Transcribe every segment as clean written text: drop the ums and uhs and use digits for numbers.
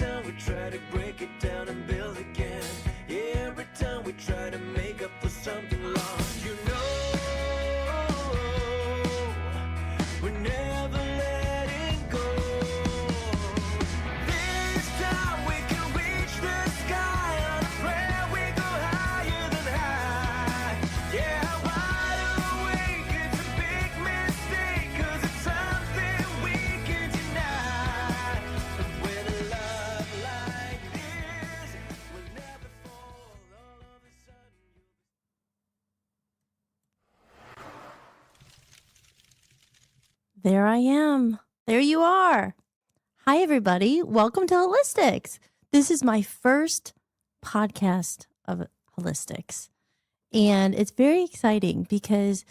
time we try to break it down and build again. Yeah, every time we try to make up for something lost. You know, we're never letting go. This time we can reach the sky on a prayer. We go higher than high. Yeah, wide awake, it's a big mistake, 'cause it's something we can deny. But with a love like this, we'll never fall. All of a sudden There I am. There you are. Hi, everybody. Welcome to Hollis-tics. This is my first podcast of Hollis-tics. And it's very exciting because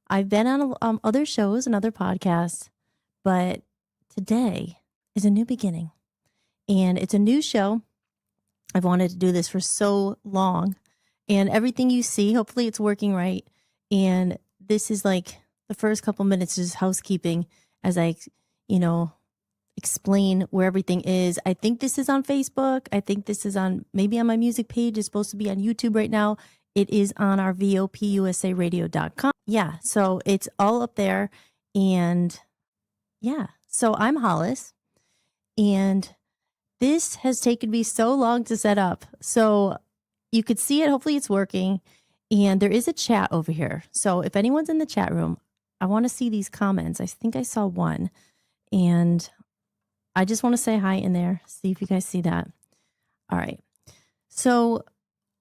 I've been on other shows and other podcasts, but today is a new beginning. And it's a new show. I've wanted to do this for so long. And everything you see, hopefully it's working right. And this is like the first couple minutes is housekeeping as I, explain where everything is. I think this is on Facebook. I think this is maybe on my music page. It's supposed to be on YouTube right now. It is on our VOPUSAradio.com. Yeah, so it's all up there. And yeah, so I'm Hollis. And this has taken me so long to set up. So you could see it. Hopefully it's working. And there is a chat over here. So if anyone's in the chat room, I want to see these comments. I think I saw one. And I just want to say hi in there. See if you guys see that. All right. So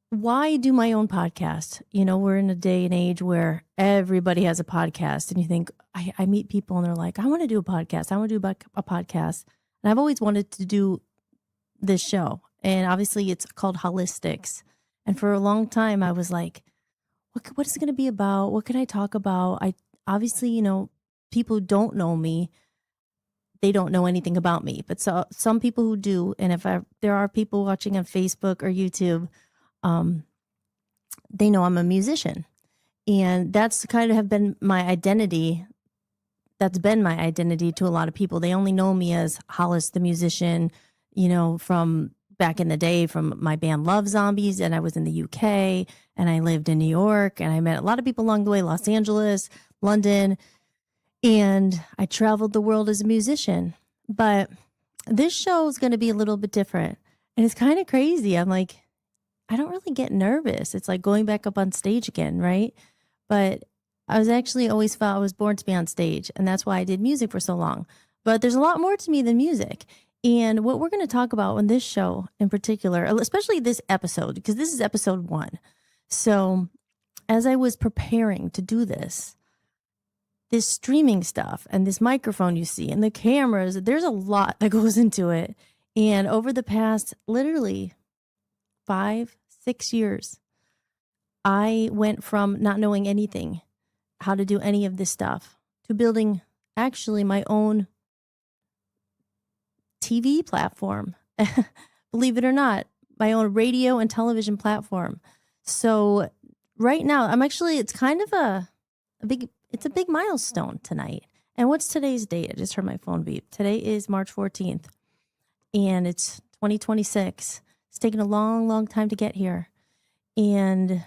why do my own podcast? We're in a day and age where everybody has a podcast. And you think, I meet people and they're like, I want to do a podcast. I want to do a podcast. And I've always wanted to do this show. And obviously it's called Hollis-tics. And for a long time, I was like, what is it going to be about? What can I talk about? Obviously, people who don't know me, they don't know anything about me. But some people who do, and if there are people watching on Facebook or YouTube, they know I'm a musician. And that's kind of have been my identity. That's been my identity to a lot of people. They only know me as Hollis the musician, from back in the day from my band Love Zombies. And I was in the UK and I lived in New York and I met a lot of people along the way, Los Angeles, London, and I traveled the world as a musician. But this show is going to be a little bit different. And it's kind of crazy. I'm like, I don't really get nervous. It's like going back up on stage again, right? But I was actually always felt I was born to be on stage. And that's why I did music for so long. But there's a lot more to me than music. And what we're going to talk about on this show in particular, especially this episode, because this is episode 1. So as I was preparing to do this streaming stuff and this microphone you see and the cameras, there's a lot that goes into it. And over the past literally 5-6 years, I went from not knowing anything, how to do any of this stuff, to building actually my own TV platform. Believe it or not, my own radio and television platform. So right now, it's kind of a big milestone tonight. And what's today's date? I just heard my phone beep. Today is March 14th and it's 2026. It's taken a long, long time to get here. And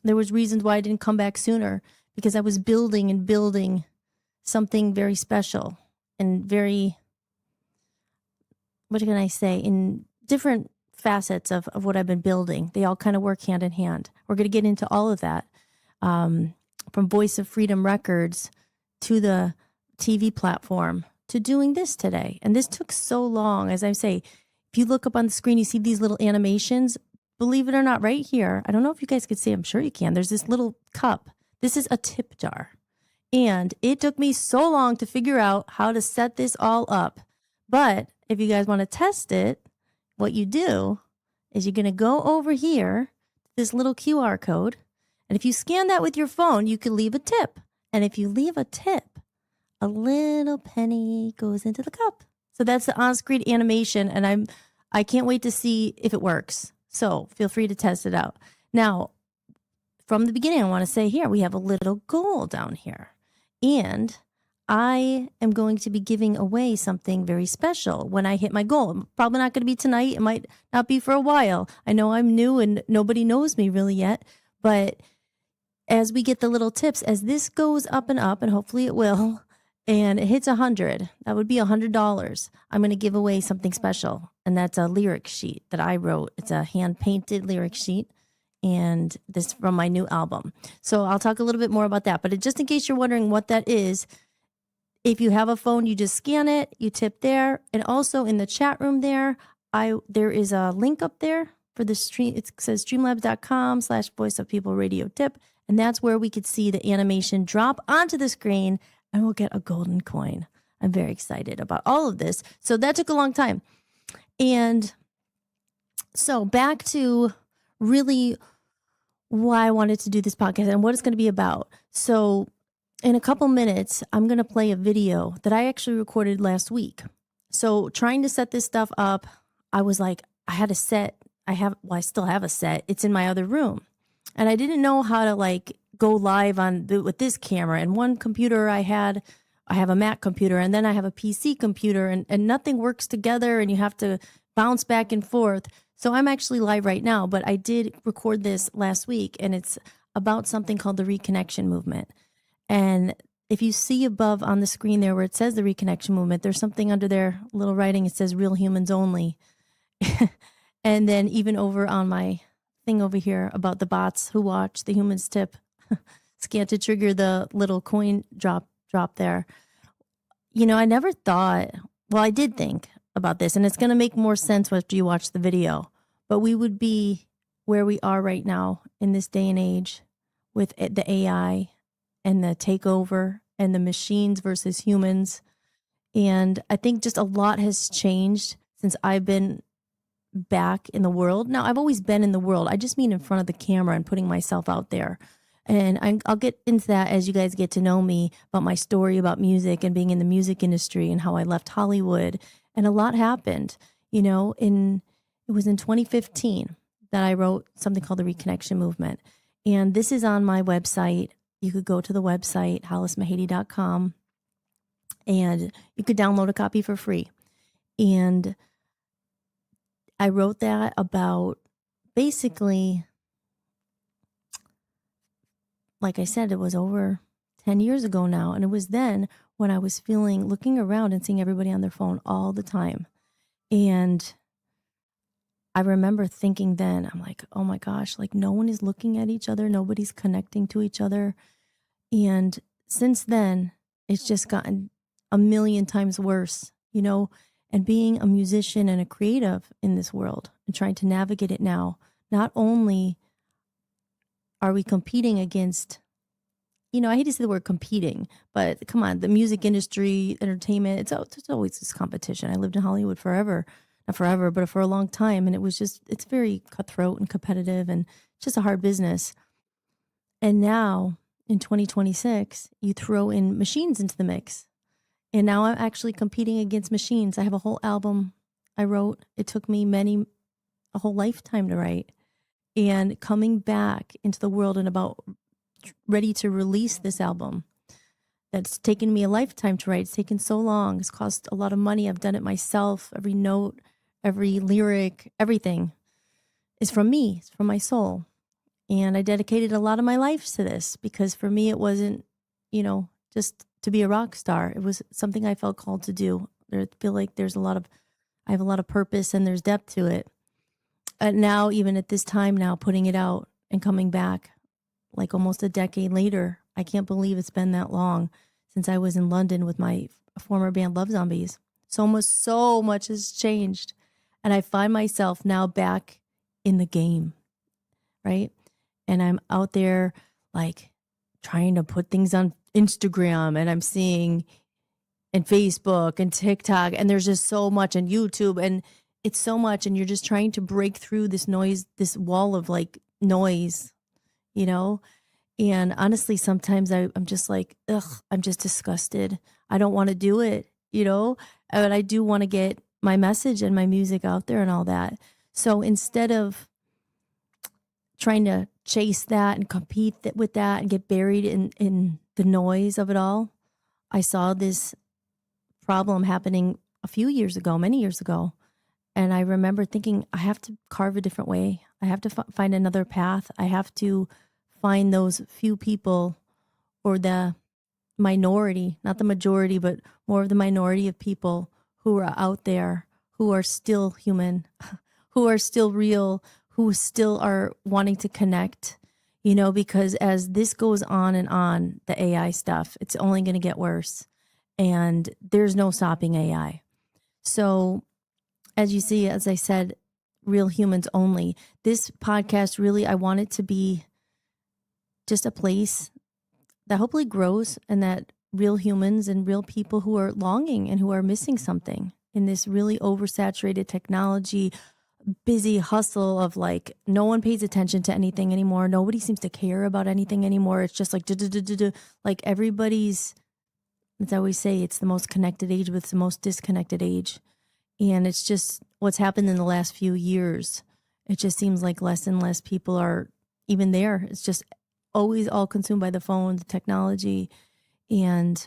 there was reasons why I didn't come back sooner, because I was building something very special and very, what can I say, in different facets of what I've been building. They all kind of work hand in hand. We're going to get into all of that, from Voice of Freedom Records to the TV platform to doing this today. And this took so long. As I say, if you look up on the screen, you see these little animations. Believe it or not, right here, I don't know if you guys could see, I'm sure you can. There's this little cup. This is a tip jar. And it took me so long to figure out how to set this all up. But if you guys want to test it, what you do is you're going to go over here, this little QR code. And if you scan that with your phone, you can leave a tip. And if you leave a tip, a little penny goes into the cup. So that's the on-screen animation. And I can't wait to see if it works. So feel free to test it out. Now, from the beginning, I want to say here, we have a little goal down here. And I am going to be giving away something very special when I hit my goal. Probably not going to be tonight. It might not be for a while. I know I'm new and nobody knows me really yet, but as we get the little tips, as this goes up, and hopefully it will, and it hits 100, that would be $100. I'm going to give away something special, and that's a lyric sheet that I wrote. It's a hand-painted lyric sheet, and this from my new album. So I'll talk a little bit more about that, but just in case you're wondering what that is, if you have a phone, you just scan it, you tip there, and also in the chat room there is a link up there for the stream. It says streamlabs.com/voice of people radio tip. And that's where we could see the animation drop onto the screen and we'll get a golden coin. I'm very excited about all of this. So that took a long time. And so back to really why I wanted to do this podcast and what it's going to be about. So in a couple minutes, I'm going to play a video that I actually recorded last week. So trying to set this stuff up, I was like, I had a set. I still have a set. It's in my other room. And I didn't know how to like go live with this camera. And one computer I have a Mac computer, and then I have a PC computer, and nothing works together, and you have to bounce back and forth. So I'm actually live right now, but I did record this last week, and it's about something called the Reconnection Movement. And if you see above on the screen there where it says the Reconnection Movement, there's something under there, little writing, it says real humans only. And then even over on my thing over here about the bots who watch the humans tip, scan to trigger the little coin drop there. You know, I never thought, well, I did think about this, and it's going to make more sense after you watch the video, but we would be where we are right now in this day and age with the AI and the takeover and the machines versus humans. And I think just a lot has changed since I've been back in the world. Now, I've always been in the world. I just mean in front of the camera and putting myself out there. And I'll get into that as you guys get to know me about my story about music and being in the music industry and how I left Hollywood. And a lot happened, you know, it was in 2015 that I wrote something called the Reconnection Movement. And this is on my website. You could go to the website, hollismahady.com, and you could download a copy for free. And I wrote that about basically, like I said, it was over 10 years ago now. And it was then when I was looking around and seeing everybody on their phone all the time. And I remember thinking then, I'm like, oh my gosh, like no one is looking at each other. Nobody's connecting to each other. And since then, it's just gotten a million times worse, you know, and being a musician and a creative in this world and trying to navigate it now, not only are we competing against, you know, I hate to say the word competing, but come on, the music industry, entertainment, it's always this competition. I lived in Hollywood forever. Not forever, but for a long time. And it's very cutthroat and competitive and just a hard business. And now in 2026, you throw in machines into the mix. And now I'm actually competing against machines. I have a whole album I wrote. It took me a whole lifetime to write. And coming back into the world and about ready to release this album that's taken me a lifetime to write. It's taken so long. It's cost a lot of money. I've done it myself. Every note, every lyric, everything is from me. It's from my soul. And I dedicated a lot of my life to this because for me, it wasn't, you know, just to be a rock star. It was something I felt called to do. I feel like I have a lot of purpose and there's depth to it. And now, even at this time now, putting it out and coming back like almost a decade later, I can't believe it's been that long since I was in London with my former band Love Zombies. So much has changed. And I find myself now back in the game, right? And I'm out there like trying to put things on Instagram, and I'm seeing and Facebook and TikTok, and there's just so much on YouTube, and it's so much, and you're just trying to break through this noise, this wall of like noise, you know? And honestly, sometimes I'm just like, ugh, I'm just disgusted. I don't want to do it, you know? But I do want to get my message and my music out there and all that. So instead of trying to chase that and compete with that and get buried in the noise of it all, I saw this problem happening a few years ago, many years ago. And I remember thinking, I have to carve a different way. I have to find another path. I have to find those few people, or the minority, not the majority, but more of the minority of people who are out there, who are still human, who are still real, who still are wanting to connect, because as this goes on and on, the AI stuff, it's only going to get worse. And there's no stopping AI. So, as you see, as I said, real humans only. This podcast, really, I want it to be just a place that hopefully grows, and that real humans and real people who are longing and who are missing something in this really oversaturated technology, busy hustle of like, no one pays attention to anything anymore. Nobody seems to care about anything anymore. It's just like, like everybody's, as I always say, it's the most connected age, but it's the most disconnected age. And it's just what's happened in the last few years. It just seems like less and less people are even there. It's just always all consumed by the phone, the technology. And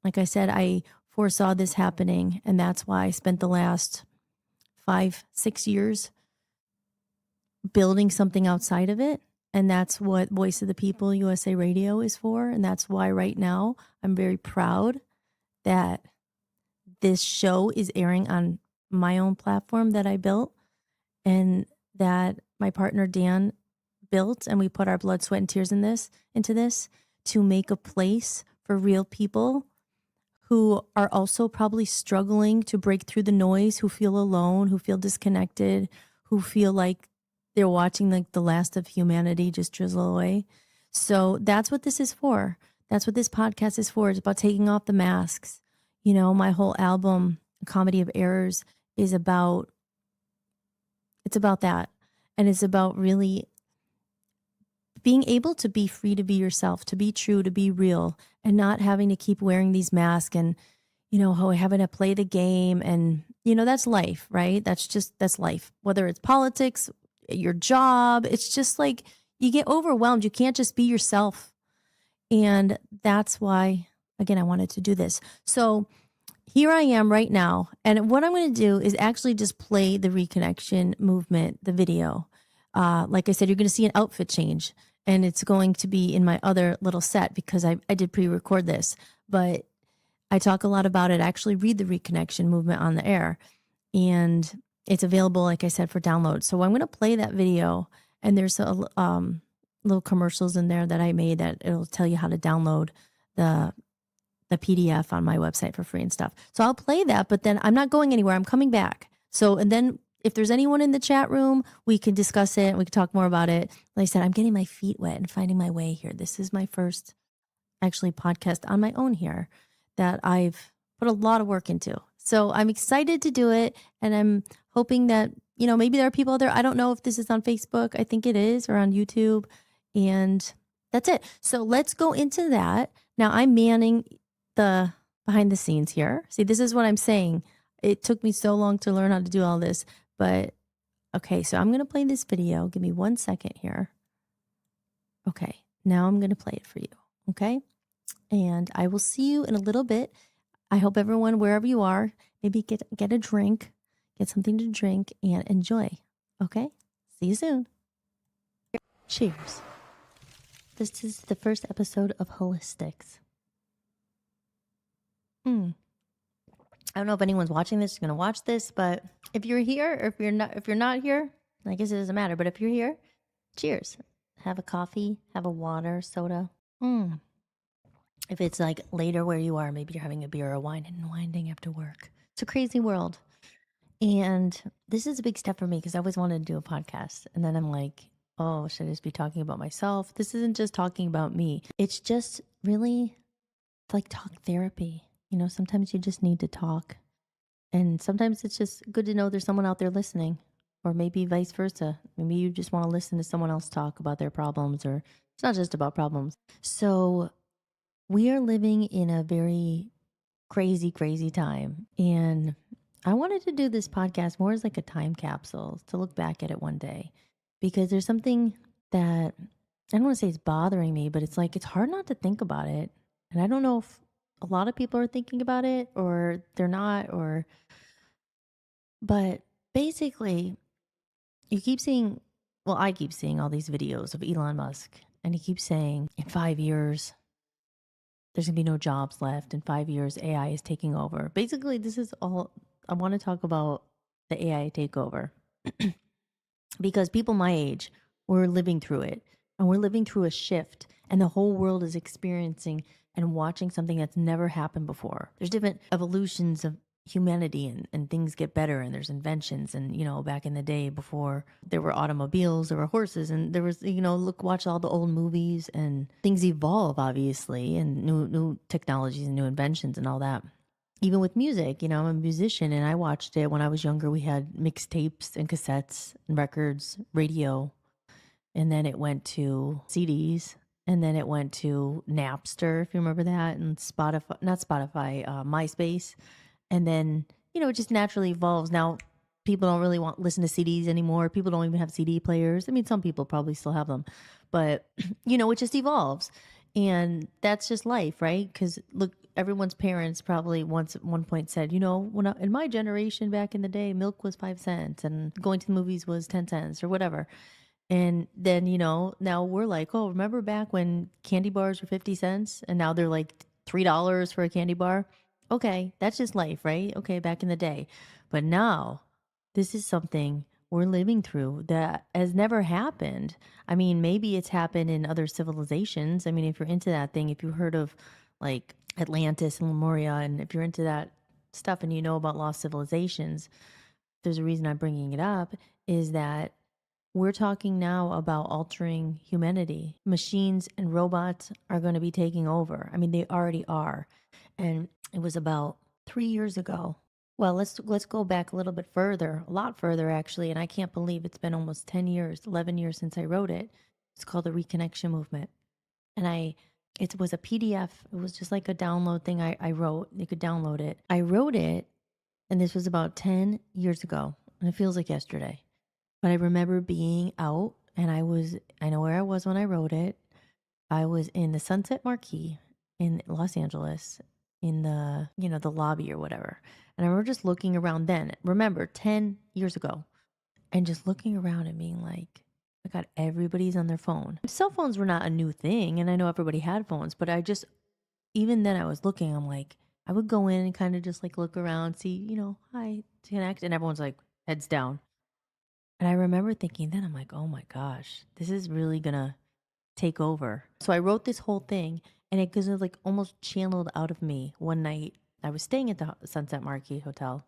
like I said, I foresaw this happening. And that's why I spent the last 5-6 years building something outside of it. And that's what Voice of the People USA Radio is for. And that's why right now I'm very proud that this show is airing on my own platform that I built, and that my partner Dan built, and we put our blood, sweat, and tears into this to make a place for real people who are also probably struggling to break through the noise, who feel alone, who feel disconnected, who feel like they're watching like the last of humanity just drizzle away. So that's what this is for. That's what this podcast is for. It's about taking off the masks. My whole album, Comedy of Errors, it's about that. And it's about really being able to be free to be yourself, to be true, to be real, and not having to keep wearing these masks and, having to play the game. And, that's life, right? That's life. Whether it's politics, your job, it's just like you get overwhelmed. You can't just be yourself. And that's why, again, I wanted to do this. So here I am right now. And what I'm going to do is actually just play the Reconnection Movement, the video. Like I said, you're going to see an outfit change, and it's going to be in my other little set because I did pre-record this, but I talk a lot about it. I actually read the Reconnection Movement on the air, and it's available, like I said, for download. So I'm going to play that video, and there's a little commercials in there that I made that it'll tell you how to download the PDF on my website for free and stuff. So I'll play that, but then I'm not going anywhere. I'm coming back. So, and then if there's anyone in the chat room, we can discuss it and we can talk more about it. Like I said, I'm getting my feet wet and finding my way here. This is my first actually podcast on my own here that I've put a lot of work into. So I'm excited to do it. And I'm hoping that, maybe there are people out there. I don't know if this is on Facebook. I think it is, or on YouTube. And that's it. So let's go into that. Now I'm manning the behind the scenes here. See, this is what I'm saying. It took me so long to learn how to do all this, but okay, so I'm going to play this video. Give me 1 second here. Okay, now I'm going to play it for you. Okay. And I will see you in a little bit. I hope everyone, wherever you are, maybe get a drink, get something to drink and enjoy. Okay. See you soon. Cheers. This is the first episode of Hollis-tics. I don't know if anyone's watching this, going to watch this, but if you're here, or if you're not here, I guess it doesn't matter. But if you're here, cheers. Have a coffee, have a water, soda. If it's like later where you are, maybe you're having a beer or wine and winding after work. It's a crazy world. And this is a big step for me because I always wanted to do a podcast. And then I'm like, oh, should I just be talking about myself? This isn't just talking about me. It's just really like talk therapy. Sometimes you just need to talk. And sometimes it's just good to know there's someone out there listening, or maybe vice versa. Maybe you just want to listen to someone else talk about their problems, or it's not just about problems. So we are living in a very crazy, crazy time. And I wanted to do this podcast more as like a time capsule to look back at it one day, because there's something that I don't want to say it's bothering me, but it's like, it's hard not to think about it. And I don't know if a lot of people are thinking about it or they're not, or, but basically, you keep seeing, well, I keep seeing all these videos of Elon Musk, and he keeps saying in 5 years, there's gonna be no jobs left. In 5 years, AI is taking over. Basically, this is all I want to talk about, the AI takeover. Because people my age, we're living through it, and we're living through a shift, and the whole world is experiencing and watching something that's never happened before. There's different evolutions of humanity, and things get better, and there's inventions. And back in the day, before there were automobiles, there were horses, and there was, watch all the old movies, and things evolve, obviously, and new technologies and new inventions and all that. Even with music, I'm a musician, and I watched it when I was younger. We had mixtapes and cassettes and records, radio, and then it went to CDs, and then it went to Napster, if you remember that, and Spotify, not Spotify, MySpace. And then, it just naturally evolves. Now, people don't really listen to CDs anymore. People don't even have CD players. I mean, some people probably still have them, but, it just evolves. And that's just life, right? Because look, everyone's parents probably once at one point said, in my generation back in the day, milk was 5 cents and going to the movies was 10 cents or whatever. And then, now we're like, oh, remember back when candy bars were 50 cents and now they're like $3 for a candy bar? Okay, that's just life, right? Okay, back in the day. But now this is something we're living through that has never happened. I mean, maybe it's happened in other civilizations. I mean, if you're into that thing, if you heard of like Atlantis and Lemuria, and if you're into that stuff and you know about lost civilizations, there's a reason I'm bringing it up, is that we're talking now about altering humanity. Machines and robots are going to be taking over. I mean, they already are. And it was about 3 years ago. Well, let's go back a little bit further, a lot further actually, and I can't believe it's been almost 10 years, 11 years since I wrote it. It's called the Reconnection Movement. And it was a PDF. It was just like a download thing I wrote. You could download it. I wrote it, and this was about 10 years ago, and it feels like yesterday. But I remember being out, and I know where I was when I wrote it. I was in the Sunset Marquee in Los Angeles, in the lobby or whatever. And I remember just looking around then, remember 10 years ago, and just looking around and being like, my God, everybody's on their phone. Cell phones were not a new thing, and I know everybody had phones, but even then I was looking, I'm like, I would go in and kind of just like look around, see, hi, connect, and everyone's like heads down. And I remember thinking then, I'm like, oh my gosh, this is really gonna take over. So I wrote this whole thing, and it was like almost channeled out of me one night. I was staying at the Sunset Marquee Hotel,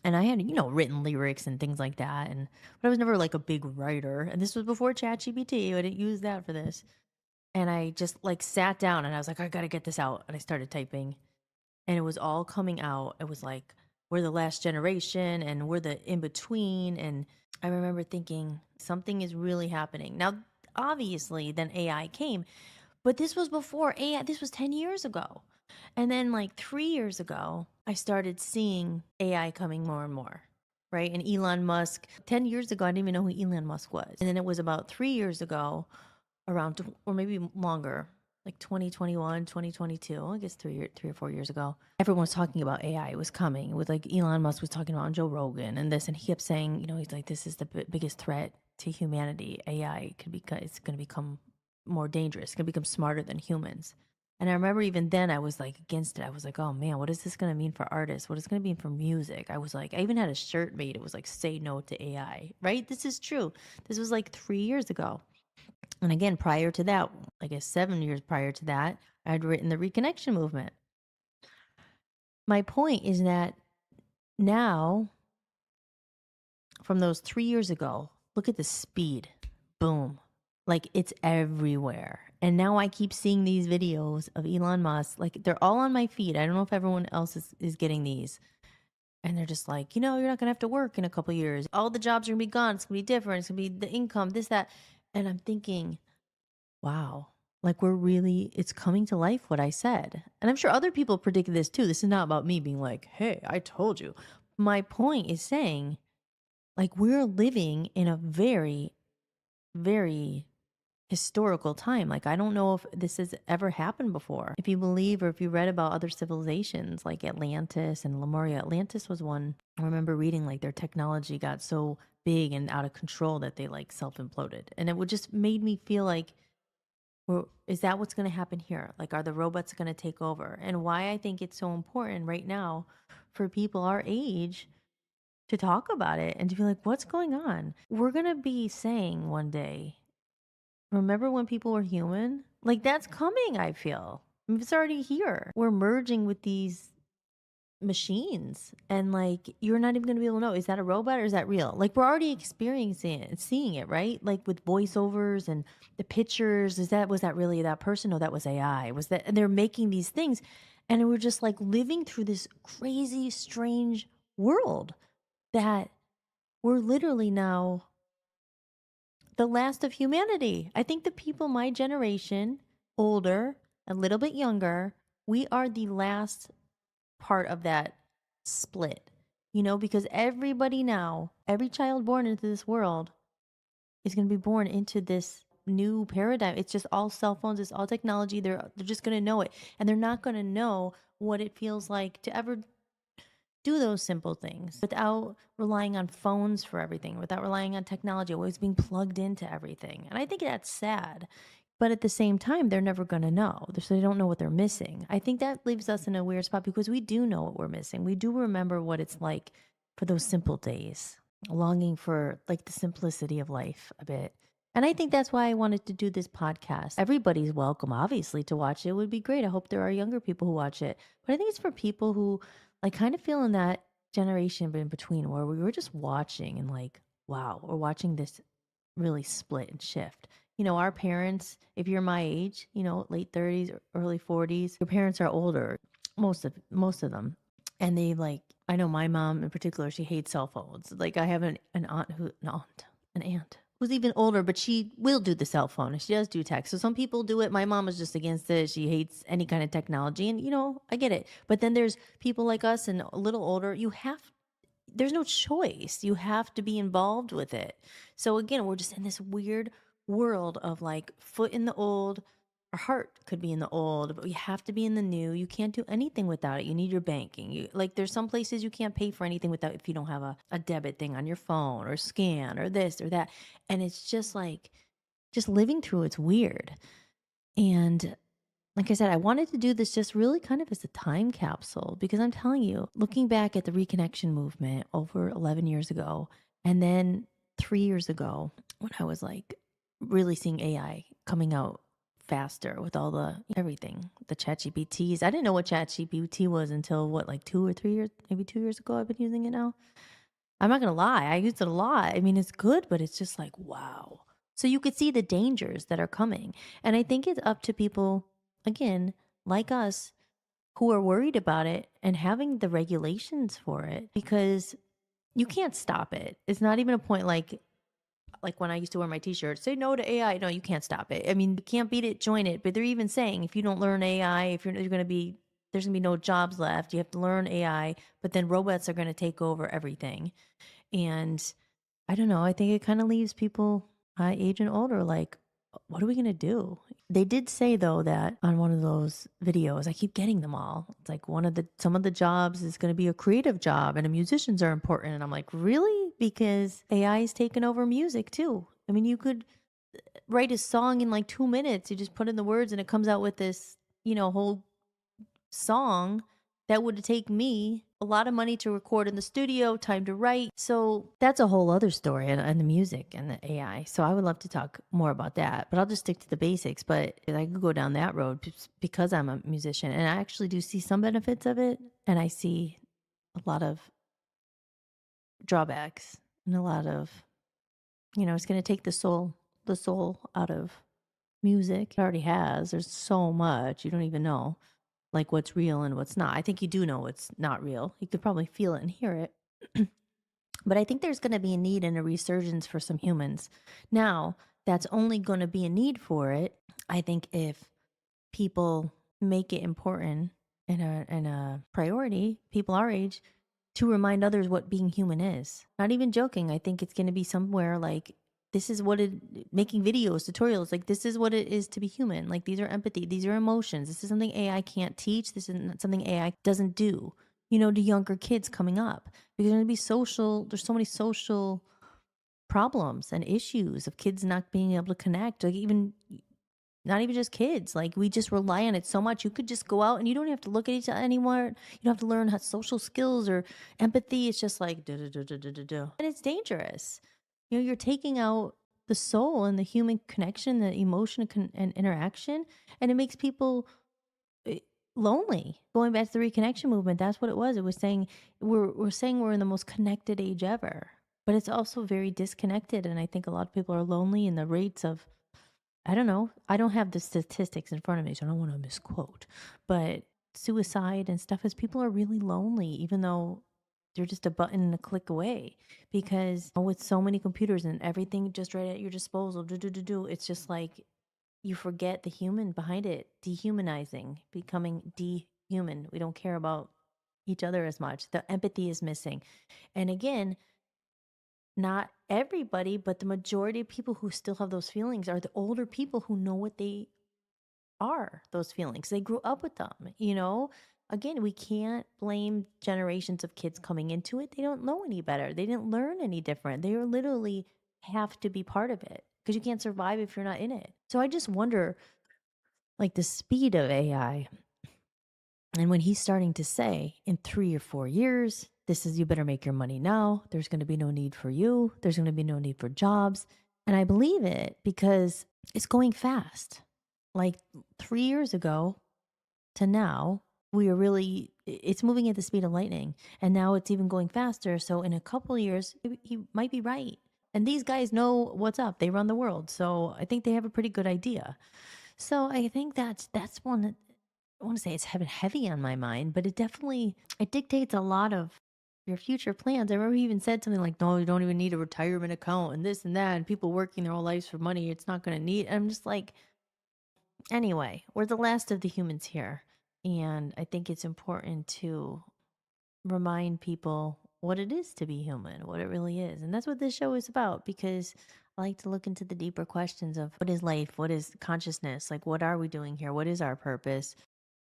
and I had, written lyrics and things like that. But I was never like a big writer. And this was before ChatGPT. I didn't use that for this. And I just like sat down and I was like, I gotta get this out. And I started typing, and it was all coming out. It was like, we're the last generation and we're the in between. And I remember thinking something is really happening. Now, obviously, then AI came, but this was before AI. This was 10 years ago. And then, like 3 years ago, I started seeing AI coming more and more, right? And Elon Musk, 10 years ago, I didn't even know who Elon Musk was. And then it was about 3 years ago, or maybe longer, like 2021, 2022, I guess 3 or 4 years ago, everyone was talking about AI. It was coming. It was like Elon Musk was talking about on Joe Rogan and this, and he kept saying, he's like, this is the biggest threat to humanity. AI it's going to become more dangerous. It's going to become smarter than humans. And I remember even then I was like against it. I was like, oh man, what is this going to mean for artists? What is it going to mean for music? I was like, I even had a shirt made. It was like, say no to AI, right? This is true. This was like 3 years ago. And again, prior to that, I guess 7 years prior to that, I'd written the Reconnection Movement. My point is that now, from those 3 years ago, look at the speed. Boom. Like it's everywhere. And now I keep seeing these videos of Elon Musk. Like they're all on my feed. I don't know if everyone else is getting these. And they're just like, you're not going to have to work in a couple years. All the jobs are going to be gone. It's going to be different. It's going to be the income, this, that. And I'm thinking, wow, like it's coming to life what I said. And I'm sure other people predicted this too. This is not about me being like, hey, I told you. My point is saying, like, we're living in a very, very historical time. Like, I don't know if this has ever happened before. If you believe or if you read about other civilizations like Atlantis and Lemuria, Atlantis was one. I remember reading like their technology got so big and out of control that they like self-imploded. And it would just made me feel like, well, is that what's going to happen here? Like, are the robots going to take over? And why I think it's so important right now for people our age to talk about it and to be like, what's going on? We're going to be saying one day, remember when people were human? Like, that's coming, I feel. It's already here. We're merging with these machines, and like, you're not even going to be able to know, is that a robot or is that real? Like, we're already experiencing it and seeing it, right? Like with voiceovers and the pictures. Was that really that person? No, that was AI. Was that? And they're making these things, and we're just like living through this crazy, strange world that we're literally now the last of humanity. I think the people my generation, older, a little bit younger, we are the last part of that split, because everybody now, every child born into this world is going to be born into this new paradigm. It's just all cell phones, it's all technology. They're just going to know it, and they're not going to know what it feels like to ever do those simple things without relying on phones for everything, without relying on technology, always being plugged into everything. And I think that's sad. But at the same time, they're never going to know. So they don't know what they're missing. I think that leaves us in a weird spot because we do know what we're missing. We do remember what it's like for those simple days, longing for like the simplicity of life a bit. And I think that's why I wanted to do this podcast. Everybody's welcome, obviously, to watch it. It would be great. I hope there are younger people who watch it. But I think it's for people who like kind of feel in that generation in between where we were just watching and like, wow, we're watching this really split and shift. Our parents, if you're my age, late 30s, early 40s, your parents are older, most of them. And they like, I know my mom in particular, she hates cell phones. Like, I have an aunt who's even older, but she will do the cell phone and she does do text. So some people do it. My mom is just against it. She hates any kind of technology, and I get it. But then there's people like us and a little older. There's no choice. You have to be involved with it. So again, we're just in this weird world of like foot in the old. Our heart could be in the old, but you have to be in the new. You can't do anything without it. You need your banking. There's some places you can't pay for anything without, if you don't have a debit thing on your phone or scan or this or that. And it's just like, just living through it's weird. And like I said, I wanted to do this just really kind of as a time capsule, because I'm telling you, looking back at the Reconnection Movement over 11 years ago, and then 3 years ago, when I was like really seeing AI coming out faster with all the everything, the ChatGPTs. I didn't know what ChatGPT was until like 2 or 3 years, maybe 2 years ago. I've been using it now. I'm not going to lie. I used it a lot. I mean, it's good, but it's just like, wow. So you could see the dangers that are coming. And I think it's up to people, again, like us, who are worried about it and having the regulations for it, because you can't stop it. It's not even a point like when I used to wear my t-shirt, say no to AI. No, you can't stop it. I mean, you can't beat it, join it. But they're even saying, if you don't learn AI, if you're going to be, there's going to be no jobs left. You have to learn AI, but then robots are going to take over everything. And I don't know. I think it kind of leaves people my age and older like, what are we going to do? They did say though that on one of those videos, I keep getting them all. It's like some of the jobs is going to be a creative job and musicians are important. And I'm like, really? Because AI is taking over music too. I mean, you could write a song in like 2 minutes. You just put in the words and it comes out with this, whole song that would take me a lot of money to record in the studio, time to write. So that's a whole other story, and the music and the AI. So I would love to talk more about that, but I'll just stick to the basics. But I could go down that road because I'm a musician, and I actually do see some benefits of it, and I see a lot of drawbacks and a lot of, it's going to take the soul out of music. It already has. There's so much you don't even know, like what's real and what's not. I think you do know what's not real. You could probably feel it and hear it. But I think there's going to be a need and a resurgence for some humans. Now, that's only going to be a need for it, I think, if people make it important and a priority, people our age, to remind others what being human is. Not even joking. I think it's going to be somewhere like this is what it, making videos, tutorials, like this is what it is to be human. Like these are empathy, these are emotions. This is something AI can't teach. This is not something AI doesn't do, to younger kids coming up, because there's going to be there's so many social problems and issues of kids not being able to connect, like not even just kids. Like we just rely on it so much. You could just go out and you don't have to look at each other anymore. You don't have to learn how social skills or empathy. It's just like and it's dangerous. You're taking out the soul and the human connection, the emotion and interaction, and it makes people lonely. Going back to the Reconnection Movement, that's what it was. It was saying we're saying we're in the most connected age ever, but it's also very disconnected. And I think a lot of people are lonely, and the rates of, I don't know, I don't have the statistics in front of me, so I don't want to misquote, but suicide and stuff is people are really lonely, even though they're just a button and a click away, because with so many computers and everything just right at your disposal, it's just like you forget the human behind it, dehumanizing, becoming dehuman. We don't care about each other as much. The empathy is missing. And again, not everybody, but the majority of people who still have those feelings are the older people who know what they are, those feelings. They grew up with them. Again, we can't blame generations of kids coming into it. They don't know any better. They didn't learn any different. They literally have to be part of it, because you can't survive if you're not in it. So I just wonder, like, the speed of AI. And when he's starting to say in 3 or 4 years, this is, you better make your money now. There's going to be no need for you. There's going to be no need for jobs. And I believe it because it's going fast. Like 3 years ago to now, it's moving at the speed of lightning. And now it's even going faster. So in a couple of years, he might be right. And these guys know what's up. They run the world. So I think they have a pretty good idea. So I think that's one that, I want to say it's heavy on my mind, but it dictates a lot of your future plans. I remember he even said something like, no, you don't even need a retirement account and this and that, and people working their whole lives for money, it's not going to need. I'm just like, anyway, we're the last of the humans here. And I think it's important to remind people what it is to be human, what it really is. And that's what this show is about, because I like to look into the deeper questions of what is life? What is consciousness? Like, what are we doing here? What is our purpose?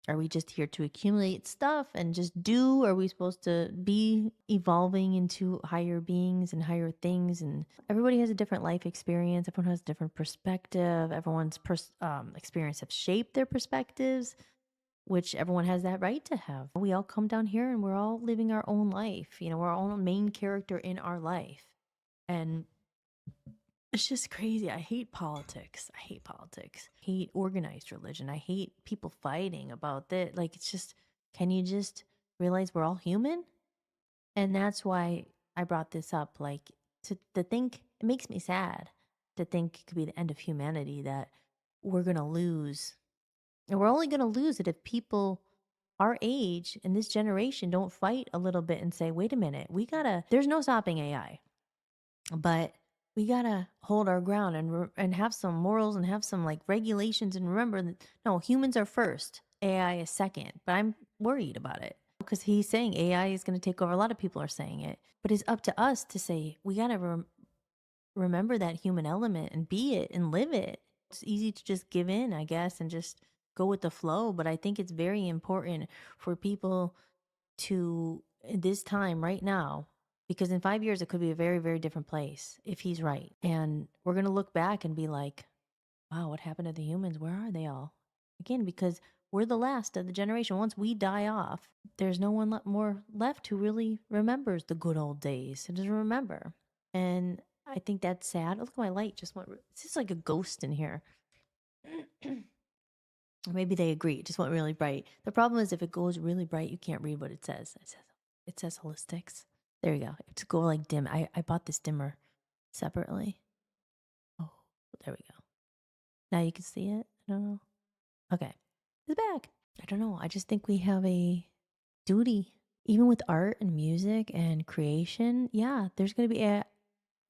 Are we just here to accumulate stuff and just do? Are we supposed to be evolving into higher beings and higher things? And everybody has a different life experience. Everyone has a different perspective. Everyone's experience have shaped their perspectives, which everyone has that right to have. We all come down here and we're all living our own life. We're our own main character in our life. And it's just crazy. I hate politics. I hate organized religion. I hate people fighting about that. Like, it's just, can you just realize we're all human? And that's why I brought this up. Like, to think, it makes me sad to think it could be the end of humanity, that we're going to lose. And we're only going to lose it if people our age and this generation don't fight a little bit and say, wait a minute, there's no stopping AI, but we gotta hold our ground and have some morals and have some like regulations, and remember that no, humans are first, AI is second. But I'm worried about it because he's saying AI is going to take over. A lot of people are saying it, but it's up to us to say we gotta remember that human element and be it and live it. It's easy to just give in, I guess, and just go with the flow. But I think it's very important for people to, this time right now, because in 5 years it could be a very, very different place if he's right. And we're going to look back and be like, wow, what happened to the humans? Where are they all? Again, because we're the last of the generation. Once we die off, there's no one more left who really remembers the good old days. It doesn't remember. And I think that's sad. Look at my light just went, it's just like a ghost in here. Or maybe they agree. It just went really bright. The problem is if it goes really bright, you can't read what it says. It says Hollis-tics. There you go. It's go like dim. I bought this dimmer separately. Oh, there we go. Now you can see it. I don't know. Okay. It's back. I don't know. I just think we have a duty, even with art and music and creation. Yeah, there's going to be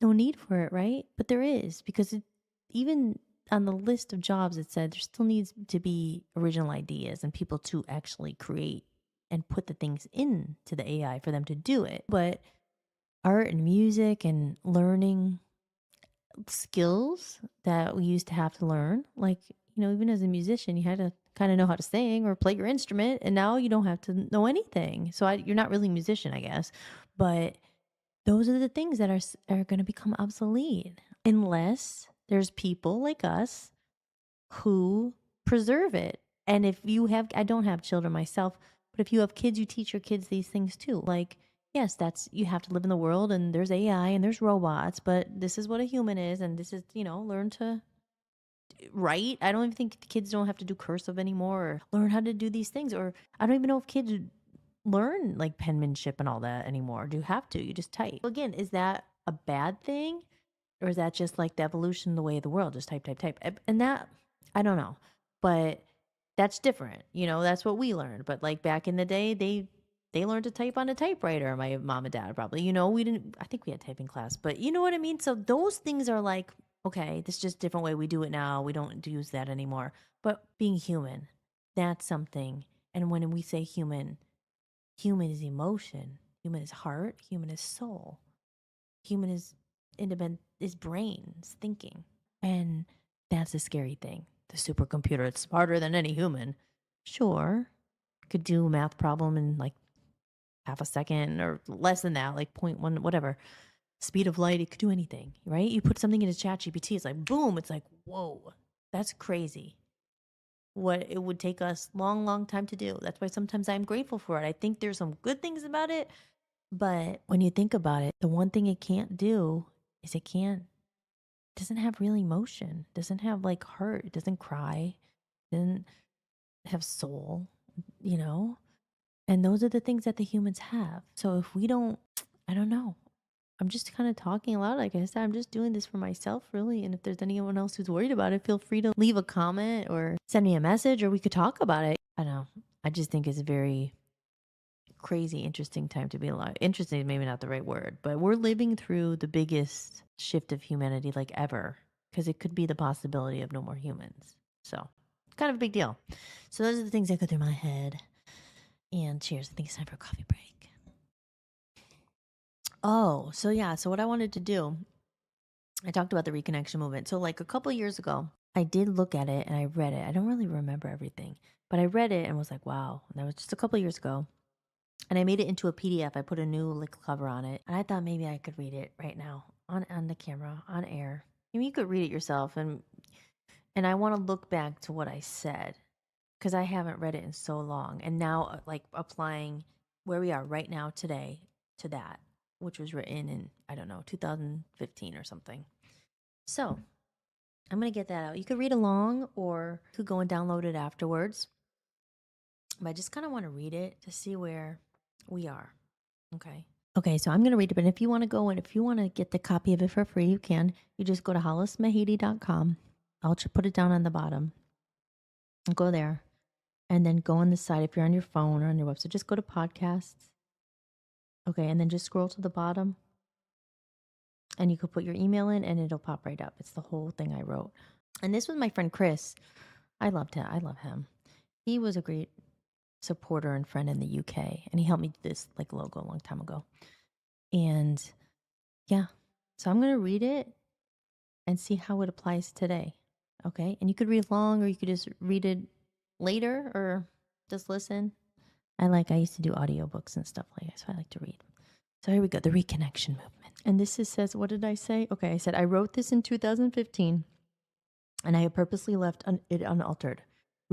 no need for it, right? But there is, because even on the list of jobs, it said there still needs to be original ideas and people to actually create and put the things into the AI for them to do it. But art and music and learning, skills that we used to have to learn. Like, even as a musician, you had to kind of know how to sing or play your instrument, and now you don't have to know anything. So you're not really a musician, I guess. But those are the things that are going to become obsolete unless there's people like us who preserve it. And if you have, I don't have children myself, but if you have kids, you teach your kids these things too. Like, yes, you have to live in the world, and there's AI and there's robots, but this is what a human is. And this is, learn to write. I don't even think the kids don't have to do cursive anymore or learn how to do these things. Or I don't even know if kids learn like penmanship and all that anymore. Do you have to? You just type. Again, is that a bad thing? Or is that just like the evolution, the way of the world? Just type, type, type. And that, I don't know. But that's different. That's what we learned. But like back in the day, they learned to type on a typewriter. My mom and dad probably, we didn't, I think we had typing class, but you know what I mean? So those things are like, okay, this is just a different way we do it now. We don't use that anymore. But being human, that's something. And when we say human, human is emotion, human is heart, human is soul, human is independent, is brain, is thinking. And that's a scary thing. The supercomputer, it's smarter than any human. Sure, could do a math problem in like half a second or less than that, like 0.1, whatever. Speed of light, it could do anything, right? You put something into ChatGPT, it's like boom, it's like, whoa, that's crazy. What it would take us long, long time to do. That's why sometimes I'm grateful for it. I think there's some good things about it, but when you think about it, the one thing it can't do is doesn't have real emotion, doesn't have like heart, it doesn't cry, doesn't have soul, And those are the things that the humans have. So if we don't, I don't know. I'm just kind of talking aloud. Like I said, I'm just doing this for myself, really. And if there's anyone else who's worried about it, feel free to leave a comment or send me a message, or we could talk about it. I don't know. I just think it's a very crazy, interesting time to be alive. Interesting is maybe not the right word, but we're living through the biggest shift of humanity like ever, because it could be the possibility of no more humans. So it's kind of a big deal. So those are the things that go through my head. And cheers. I think it's time for a coffee break. Oh, so yeah. So what I wanted to do, I talked about the Reconnection Movement. So like a couple of years ago, I did look at it and I read it. I don't really remember everything, but I read it and was like, wow. And that was just a couple of years ago. And I made it into a PDF. I put a new like cover on it. And I thought maybe I could read it right now on the camera, on air. I mean, you could read it yourself. And I want to look back to what I said, because I haven't read it in so long. And now like applying where we are right now today to that, which was written in, I don't know, 2015 or something. So I'm going to get that out. You could read along or you could go and download it afterwards. But I just kind of want to read it to see where we are. Okay. Okay, so I'm going to read it. But if you want to go and if you want to get the copy of it for free, you can. You just go to hollismahady.com. I'll put it down on the bottom. Go there. And then go on the side. If you're on your phone or on your website, just go to podcasts. Okay, and then just scroll to the bottom. And you could put your email in and it'll pop right up. It's the whole thing I wrote. And this was my friend Chris. I loved him. I love him. He was a great supporter and friend in the UK. And he helped me do this like logo a long time ago. And yeah, so I'm going to read it and see how it applies today. Okay, and you could read along or you could just read it later or just listen. I used to do audiobooks and stuff like that, so I like to read. So here we go, the Reconnection Movement. And this says, what did I say? Okay, I said, I wrote this in 2015, and I have purposely left it unaltered.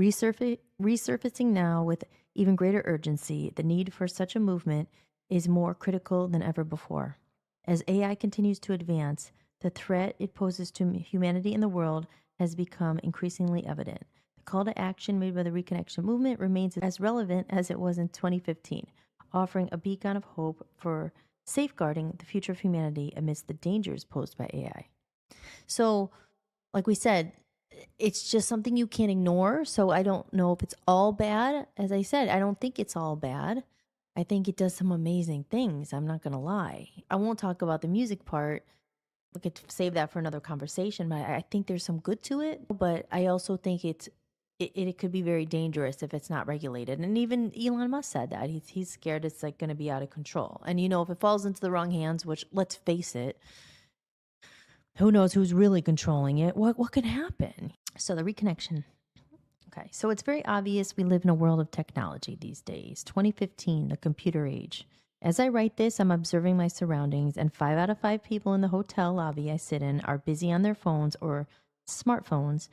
Resurfacing now with even greater urgency, the need for such a movement is more critical than ever before. As AI continues to advance, the threat it poses to humanity and the world has become increasingly evident. The call to action made by the Reconnection Movement remains as relevant as it was in 2015, offering a beacon of hope for safeguarding the future of humanity amidst the dangers posed by AI. So, like we said, it's just something you can't ignore. So I don't know if it's all bad. As I said, I don't think it's all bad. I think it does some amazing things. I'm not going to lie. I won't talk about the music part. We could save that for another conversation, but I think there's some good to it. But I also think it could be very dangerous if it's not regulated. And even Elon Musk said that. He's scared it's like going to be out of control. And if it falls into the wrong hands, which let's face it, who knows who's really controlling it? What could happen? So the reconnection. Okay, so it's very obvious we live in a world of technology these days. 2015, the computer age. As I write this, I'm observing my surroundings, and 5 out of 5 people in the hotel lobby I sit in are busy on their phones or smartphones.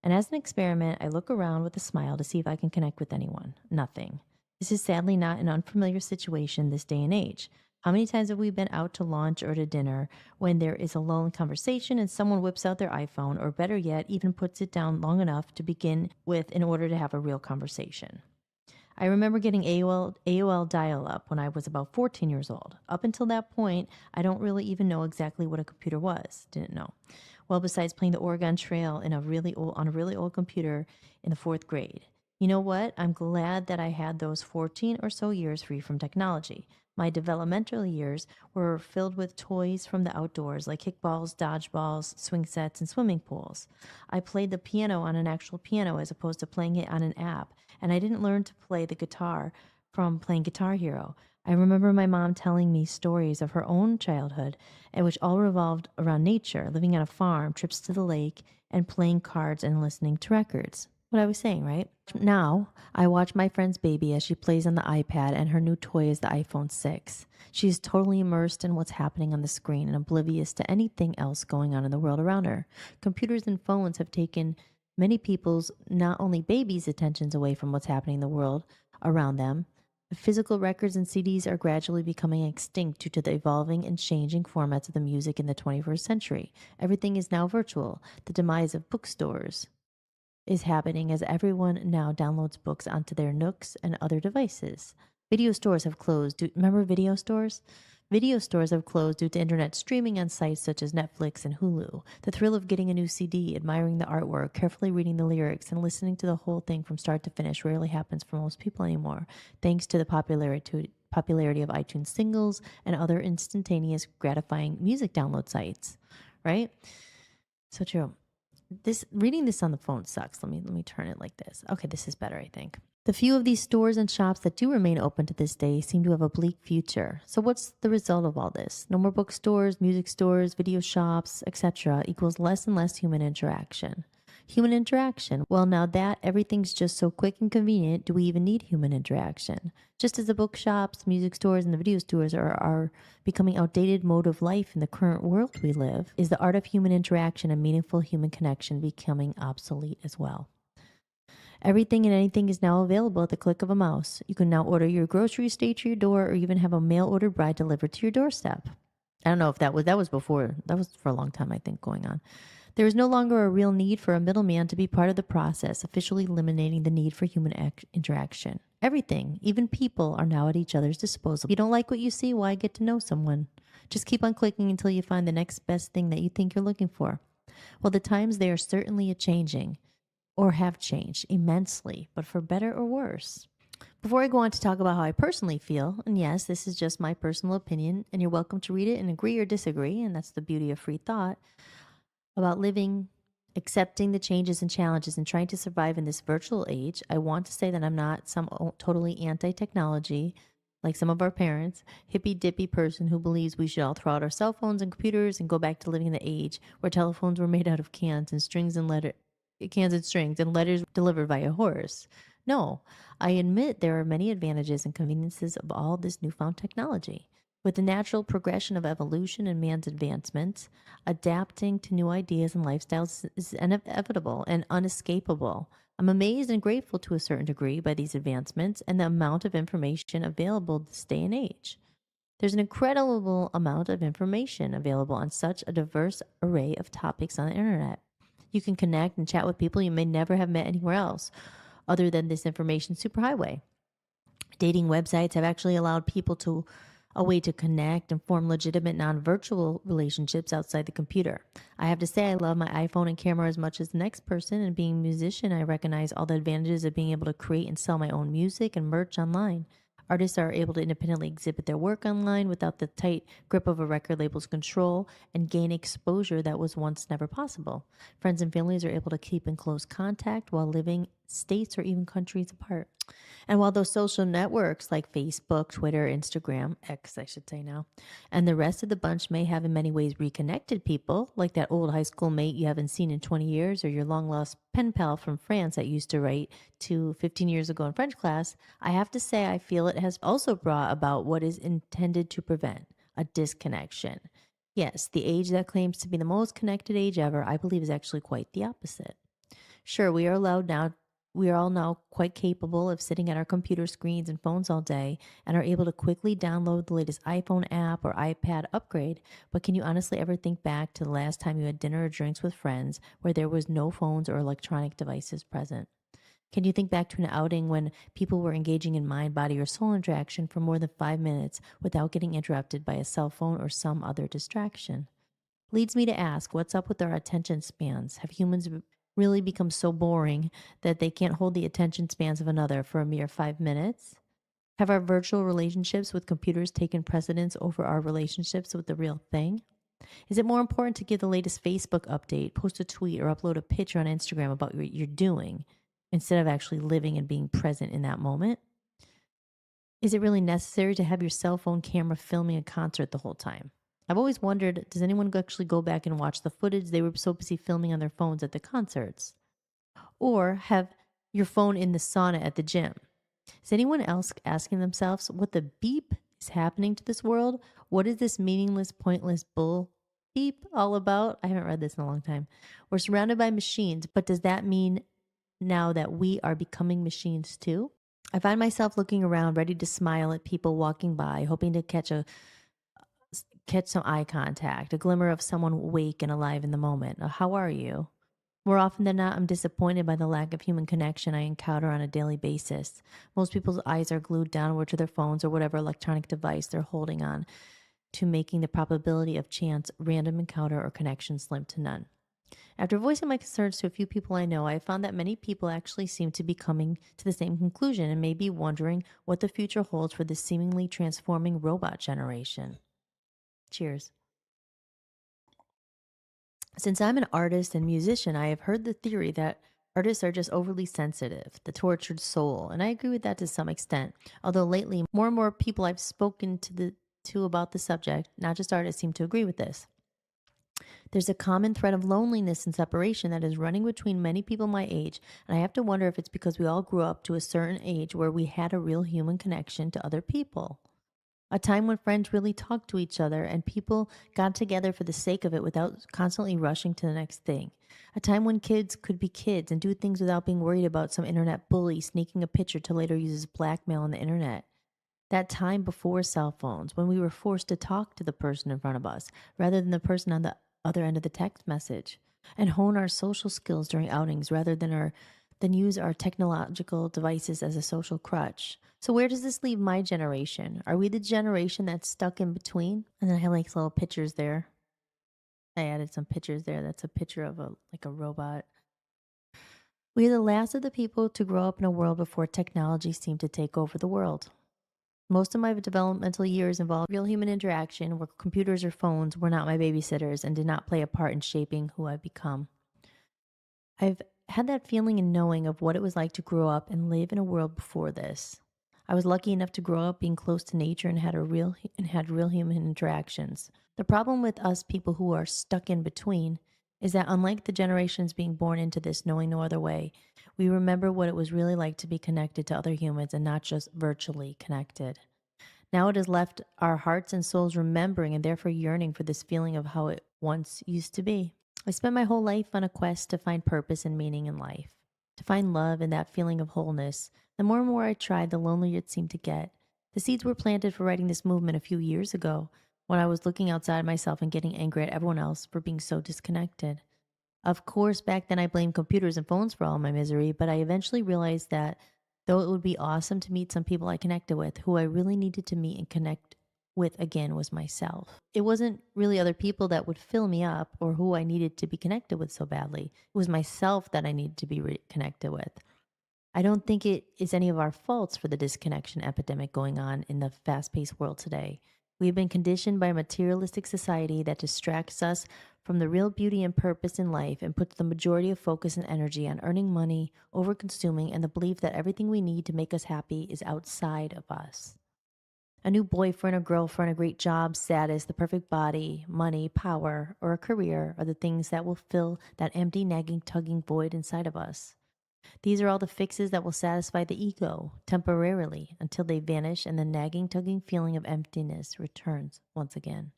And as an experiment, I look around with a smile to see if I can connect with anyone. Nothing. This is sadly not an unfamiliar situation this day and age. How many times have we been out to lunch or to dinner when there is a lull in conversation and someone whips out their iPhone, or better yet, even puts it down long enough to begin with in order to have a real conversation? I remember getting AOL dial up when I was about 14 years old. Up until that point, I don't really even know exactly what a computer was. Didn't know. Well, besides playing the Oregon Trail on a really old computer in the 4th grade. You know what? I'm glad that I had those 14 or so years free from technology. My developmental years were filled with toys from the outdoors like kickballs, dodgeballs, swing sets, and swimming pools. I played the piano on an actual piano as opposed to playing it on an app, and I didn't learn to play the guitar from playing Guitar Hero. I remember my mom telling me stories of her own childhood, and which all revolved around nature, living on a farm, trips to the lake, and playing cards and listening to records. What I was saying, right? Now, I watch my friend's baby as she plays on the iPad, and her new toy is the iPhone 6. She's totally immersed in what's happening on the screen and oblivious to anything else going on in the world around her. Computers and phones have taken many people's, not only babies' attentions away from what's happening in the world around them. Physical records and CDs are gradually becoming extinct due to the evolving and changing formats of the music in the 21st century. Everything is now virtual. The demise of bookstores is happening as everyone now downloads books onto their Nooks and other devices. Video stores have closed. Remember video stores? Video stores have closed due to internet streaming on sites such as Netflix and Hulu. The thrill of getting a new CD, admiring the artwork, carefully reading the lyrics, and listening to the whole thing from start to finish rarely happens for most people anymore, thanks to the popularity of iTunes singles and other instantaneous, gratifying music download sites. Right? So true. Reading this on the phone sucks. Let me turn it like this. Okay, this is better, I think. The few of these stores and shops that do remain open to this day seem to have a bleak future. So what's the result of all this? No more bookstores, music stores, video shops, etc. equals less and less human interaction. Human interaction. Well, now that everything's just so quick and convenient, do we even need human interaction? Just as the bookshops, music stores, and the video stores are becoming outdated mode of life in the current world we live, is the art of human interaction and meaningful human connection becoming obsolete as well. Everything and anything is now available at the click of a mouse. You can now order your groceries straight to your door, or even have a mail-ordered bride delivered to your doorstep. I don't know if that was before. That was for a long time, I think, going on. There is no longer a real need for a middleman to be part of the process, officially eliminating the need for human interaction. Everything, even people, are now at each other's disposal. If you don't like what you see, why get to know someone? Just keep on clicking until you find the next best thing that you think you're looking for. Well, the times, they are certainly a-changing, or have changed immensely, but for better or worse. Before I go on to talk about how I personally feel, and yes, this is just my personal opinion, and you're welcome to read it and agree or disagree, and that's the beauty of free thought, about living, accepting the changes and challenges, and trying to survive in this virtual age, I want to say that I'm not some totally anti-technology, like some of our parents, hippy-dippy person who believes we should all throw out our cell phones and computers and go back to living in the age where telephones were made out of cans and strings and letters delivered by a horse. No, I admit there are many advantages and conveniences of all this newfound technology. With the natural progression of evolution and man's advancements, adapting to new ideas and lifestyles is inevitable and unescapable. I'm amazed and grateful to a certain degree by these advancements and the amount of information available this day and age. There's an incredible amount of information available on such a diverse array of topics on the internet. You can connect and chat with people you may never have met anywhere else other than this information superhighway. Dating websites have actually allowed people a way to connect and form legitimate non-virtual relationships outside the computer. I have to say I love my iPhone and camera as much as the next person, and being a musician, I recognize all the advantages of being able to create and sell my own music and merch online. Artists are able to independently exhibit their work online without the tight grip of a record label's control and gain exposure that was once never possible. Friends and families are able to keep in close contact while living states or even countries apart. And while those social networks like Facebook, Twitter, Instagram, X, I should say now, and the rest of the bunch may have in many ways reconnected people, like that old high school mate you haven't seen in 20 years or your long lost pen pal from France that used to write to 15 years ago in French class, I have to say I feel it has also brought about what is intended to prevent a disconnection. Yes, the age that claims to be the most connected age ever, I believe, is actually quite the opposite. Sure, we are all now quite capable of sitting at our computer screens and phones all day and are able to quickly download the latest iPhone app or iPad upgrade. But can you honestly ever think back to the last time you had dinner or drinks with friends where there was no phones or electronic devices present? Can you think back to an outing when people were engaging in mind, body, or soul interaction for more than 5 minutes without getting interrupted by a cell phone or some other distraction? Leads me to ask, what's up with our attention spans? Have humans really become so boring that they can't hold the attention spans of another for a mere 5 minutes? Have our virtual relationships with computers taken precedence over our relationships with the real thing? Is it more important to give the latest Facebook update, post a tweet, or upload a picture on Instagram about what you're doing instead of actually living and being present in that moment? Is it really necessary to have your cell phone camera filming a concert the whole time? I've always wondered, does anyone actually go back and watch the footage they were so busy filming on their phones at the concerts? Or have your phone in the sauna at the gym? Is anyone else asking themselves what the beep is happening to this world? What is this meaningless, pointless bull beep all about? I haven't read this in a long time. We're surrounded by machines, but does that mean now that we are becoming machines too? I find myself looking around, ready to smile at people walking by, hoping to catch some eye contact, a glimmer of someone awake and alive in the moment. How are you? More often than not, I'm disappointed by the lack of human connection I encounter on a daily basis. Most people's eyes are glued downward to their phones or whatever electronic device they're holding on to, making the probability of chance, random encounter, or connection slim to none. After voicing my concerns to a few people I know, I have found that many people actually seem to be coming to the same conclusion and may be wondering what the future holds for this seemingly transforming robot generation. Cheers. Since I'm an artist and musician, I have heard the theory that artists are just overly sensitive, the tortured soul, and I agree with that to some extent. Although lately, more and more people I've spoken to about the subject, not just artists, seem to agree with this. There's a common thread of loneliness and separation that is running between many people my age, and I have to wonder if it's because we all grew up to a certain age where we had a real human connection to other people. A time when friends really talked to each other and people got together for the sake of it without constantly rushing to the next thing. A time when kids could be kids and do things without being worried about some internet bully sneaking a picture to later use as blackmail on the internet. That time before cell phones, when we were forced to talk to the person in front of us rather than the person on the other end of the text message, and hone our social skills during outings rather than use our technological devices as a social crutch. So where does this leave my generation? Are we the generation that's stuck in between? And then I have like little pictures there. I added some pictures there. That's a picture of a robot. We are the last of the people to grow up in a world before technology seemed to take over the world. Most of my developmental years involved real human interaction where computers or phones were not my babysitters and did not play a part in shaping who I've become. I've had that feeling and knowing of what it was like to grow up and live in a world before this. I was lucky enough to grow up being close to nature and had real human interactions. The problem with us people who are stuck in between is that unlike the generations being born into this knowing no other way, we remember what it was really like to be connected to other humans and not just virtually connected. Now it has left our hearts and souls remembering and therefore yearning for this feeling of how it once used to be. I spent my whole life on a quest to find purpose and meaning in life, to find love and that feeling of wholeness. The more and more I tried, the lonelier it seemed to get. The seeds were planted for writing this movement a few years ago when I was looking outside myself and getting angry at everyone else for being so disconnected. Of course, back then I blamed computers and phones for all my misery, but I eventually realized that though it would be awesome to meet some people I connected with, who I really needed to meet and connect with again was myself. It wasn't really other people that would fill me up or who I needed to be connected with so badly. It was myself that I needed to be reconnected with. I don't think it is any of our faults for the disconnection epidemic going on in the fast-paced world today. We have been conditioned by a materialistic society that distracts us from the real beauty and purpose in life and puts the majority of focus and energy on earning money, over-consuming, and the belief that everything we need to make us happy is outside of us. A new boyfriend or girlfriend, a great job, status, the perfect body, money, power, or a career are the things that will fill that empty, nagging, tugging void inside of us. These are all the fixes that will satisfy the ego temporarily until they vanish and the nagging, tugging feeling of emptiness returns once again.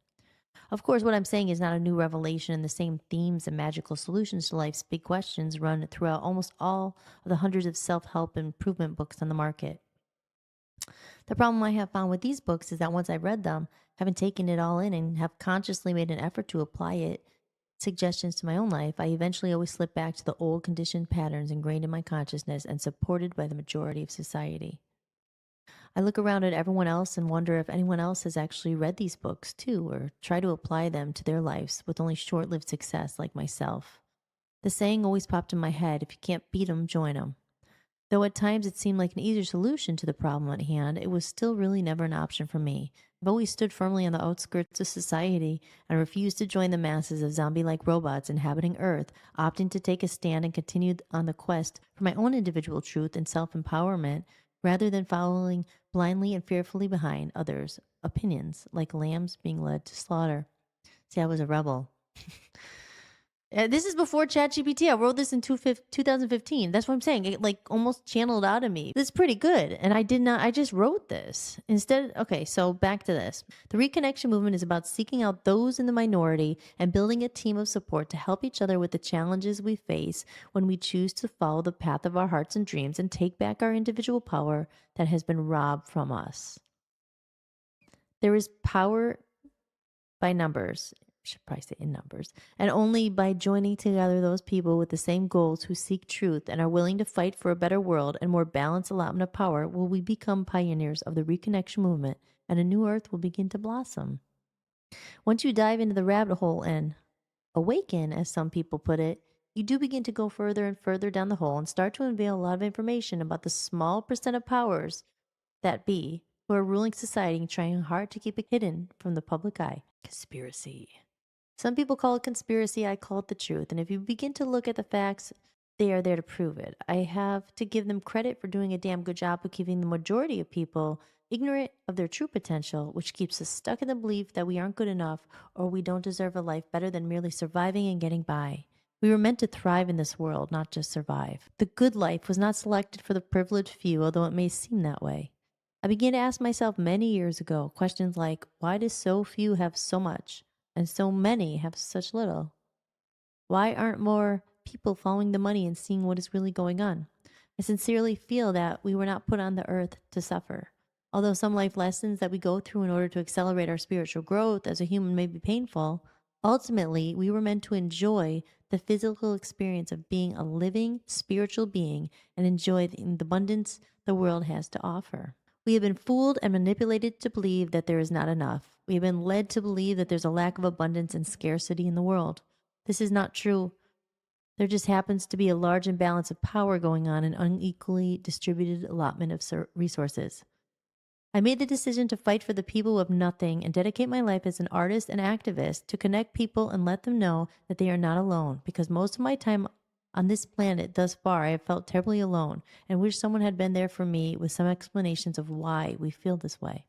Of course, what I'm saying is not a new revelation, and the same themes and magical solutions to life's big questions run throughout almost all of the hundreds of self-help improvement books on the market. The problem I have found with these books is that once I read them, having taken it all in and have consciously made an effort to apply it, suggestions to my own life, I eventually always slip back to the old conditioned patterns ingrained in my consciousness and supported by the majority of society. I look around at everyone else and wonder if anyone else has actually read these books too, or try to apply them to their lives with only short-lived success like myself. The saying always popped in my head, if you can't beat 'em, join 'em. Though at times it seemed like an easier solution to the problem at hand, it was still really never an option for me. I've always stood firmly on the outskirts of society and refused to join the masses of zombie-like robots inhabiting Earth, opting to take a stand and continue on the quest for my own individual truth and self-empowerment, rather than following blindly and fearfully behind others' opinions, like lambs being led to slaughter. See, I was a rebel. This is before ChatGPT. I wrote this in 2015. That's what I'm saying. It like almost channeled out of me. This is pretty good. And I just wrote this. Instead, okay, so back to this. The Reconnection Movement is about seeking out those in the minority and building a team of support to help each other with the challenges we face when we choose to follow the path of our hearts and dreams and take back our individual power that has been robbed from us. There is power by numbers. Should probably say in numbers, and only by joining together those people with the same goals who seek truth and are willing to fight for a better world and more balanced allotment of power will we become pioneers of the Reconnection Movement, and a new earth will begin to blossom. Once you dive into the rabbit hole and awaken, as some people put it, you do begin to go further and further down the hole and start to unveil a lot of information about the small percent of powers that be who are ruling society and trying hard to keep it hidden from the public eye. Conspiracy. Some people call it conspiracy, I call it the truth. And if you begin to look at the facts, they are there to prove it. I have to give them credit for doing a damn good job of keeping the majority of people ignorant of their true potential, which keeps us stuck in the belief that we aren't good enough or we don't deserve a life better than merely surviving and getting by. We were meant to thrive in this world, not just survive. The good life was not selected for the privileged few, although it may seem that way. I began to ask myself many years ago questions like, why do so few have so much and so many have such little? Why aren't more people following the money and seeing what is really going on? I sincerely feel that we were not put on the earth to suffer. Although some life lessons that we go through in order to accelerate our spiritual growth as a human may be painful, ultimately we were meant to enjoy the physical experience of being a living spiritual being and enjoy the abundance the world has to offer. We have been fooled and manipulated to believe that there is not enough. We have been led to believe that there's a lack of abundance and scarcity in the world. This is not true. There just happens to be a large imbalance of power going on and unequally distributed allotment of resources. I made the decision to fight for the people who have nothing and dedicate my life as an artist and activist to connect people and let them know that they are not alone, because most of my time on this planet thus far, I have felt terribly alone and wish someone had been there for me with some explanations of why we feel this way.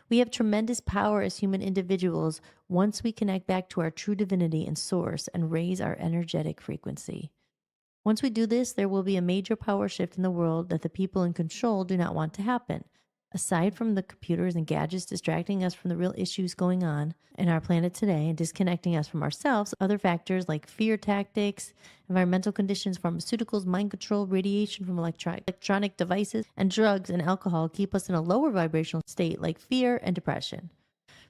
We have tremendous power as human individuals once we connect back to our true divinity and source and raise our energetic frequency. Once we do this, there will be a major power shift in the world that the people in control do not want to happen. Aside from the computers and gadgets distracting us from the real issues going on in our planet today and disconnecting us from ourselves, other factors like fear tactics, environmental conditions, pharmaceuticals, mind control, radiation from electronic devices, and drugs and alcohol keep us in a lower vibrational state like fear and depression.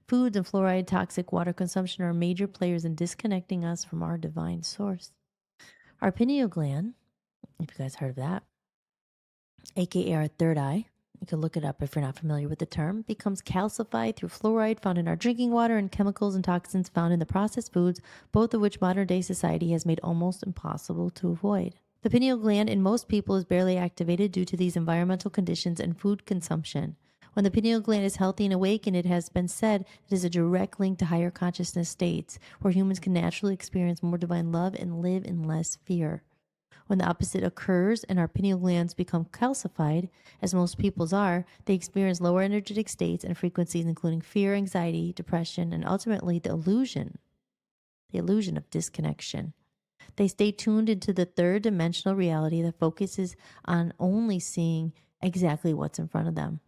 Foods and fluoride, toxic water consumption are major players in disconnecting us from our divine source. Our pineal gland, if you guys heard of that, aka our third eye, you can look it up if you're not familiar with the term, becomes calcified through fluoride found in our drinking water and chemicals and toxins found in the processed foods, both of which modern day society has made almost impossible to avoid. The pineal gland in most people is barely activated due to these environmental conditions and food consumption. When the pineal gland is healthy and awakened, it has been said it is a direct link to higher consciousness states where humans can naturally experience more divine love and live in less fear. When the opposite occurs and our pineal glands become calcified, as most people's are, they experience lower energetic states and frequencies, including fear, anxiety, depression, and ultimately the illusion of disconnection. They stay tuned into the third dimensional reality that focuses on only seeing exactly what's in front of them.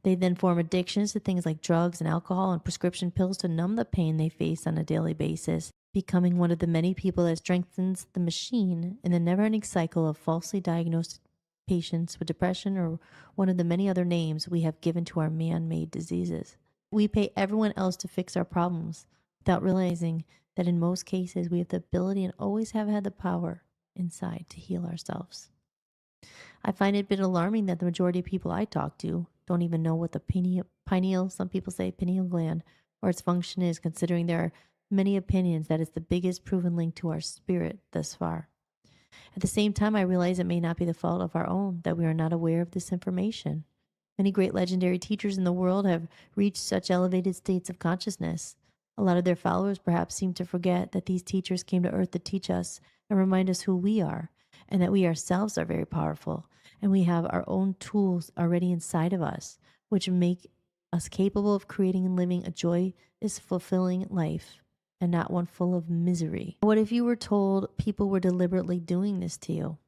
They then form addictions to things like drugs and alcohol and prescription pills to numb the pain they face on a daily basis, becoming one of the many people that strengthens the machine in the never-ending cycle of falsely diagnosed patients with depression or one of the many other names we have given to our man-made diseases. We pay everyone else to fix our problems without realizing that in most cases we have the ability and always have had the power inside to heal ourselves. I find it a bit alarming that the majority of people I talk to don't even know what the pineal, some people say pineal gland, or its function is, considering there are many opinions that it's the biggest proven link to our spirit thus far. At the same time, I realize it may not be the fault of our own that we are not aware of this information. Many great legendary teachers in the world have reached such elevated states of consciousness. A lot of their followers perhaps seem to forget that these teachers came to earth to teach us and remind us who we are, and that we ourselves are very powerful, and we have our own tools already inside of us, which make us capable of creating and living a joyous, fulfilling life, and not one full of misery. What if you were told people were deliberately doing this to you,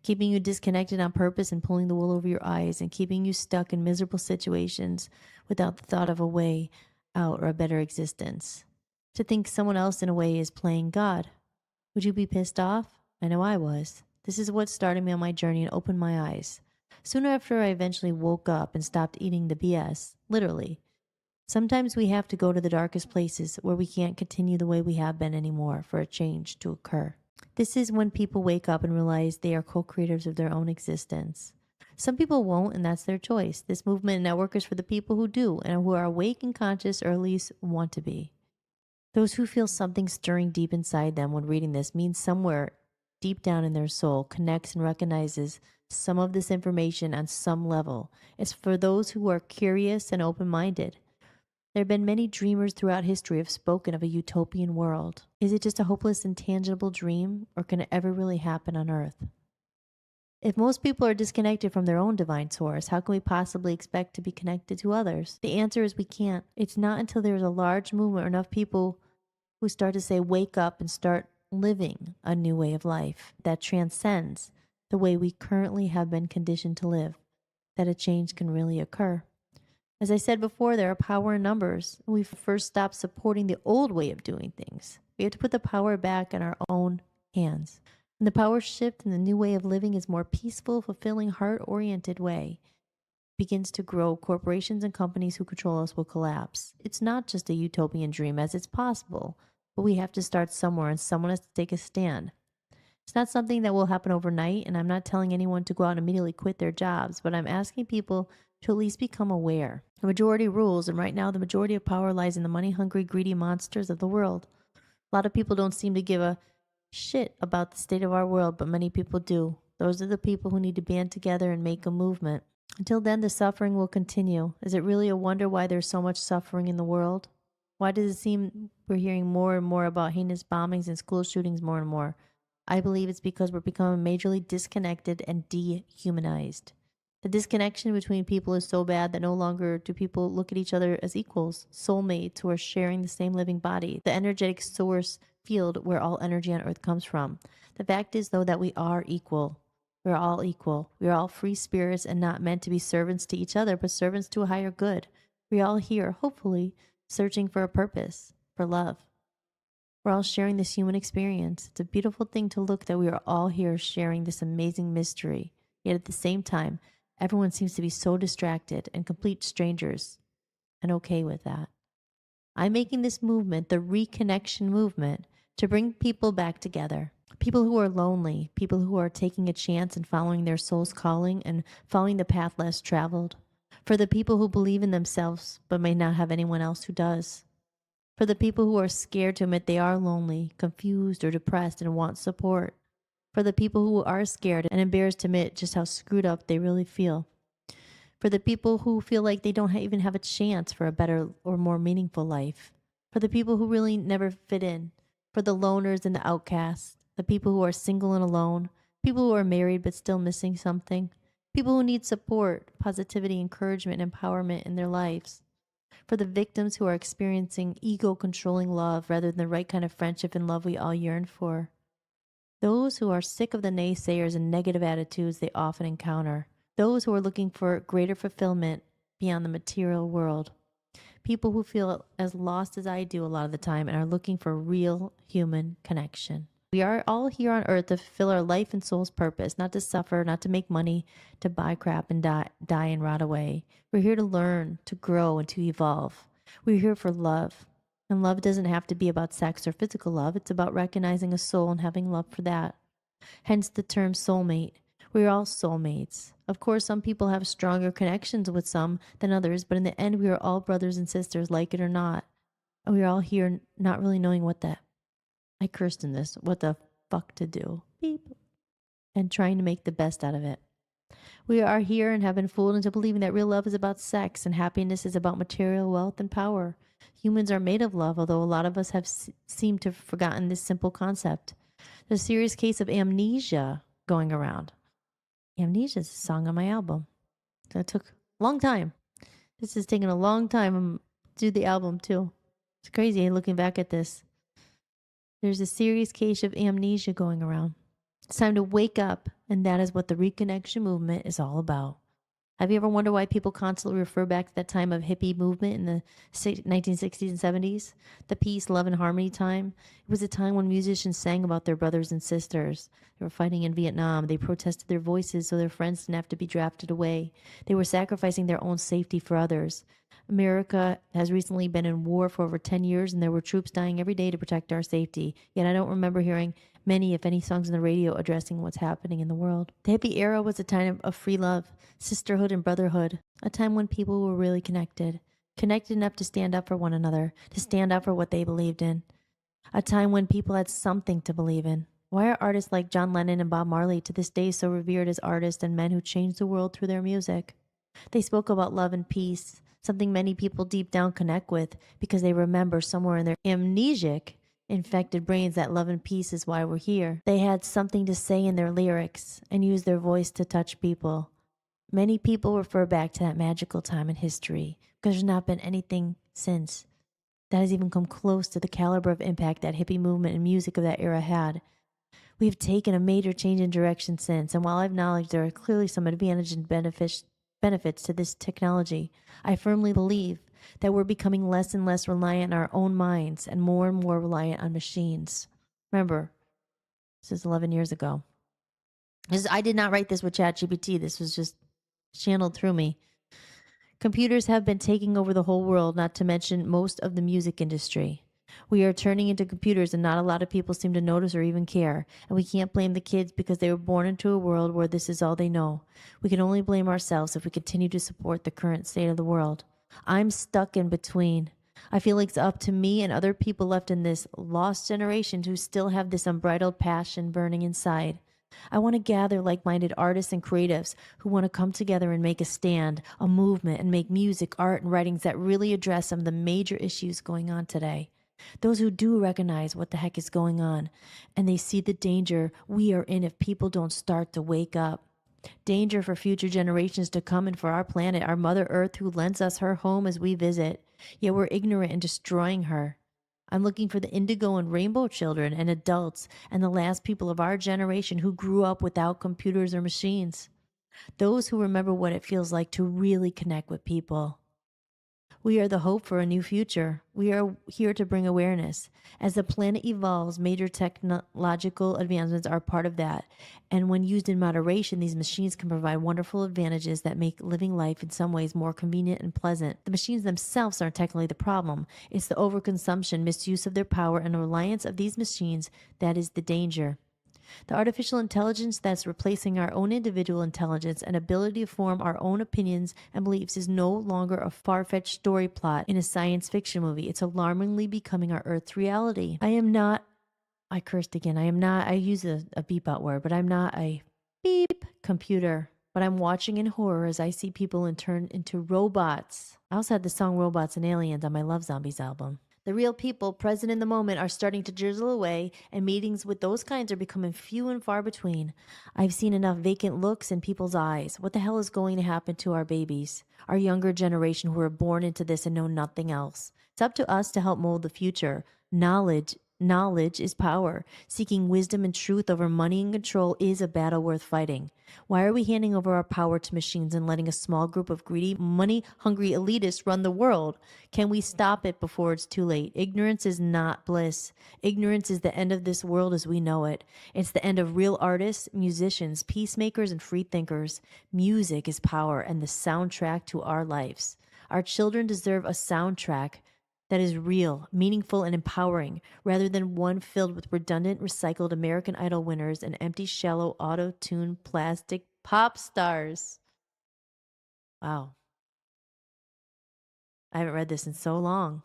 keeping you disconnected on purpose and pulling the wool over your eyes and keeping you stuck in miserable situations without the thought of a way out or a better existence? To think someone else in a way is playing God. Would you be pissed off? I know I was. This is what started me on my journey and opened my eyes. Soon after I eventually woke up and stopped eating the BS, literally. Sometimes we have to go to the darkest places where we can't continue the way we have been anymore for a change to occur. This is when people wake up and realize they are co-creators of their own existence. Some people won't, and that's their choice. This movement and network is for the people who do and who are awake and conscious, or at least want to be. Those who feel something stirring deep inside them when reading this means somewhere deep down in their soul connects and recognizes some of this information on some level. It's for those who are curious and open-minded. There have been many dreamers throughout history who have spoken of a utopian world. Is it just a hopeless, intangible dream, or can it ever really happen on Earth? If most people are disconnected from their own divine source, how can we possibly expect to be connected to others? The answer is we can't. It's not until there's a large movement or enough people who start to say, wake up and start living a new way of life that transcends the way we currently have been conditioned to live, that a change can really occur. As I said before, there are power in numbers. We first stop supporting the old way of doing things. We have to put the power back in our own hands. And the power shift and the new way of living is more peaceful, fulfilling, heart-oriented way begins to grow. Corporations and companies who control us will collapse. It's not just a utopian dream, as it's possible, but we have to start somewhere, and someone has to take a stand. It's not something that will happen overnight, and I'm not telling anyone to go out and immediately quit their jobs, but I'm asking people to at least become aware. The majority rules, and right now the majority of power lies in the money-hungry, greedy monsters of the world. A lot of people don't seem to give a shit about the state of our world, but many people do. Those are the people who need to band together and make a movement. Until then, the suffering will continue. Is it really a wonder why there's so much suffering in the world? Why does it seem we're hearing more and more about heinous bombings and school shootings more and more? I believe it's because we're becoming majorly disconnected and dehumanized. The disconnection between people is so bad that no longer do people look at each other as equals, soulmates who are sharing the same living body, the energetic source field where all energy on earth comes from. The fact is, though, that we are equal. We're all equal. We are all free spirits and not meant to be servants to each other, but servants to a higher good. We're all here, hopefully, searching for a purpose, for love. We're all sharing this human experience. It's a beautiful thing to look that we are all here sharing this amazing mystery. Yet at the same time, everyone seems to be so distracted and complete strangers, and okay with that. I'm making this movement, the Reconnection Movement, to bring people back together. People who are lonely, people who are taking a chance and following their soul's calling and following the path less traveled. For the people who believe in themselves but may not have anyone else who does. For the people who are scared to admit they are lonely, confused, or depressed and want support. For the people who are scared and embarrassed to admit just how screwed up they really feel. For the people who feel like they don't even have a chance for a better or more meaningful life. For the people who really never fit in. For the loners and the outcasts. The people who are single and alone. People who are married but still missing something. People who need support, positivity, encouragement, and empowerment in their lives. For the victims who are experiencing ego-controlling love rather than the right kind of friendship and love we all yearn for. Those who are sick of the naysayers and negative attitudes they often encounter. Those who are looking for greater fulfillment beyond the material world. People who feel as lost as I do a lot of the time and are looking for real human connection. We are all here on earth to fulfill our life and soul's purpose, not to suffer, not to make money, to buy crap and die and rot away. We're here to learn, to grow, and to evolve. We're here for love. And love doesn't have to be about sex or physical love. It's about recognizing a soul and having love for that. Hence the term soulmate. We're all soulmates. Of course, some people have stronger connections with some than others, but in the end, we are all brothers and sisters, like it or not. And we are all here not really knowing I cursed in this, what the fuck to do. Beep. And trying to make the best out of it. We are here and have been fooled into believing that real love is about sex and happiness is about material wealth and power. Humans are made of love, although a lot of us have seemed to have forgotten this simple concept. There's a serious case of amnesia going around. Amnesia is a song on my album. That took a long time. This has taken a long time to do the album too. It's crazy looking back at this. There's a serious case of amnesia going around. It's time to wake up, and that is what the Reconnection Movement is all about. Have you ever wondered why people constantly refer back to that time of hippie movement in the 1960s and 70s? The peace, love, and harmony time? It was a time when musicians sang about their brothers and sisters. They were fighting in Vietnam. They protested their voices so their friends didn't have to be drafted away. They were sacrificing their own safety for others. America has recently been in war for over 10 years, and there were troops dying every day to protect our safety. Yet I don't remember hearing many, if any, songs on the radio addressing what's happening in the world. The hippie era was a time of free love, sisterhood, and brotherhood, a time when people were really connected enough to stand up for one another, to stand up for what they believed in, a time when people had something to believe in. Why are artists like John Lennon and Bob Marley to this day so revered as artists and men who changed the world through their music? They spoke about love and peace, something many people deep down connect with because they remember somewhere in their amnesic, infected brains that love and peace is why we're here. They had something to say in their lyrics and used their voice to touch people. Many people refer back to that magical time in history because there's not been anything since that has even come close to the caliber of impact that hippie movement and music of that era had. We have taken a major change in direction since, and while I've acknowledged there are clearly some advantages and benefits to this technology, I firmly believe that we're becoming less and less reliant on our own minds and more reliant on machines. Remember, this is 11 years ago. I did not write this with ChatGPT. This was just channeled through me. Computers have been taking over the whole world, not to mention most of the music industry. We are turning into computers, and not a lot of people seem to notice or even care. And we can't blame the kids because they were born into a world where this is all they know. We can only blame ourselves if we continue to support the current state of the world. I'm stuck in between. I feel like it's up to me and other people left in this lost generation who still have this unbridled passion burning inside. I want to gather like-minded artists and creatives who want to come together and make a stand, a movement, and make music, art, and writings that really address some of the major issues going on today. Those who do recognize what the heck is going on, and they see the danger we are in if people don't start to wake up. Danger for future generations to come and for our planet, our Mother Earth who lends us her home as we visit, yet we're ignorant and destroying her. I'm looking for the indigo and rainbow children and adults and the last people of our generation who grew up without computers or machines. Those who remember what it feels like to really connect with people. We are the hope for a new future. We are here to bring awareness. As the planet evolves, major technological advancements are part of that. And when used in moderation, these machines can provide wonderful advantages that make living life in some ways more convenient and pleasant. The machines themselves aren't technically the problem. It's the overconsumption, misuse of their power, and reliance of these machines that is the danger. The artificial intelligence that's replacing our own individual intelligence and ability to form our own opinions and beliefs is no longer a far-fetched story plot in a science fiction movie. It's alarmingly becoming our Earth's reality. I cursed again. I use a beep out word, but I'm not a beep computer. but I'm watching in horror as I see people turn into robots. I also had the song Robots and Aliens on my Love Zombies album. The real people present in the moment are starting to drizzle away, and meetings with those kinds are becoming few and far between. I've seen enough vacant looks in people's eyes. What the hell is going to happen to our babies, our younger generation who are born into this and know nothing else? It's up to us to help mold the future. Knowledge is power. Seeking wisdom and truth over money and control is a battle worth fighting. Why are we handing over our power to machines and letting a small group of greedy, money-hungry elitists run the world? Can we stop it before it's too late? Ignorance is not bliss. Ignorance is the end of this world as we know it. It's the end of real artists, musicians, peacemakers, and free thinkers. Music is power and the soundtrack to our lives. Our children deserve a soundtrack that is real, meaningful, and empowering, rather than one filled with redundant, recycled American Idol winners and empty, shallow, auto-tuned, plastic pop stars. Wow. I haven't read this in so long.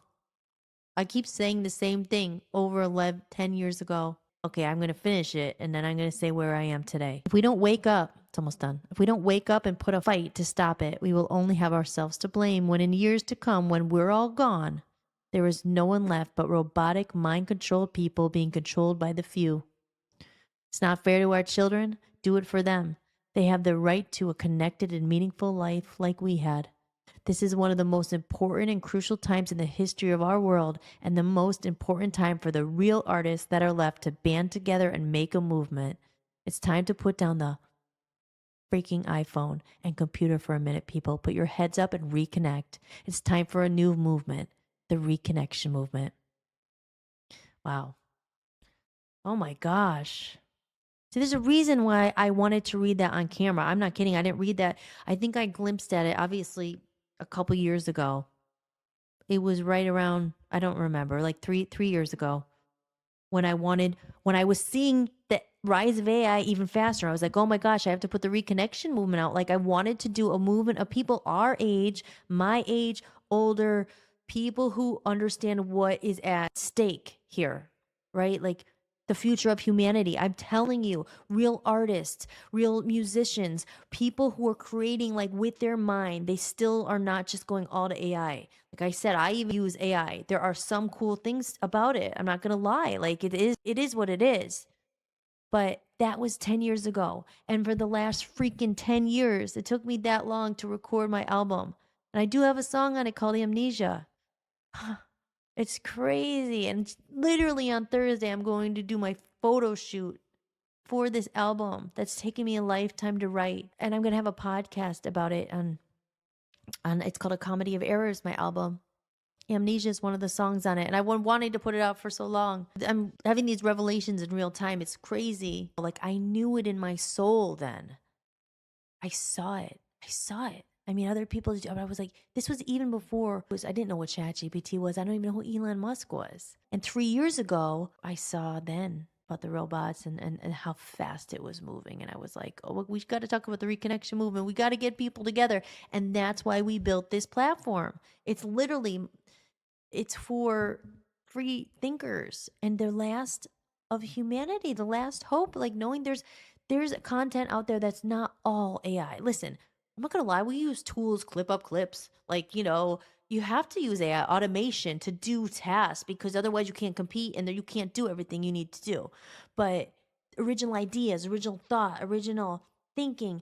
I keep saying the same thing over 10 years ago. Okay, I'm going to finish it, and then I'm going to say where I am today. If we don't wake up, it's almost done. If we don't wake up and put a fight to stop it, we will only have ourselves to blame when in years to come, when we're all gone, there is no one left but robotic, mind-controlled people being controlled by the few. It's not fair to our children. Do it for them. They have the right to a connected and meaningful life like we had. This is one of the most important and crucial times in the history of our world, and the most important time for the real artists that are left to band together and make a movement. It's time to put down the freaking iPhone and computer for a minute, people. Put your heads up and reconnect. It's time for a new movement. The Reconnection Movement. Wow. Oh my gosh. See, there's a reason why I wanted to read that on camera. I'm not kidding. I didn't read that. I think I glimpsed at it, obviously, a couple years ago. It was right around, I don't remember, like three years ago, when I was seeing the rise of AI even faster. I was like, oh my gosh, I have to put the Reconnection Movement out. Like, I wanted to do a movement of people our age, my age, older, people who understand what is at stake here, right? Like the future of humanity. I'm telling you, real artists, real musicians, people who are creating like with their mind, they still are not just going all to AI. Like I said, I even use AI. There are some cool things about it. I'm not going to lie. Like it is what it is. But that was 10 years ago. And for the last freaking 10 years, it took me that long to record my album. And I do have a song on it called Amnesia. It's crazy. And literally on Thursday, I'm going to do my photo shoot for this album that's taken me a lifetime to write. And I'm going to have a podcast about it on it's called A Comedy of Errors, my album. Amnesia is one of the songs on it. And I wanted to put it out for so long. I'm having these revelations in real time. It's crazy. Like I knew it in my soul then. I saw it. I mean, other people, but I was like, this was even before, I didn't know what ChatGPT was. I don't even know who Elon Musk was. And 3 years ago, I saw then about the robots and how fast it was moving. And I was like, oh, we got to talk about the Reconnection Movement. We got to get people together. And that's why we built this platform. It's for free thinkers and the last of humanity, the last hope, like knowing there's content out there that's not all AI. Listen, I'm not gonna lie, we use tools, clip up clips. Like, you have to use AI automation to do tasks because otherwise you can't compete and you can't do everything you need to do. But original ideas, original thought, original thinking,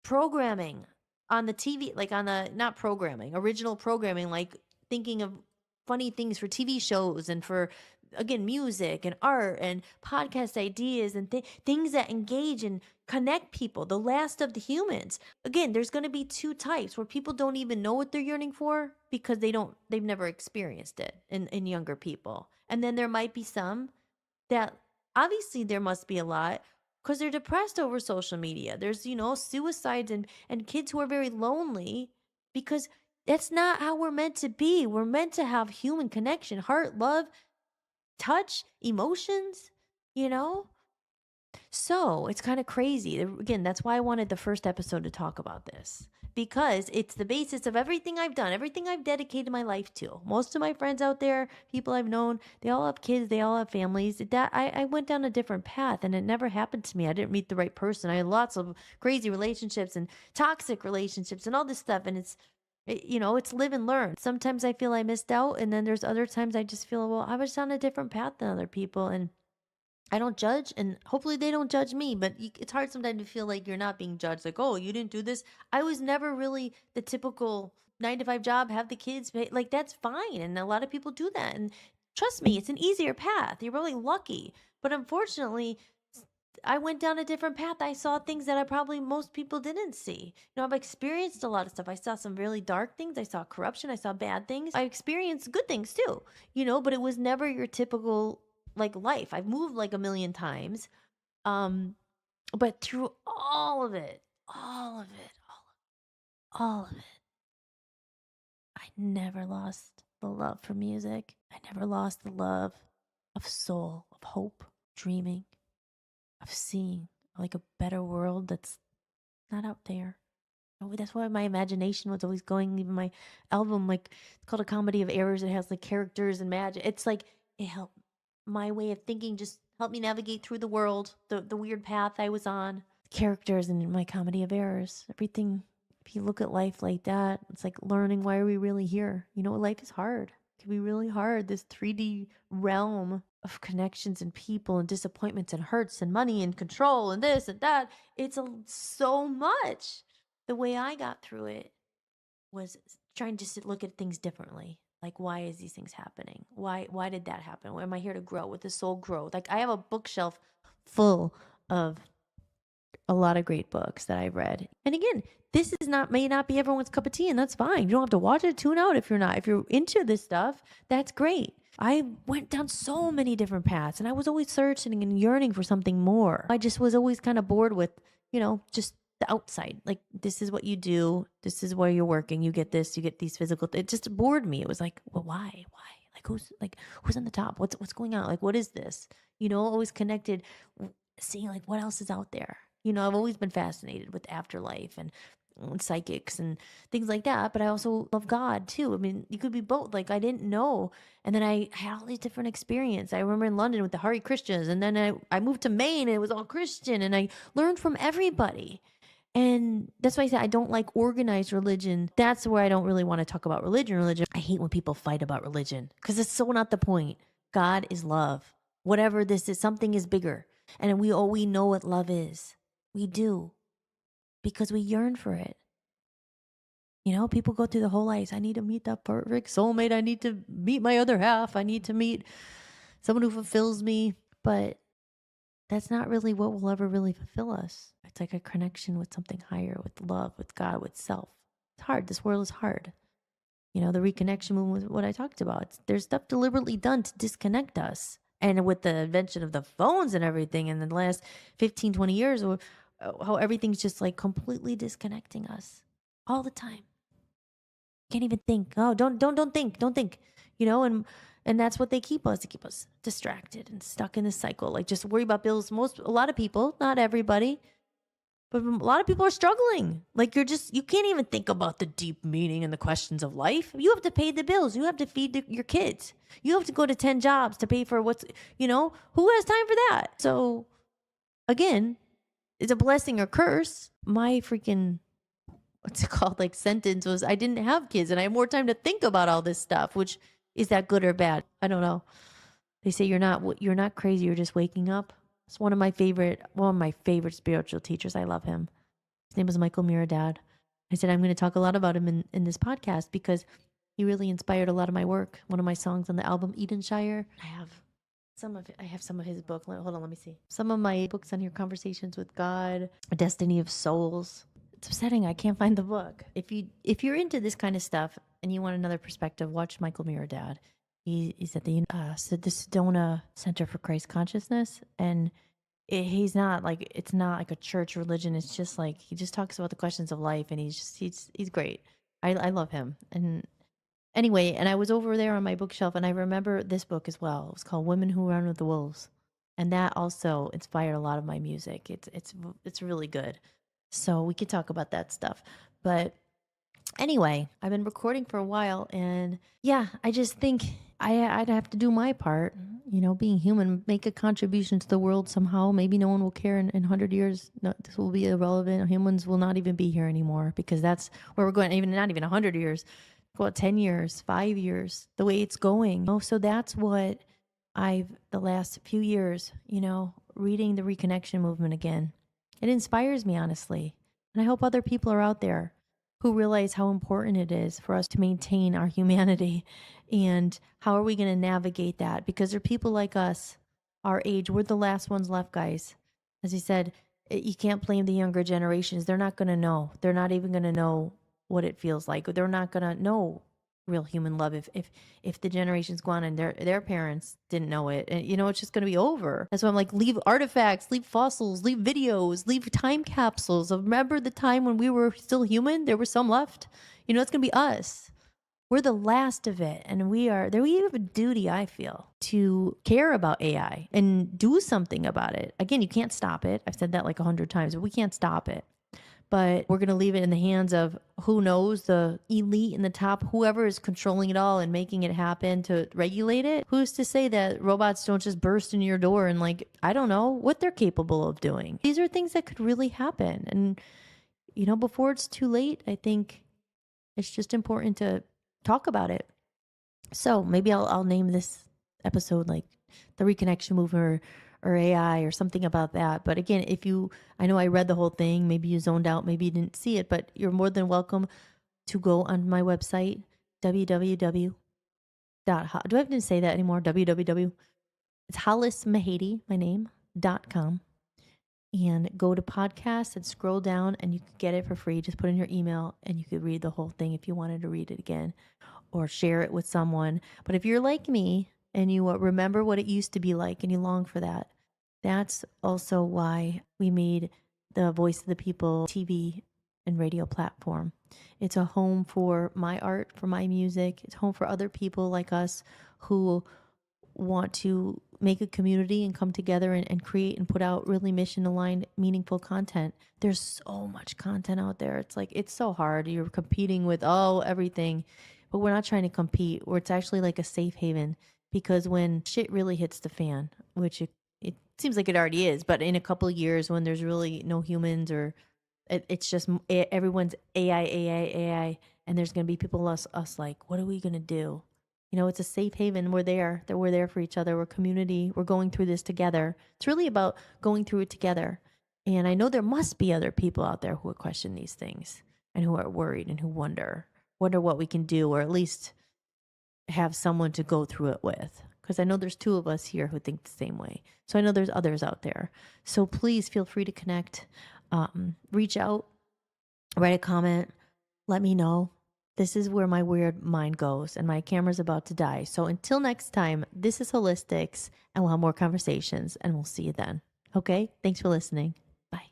programming on the TV, like not programming, original programming, like thinking of funny things for TV shows and for, again, music and art and podcast ideas and things that engage and connect people, the last of the humans. Again, there's going to be two types where people don't even know what they're yearning for because they've never experienced it in younger people. And then there might be some that obviously there must be a lot because they're depressed over social media. There's, suicides and kids who are very lonely because that's not how we're meant to be. We're meant to have human connection, heart, love, touch, emotions, So it's kind of crazy. Again, that's why I wanted the first episode to talk about this, because it's the basis of everything I've done, everything I've dedicated my life to. Most of my friends out there, people I've known, they all have kids, they all have families. That I went down a different path, and it never happened to me. I didn't meet the right person. I had lots of crazy relationships and toxic relationships and all this stuff. And it's live and learn. Sometimes I feel I missed out, and then there's other times I just feel, well, I was on a different path than other people, and I don't judge, and hopefully they don't judge me. But it's hard sometimes to feel like you're not being judged. Like, oh, you didn't do this. I was never really the typical 9 to 5 job, have the kids. Like, that's fine. And a lot of people do that. And trust me, it's an easier path. You're really lucky. But unfortunately, I went down a different path. I saw things that I probably most people didn't see. I've experienced a lot of stuff. I saw some really dark things. I saw corruption. I saw bad things. I experienced good things too, but it was never your typical like life. I've moved like a million times. But through all of it, all of it, I never lost the love for music. I never lost the love of soul, of hope, dreaming, of seeing like a better world that's not out there. That's why my imagination was always going. Even my album, like, it's called A Comedy of Errors. It has like characters and magic. It's like it helped my way of thinking, just helped me navigate through the world, the weird path I was on. Characters in my comedy of errors, everything. If you look at life like that, it's like learning, why are we really here? Life is hard. It can be really hard. This 3D realm of connections and people and disappointments and hurts and money and control and this and that. It's so much. The way I got through it was trying to look at things differently. Like, why is these things happening? Why did that happen? Why am I here to grow? With the soul growth? Like, I have a bookshelf full of a lot of great books that I've read. And again, this may not be everyone's cup of tea, and that's fine. You don't have to watch it, tune out if you're not. If you're into this stuff, that's great. I went down so many different paths, and I was always searching and yearning for something more. I just was always kind of bored with, just the outside. Like, this is what you do. This is where you're working. You get this, you get these physical. It just bored me. It was like, well, why? Who's on the top? What's going on? Like, what is this? Always connected, seeing like what else is out there. I've always been fascinated with afterlife and psychics and things like that, but I also love God too. I mean, you could be both. Like, I didn't know, and then I had all these different experiences. I remember in London with the Hare Christians, and then I moved to Maine and it was all Christian, and I learned from everybody. And that's why I said I don't like organized religion. That's where I don't really want to talk about religion. I hate when people fight about religion, because it's so not the point. God is love. Whatever this is, something is bigger. And we know what love is. We do, because we yearn for it. People go through the whole life. I need to meet that perfect soulmate. I need to meet my other half. I need to meet someone who fulfills me. But that's not really what will ever really fulfill us. It's like a connection with something higher, with love, with God, with self. It's hard. This world is hard. The Reconnection Movement was what I talked about. There's stuff deliberately done to disconnect us. And with the invention of the phones and everything in the last 15, 20 years, or how everything's just like completely disconnecting us all the time. Can't even think. Oh, don't think. And that's what they keep us. They keep us distracted and stuck in this cycle. Like, just worry about bills. A lot of people, not everybody, but a lot of people are struggling. Like, you can't even think about the deep meaning and the questions of life. You have to pay the bills. You have to feed your kids. You have to go to 10 jobs to pay for who has time for that? So again, it's a blessing or curse. My freaking, what's it called, like, sentence was, I didn't have kids and I have more time to think about all this stuff, which is that good or bad? I don't know. They say you're not crazy. You're just waking up. It's one of my favorite spiritual teachers. I love him. His name is Michael Miradad. I said, I'm going to talk a lot about him in this podcast, because he really inspired a lot of my work. One of my songs on the album, Edenshire. I have some of his book. Hold on, let me see. Some of my books on here: Conversations with God, Destiny of Souls. It's upsetting I can't find the book. If you're into this kind of stuff and you want another perspective, watch Michael Miradad. He's at the Sedona Center for Christ Consciousness, and it's not like a church religion. It's just like, he just talks about the questions of life, and he's great. I love him. And anyway, and I was over there on my bookshelf, and I remember this book as well. It was called Women Who Run with the Wolves. And that also inspired a lot of my music. It's really good. So we could talk about that stuff. But anyway, I've been recording for a while, and yeah, I just think I'd have to do my part, being human, make a contribution to the world somehow. Maybe no one will care in 100 years. No, this will be irrelevant. Humans will not even be here anymore, because that's where we're going. Not even 100 years, about 10 years, 5 years, the way it's going. So that's what the last few years, reading the Reconnection Movement again, it inspires me, honestly. And I hope other people are out there who realize how important it is for us to maintain our humanity, and how are we going to navigate that? Because there are people like us, our age, we're the last ones left, guys. As he said, you can't blame the younger generations. They're not going to know. They're not even going to know what it feels like. They're not going to know real human love if the generations go on and their parents didn't know it. And it's just going to be over. That's why I'm like, leave artifacts, leave fossils, leave videos, leave time capsules. Remember the time when we were still human? There were some left. It's going to be us. We're the last of it, and we have a duty, I feel, to care about AI and do something about it. Again, you can't stop it. I've said that like 100 times, but we can't stop it. But we're going to leave it in the hands of, who knows, the elite in the top, whoever is controlling it all and making it happen to regulate it. Who's to say that robots don't just burst in your door and, like, I don't know what they're capable of doing. These are things that could really happen. And, before it's too late, I think it's just important to talk about it. So maybe I'll name this episode like the Reconnection Movement, or AI, or something about that. But again, I know I read the whole thing, maybe you zoned out, maybe you didn't see it, but you're more than welcome to go on my website, www. Do I have to say that anymore? www. It's Hollis Mahady, my name, .com. And go to podcasts and scroll down, and you can get it for free. Just put in your email and you could read the whole thing if you wanted to read it again, or share it with someone. But if you're like me and you remember what it used to be like and you long for that, that's also why we made the Voice of the People TV and radio platform. It's a home for my art, for my music. It's a home for other people like us who want to make a community and come together and create and put out really mission-aligned, meaningful content. There's so much content out there. It's like, it's so hard. You're competing with everything, but we're not trying to compete. It's actually like a safe haven, because when shit really hits the fan, which it seems like it already is, but in a couple of years when there's really no humans, or it's just everyone's AI, and there's going to be people us like, what are we going to do? It's a safe haven. We're there for each other. We're community. We're going through this together. It's really about going through it together. And I know there must be other people out there who would question these things, and who are worried, and who wonder what we can do, or at least have someone to go through it with. Because I know there's 2 of us here who think the same way. So I know there's others out there. So please feel free to connect, reach out, write a comment, let me know. This is where my weird mind goes, and my camera's about to die. So until next time, this is Hollis-tics, and we'll have more conversations, and we'll see you then. Okay? Thanks for listening. Bye.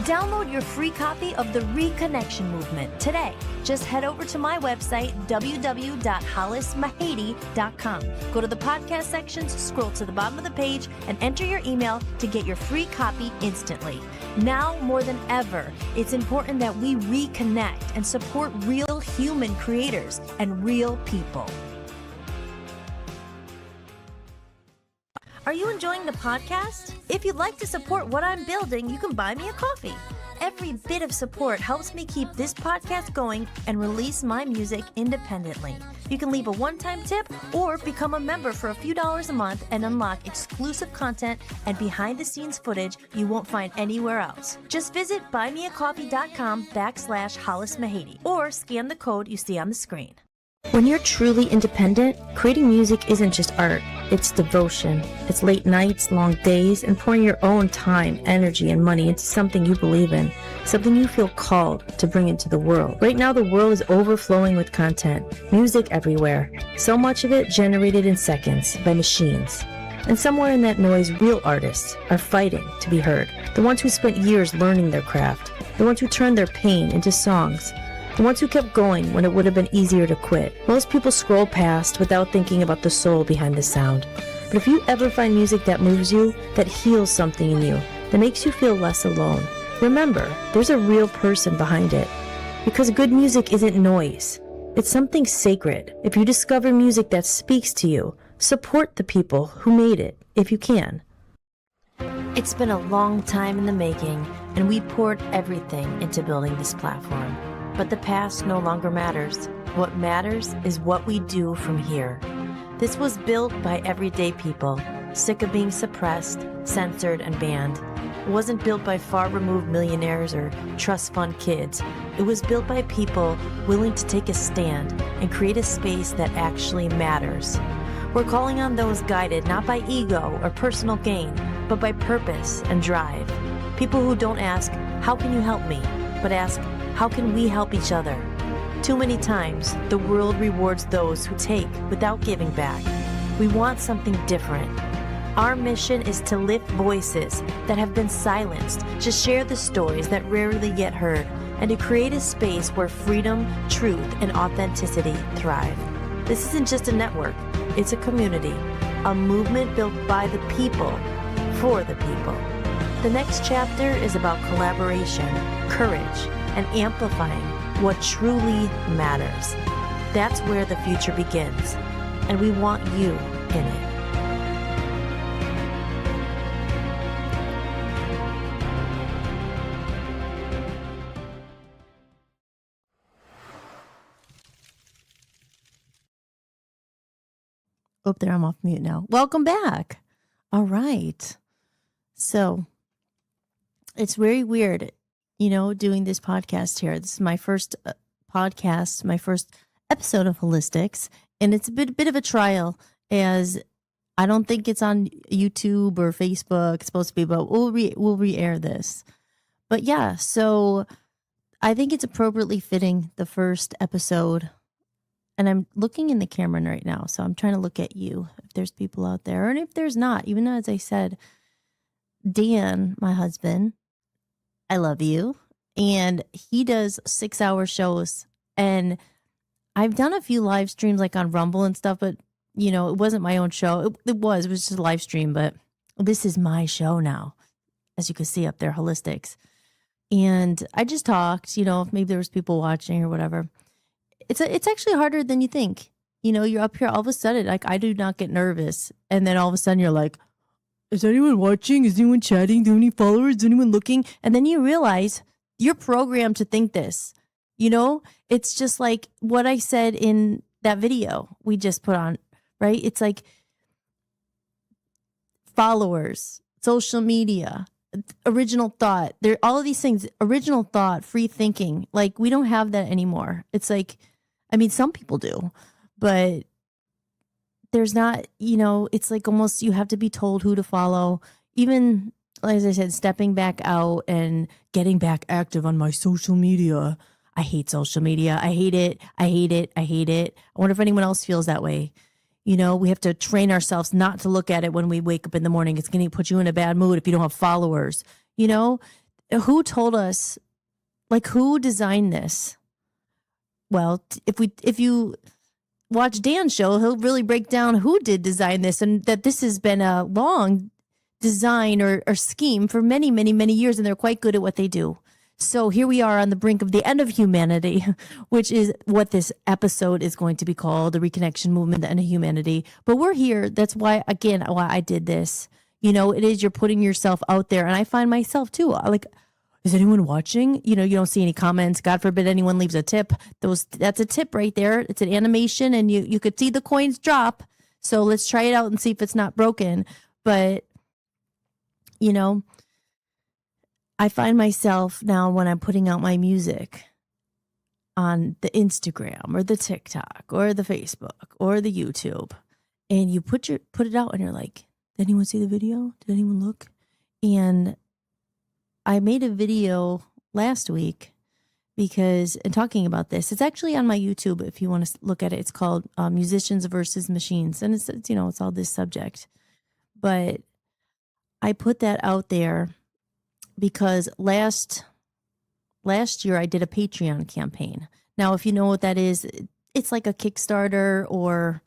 Download your free copy of the Reconnection Movement today. Just head over to my website, www.hollismahady.com. Go to the podcast sections, scroll to the bottom of the page, and enter your email to get your free copy instantly. Now more than ever, it's important that we reconnect and support real human creators and real people. Are you enjoying the podcast? If you'd like to support what I'm building, you can buy me a coffee. Every bit of support helps me keep this podcast going and release my music independently. You can leave a one-time tip or become a member for a few dollars a month and unlock exclusive content and behind-the-scenes footage you won't find anywhere else. Just visit buymeacoffee.com/Hollis Mahady or scan the code you see on the screen. When you're truly independent, creating music isn't just art, it's devotion. It's late nights, long days, and pouring your own time, energy, and money into something you believe in, something you feel called to bring into the world. Right now, the world is overflowing with content, music everywhere, so much of it generated in seconds by machines. And somewhere in that noise, real artists are fighting to be heard. The ones who spent years learning their craft, the ones who turned their pain into songs, the ones who kept going when it would have been easier to quit. Most people scroll past without thinking about the soul behind the sound. But if you ever find music that moves you, that heals something in you, that makes you feel less alone, remember, there's a real person behind it. Because good music isn't noise. It's something sacred. If you discover music that speaks to you, support the people who made it, if you can. It's been a long time in the making, and we poured everything into building this platform. But the past no longer matters. What matters is what we do from here. This was built by everyday people, sick of being suppressed, censored, and banned. It wasn't built by far-removed millionaires or trust fund kids. It was built by people willing to take a stand and create a space that actually matters. We're calling on those guided not by ego or personal gain, but by purpose and drive. People who don't ask, how can you help me? But ask, how can we help each other? Too many times, the world rewards those who take without giving back. We want something different. Our mission is to lift voices that have been silenced, to share the stories that rarely get heard, and to create a space where freedom, truth, and authenticity thrive. This isn't just a network, it's a community, a movement built by the people, for the people. The next chapter is about collaboration, courage, and amplifying what truly matters. That's where the future begins, and we want you in it. Oh, there, I'm off mute now. Welcome back. All right. So it's very weird, doing this podcast here. This is my first podcast, my first episode of Hollis-tics, and it's a bit of a trial, as I don't think it's on YouTube or Facebook. It's supposed to be, but we'll re-air this. But yeah, so I think it's appropriately fitting, the first episode. And I'm looking in the camera right now, so I'm trying to look at you, if there's people out there. And if there's not, even though, as I said, Dan, my husband, I love you. And he does 6-hour shows. And I've done a few live streams like on Rumble and stuff, but, it wasn't my own show. It was just a live stream, but this is my show now, as you can see up there, Hollis-tics. And I just talked, if maybe there was people watching or whatever. It's actually harder than you think. You're up here all of a sudden, like, I do not get nervous. And then all of a sudden you're like, is anyone watching? Is anyone chatting? Do you have any followers? Is anyone looking? And then you realize you're programmed to think this. It's just like what I said in that video we just put on, right? It's like followers, social media, original thought. There, all of these things, original thought, free thinking. Like, we don't have that anymore. It's like, some people do, but there's not, it's like almost you have to be told who to follow. Even, as I said, stepping back out and getting back active on my social media. I hate social media. I hate it. I hate it. I hate it. I wonder if anyone else feels that way. We have to train ourselves not to look at it when we wake up in the morning. It's going to put you in a bad mood if you don't have followers. Who told us, like, who designed this? Well, if you watch Dan's show, he'll really break down who did design this, and that this has been a long design or scheme for many, many, many years, and they're quite good at what they do. So here we are on the brink of the end of humanity, which is what this episode is going to be called, the Reconnection Movement, the end of humanity. But we're here. That's why I did this. It is, you're putting yourself out there. And I find myself too, like, is anyone watching? You don't see any comments. God forbid anyone leaves a tip. That's a tip right there. It's an animation, and you could see the coins drop. So let's try it out and see if it's not broken. But, I find myself now, when I'm putting out my music on the Instagram or the TikTok or the Facebook or the YouTube, and you put it out and you're like, did anyone see the video? Did anyone look? And I made a video last week and talking about this. It's actually on my YouTube if you want to look at it. It's called Musicians versus Machines. And it's it's all this subject. But I put that out there because last year I did a Patreon campaign. Now, if you know what that is, it's like a Kickstarter, or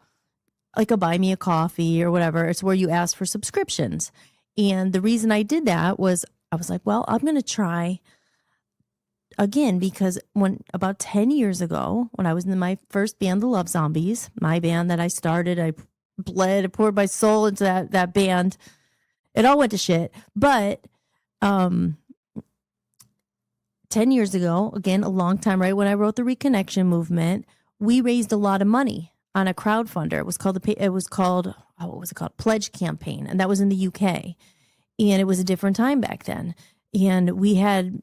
like a buy me a coffee or whatever. It's where you ask for subscriptions. And the reason I did that was I was like, well, I'm going to try again, because when about 10 years ago, when I was in my first band, the Love Zombies, my band that I started, I poured my soul into that band. It all went to shit. But 10 years ago, again, a long time, right when I wrote the Reconnection Movement, we raised a lot of money on a crowdfunder. It was called what was it called? Pledge Campaign, and that was in the UK. And it was a different time back then. And we had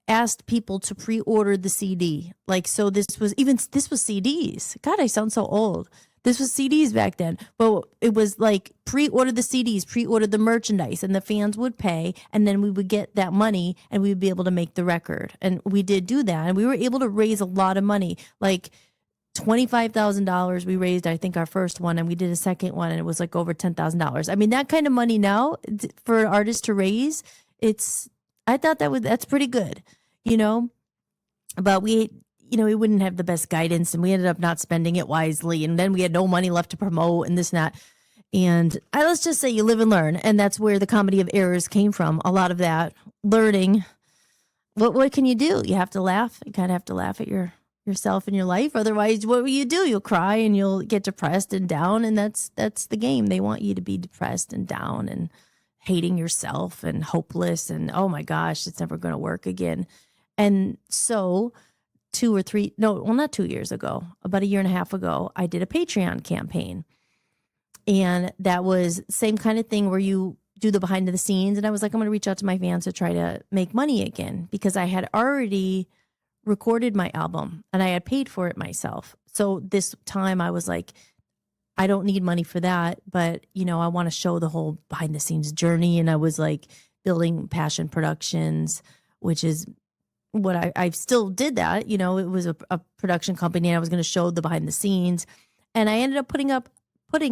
asked people to pre-order the CD. Like, so this was CDs. God, I sound so old. This was CDs back then. But it was like pre-order the CDs, pre-order the merchandise, and the fans would pay, and then we would get that money and we would be able to make the record. And we did do that. And we were able to raise a lot of money. Like $25,000 we raised, I think, our first one, and we did a second one, and it was like over $10,000. I mean, that kind of money now for an artist to raise, I thought that's pretty good, but we wouldn't have the best guidance, and we ended up not spending it wisely. And then we had no money left to promote and this and that. And let's just say you live and learn. And that's where the comedy of errors came from. A lot of that learning. What can you do? You have to laugh. You kind of have to laugh at yourself in your life. Otherwise, what will you do? You'll cry and you'll get depressed and down. And that's the game. They want you to be depressed and down and hating yourself and hopeless. And oh my gosh, it's never going to work again. And so not 2 years ago, about a year and a half ago, I did a Patreon campaign. And that was same kind of thing where you do the behind the scenes. And I was like, I'm going to reach out to my fans to try to make money again, because I had already recorded my album and I had paid for it myself. So this time I was like, I don't need money for that, but I want to show the whole behind the scenes journey. And I was like building Passion Productions, which is what I still did that. It was a production company, and I was going to show the behind the scenes. And I ended up putting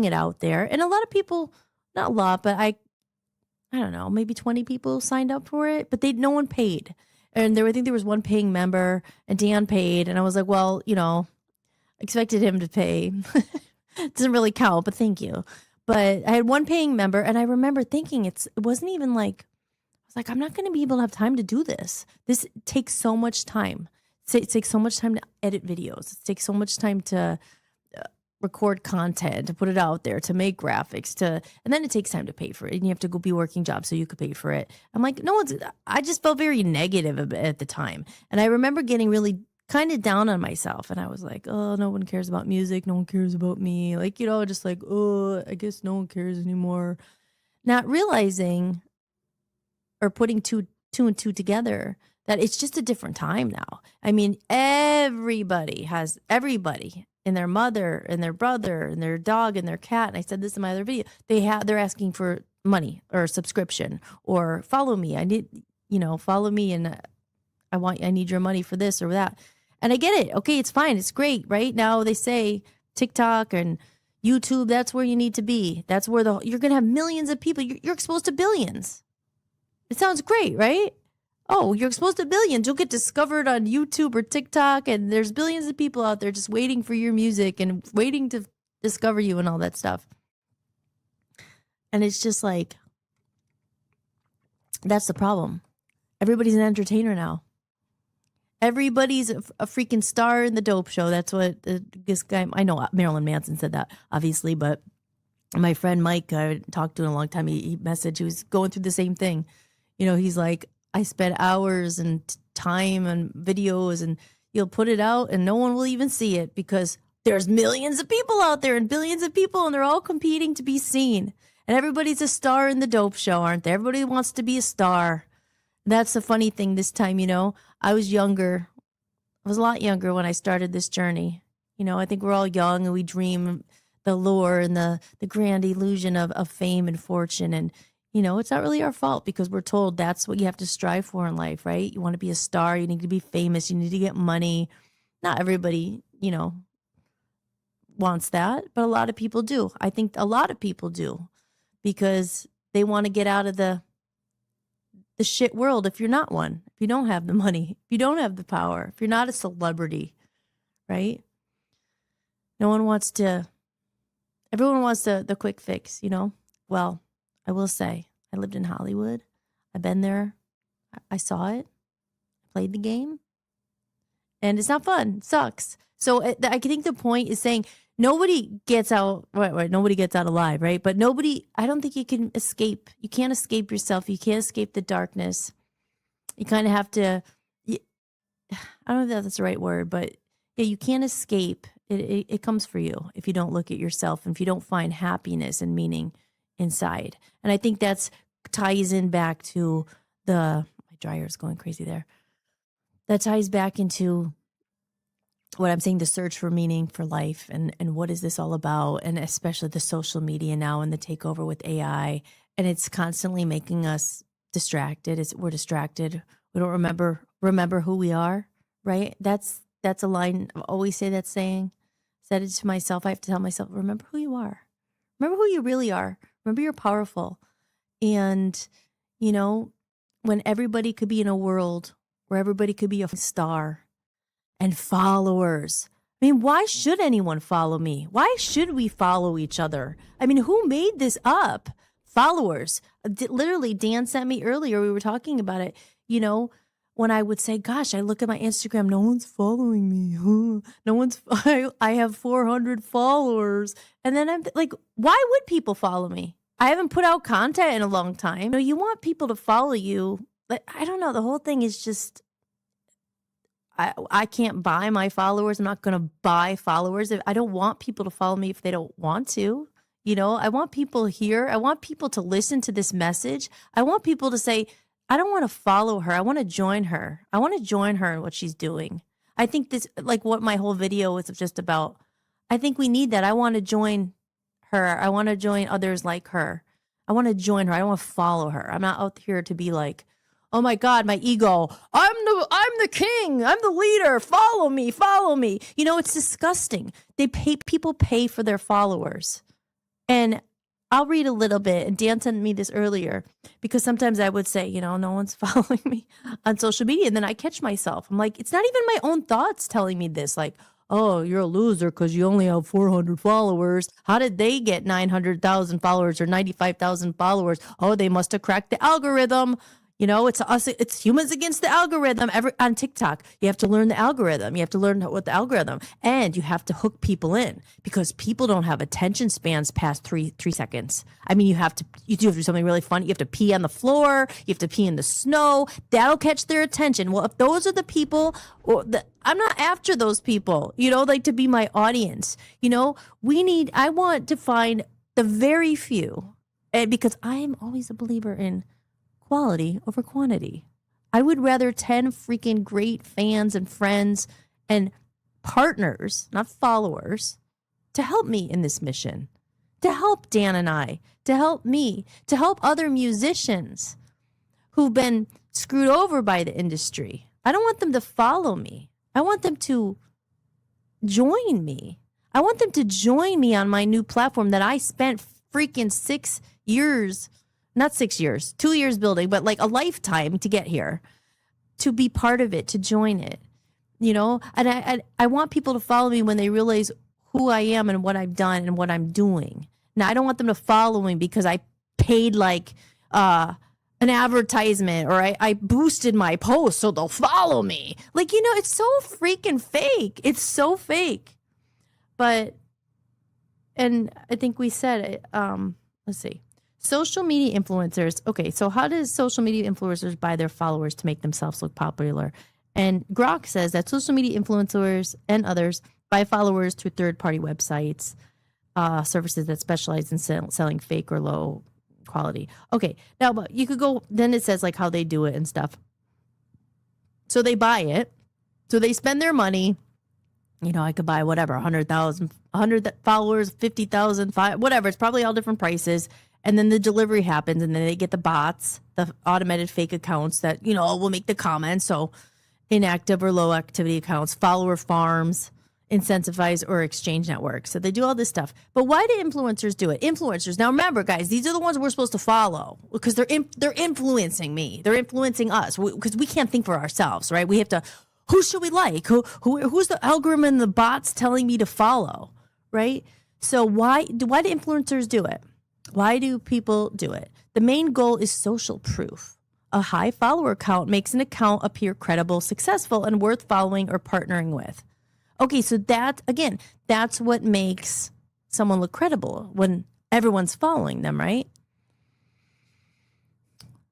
it out there. And a lot of people, not a lot, but I don't know, maybe 20 people signed up for it, but no one paid. And I think there was one paying member, and Dan paid. And I was like, well, expected him to pay. It doesn't really count, but thank you. But I had one paying member, and I remember thinking it wasn't even like, I was like, I'm not going to be able to have time to do this. This takes so much time. It takes so much time to edit videos. It takes so much time to record content, to put it out there, to make graphics, and then it takes time to pay for it. And you have to go be working jobs so you could pay for it. I'm like, I just felt very negative at the time. And I remember getting really kind of down on myself. And I was like, oh, no one cares about music. No one cares about me. Like, just like, oh, I guess no one cares anymore. Not realizing or putting two and two together that it's just a different time now. I mean, everybody and their mother and their brother and their dog and their cat. And I said this in my other video. They're asking for money or subscription or follow me. I need, follow me, and I need your money for this or that. And I get it. Okay, it's fine. It's great. Right now they say TikTok and YouTube, that's where you need to be. That's where you're going to have millions of people. You're exposed to billions. It sounds great, right? Oh, you're exposed to billions. You'll get discovered on YouTube or TikTok, and there's billions of people out there just waiting for your music and waiting to discover you and all that stuff. And it's just like, that's the problem. Everybody's an entertainer now. Everybody's a freaking star in the dope show. That's what this guy, I know Marilyn Manson said that, obviously, but my friend Mike, I talked to in a long time, he messaged, he was going through the same thing. He's like, I spent hours and time and videos, and you'll put it out and no one will even see it because there's millions of people out there and billions of people, and they're all competing to be seen. And everybody's a star in the dope show, aren't they? Everybody wants to be a star. That's the funny thing this time, I was younger. I was a lot younger when I started this journey. I think we're all young and we dream the lure and the grand illusion of fame and fortune. And, it's not really our fault because we're told that's what you have to strive for in life, right? You want to be a star. You need to be famous. You need to get money. Not everybody, wants that, but a lot of people do. I think a lot of people do because they want to get out of the shit world if you're not one, if you don't have the money, if you don't have the power, if you're not a celebrity, right? No one wants to, everyone wants the quick fix, you know? Well, I will say, I lived in Hollywood. I've been there. I saw it, played the game, and it's not fun. It sucks. So I think the point is saying nobody gets out, right, nobody gets out alive, right? But nobody, I don't think you can escape. You can't escape yourself. You can't escape the darkness. You kind of have to, I don't know if that's the right word, but yeah, you can't escape. It comes for you if you don't look at yourself and if you don't find happiness and meaning inside. And I think that's ties in back to my dryer is going crazy there. That ties back into what I'm saying, the search for meaning for life and what is this all about? And especially the social media now and the takeover with AI. And it's constantly making us distracted. We're distracted. We don't remember who we are, right? That's a line I always say that saying. Said it to myself. I have to tell myself, remember who you are. Remember who you really are. Remember you're powerful. And, you know, when everybody could be in a world where everybody could be a star and followers. I mean, why should anyone follow me? Why should we follow each other? I mean, who made this up? Followers. Literally, Dan sent me earlier. We were talking about it. You know, when I would say, gosh, I look at my Instagram, no one's following me. I have 400 followers. And then I'm like, why would people follow me? I haven't put out content in a long time. You know, you want people to follow you. But I don't know. The whole thing is just, I can't buy my followers. I'm not going to buy followers. I don't want people to follow me if they don't want to. You know, I want people here. I want people to listen to this message. I want people to say, I don't want to follow her. I want to join her. I want to join her in what she's doing. I think this, like what my whole video was just about. I think we need that. I want to join her. I want to join others like her. I want to join her. I don't want to follow her. I'm not out here to be like, oh my God, my ego. I'm the king. I'm the leader. Follow me. Follow me. You know, it's disgusting. People pay for their followers. And I'll read a little bit. And Dan sent me this earlier because sometimes I would say, you know, no one's following me on social media. And then I catch myself. I'm like, it's not even my own thoughts telling me this. Like, oh, you're a loser because you only have 400 followers. How did they get 900,000 followers or 95,000 followers? Oh, they must have cracked the algorithm. You know, it's us, it's humans against the algorithm. On TikTok, you have to learn the algorithm. You have to learn what the algorithm, and you have to hook people in because people don't have attention spans past three seconds. I mean, you do have to do something really funny. You have to pee on the floor. You have to pee in the snow. That'll catch their attention. Well, if those are the people, I'm not after those people, you know, like to be my audience. You know, I want to find the very few, and because I am always a believer in quality over quantity. I would rather 10 freaking great fans and friends and partners, not followers, to help me in this mission, to help Dan and I, to help me, to help other musicians who've been screwed over by the industry. I don't want them to follow me. I want them to join me. I want them to join me on my new platform that I spent freaking 6 years, not 6 years, 2 years building, but like a lifetime to get here, to be part of it, to join it, you know? And I want people to follow me when they realize who I am and what I've done and what I'm doing. Now, I don't want them to follow me because I paid like an advertisement or I boosted my post so they'll follow me. Like, you know, it's so freaking fake. It's so fake. But, and I think we said it, let's see. Social media influencers. Okay, so how does social media influencers buy their followers to make themselves look popular? And Grok says that social media influencers and others buy followers through third-party websites, services that specialize in selling fake or low quality. Okay, now but you could go, then it says like how they do it and stuff. So they buy it. So they spend their money. You know, I could buy whatever, 100,000, 100 followers, 50,000, whatever. It's probably all different prices. And then the delivery happens and then they get the bots, the automated fake accounts that, you know, will make the comments. So inactive or low activity accounts, follower farms, incentivize or exchange networks. So they do all this stuff. But why do influencers do it? Influencers. Now, remember, guys, these are the ones we're supposed to follow because they're influencing me. They're influencing us because we can't think for ourselves, right? We have to, who should we like? Who's the algorithm and the bots telling me to follow? right? So why do influencers do it? Why do people do it? The main goal is social proof. A high follower count makes an account appear credible, successful, and worth following or partnering with. Okay, so that's what makes someone look credible when everyone's following them, right?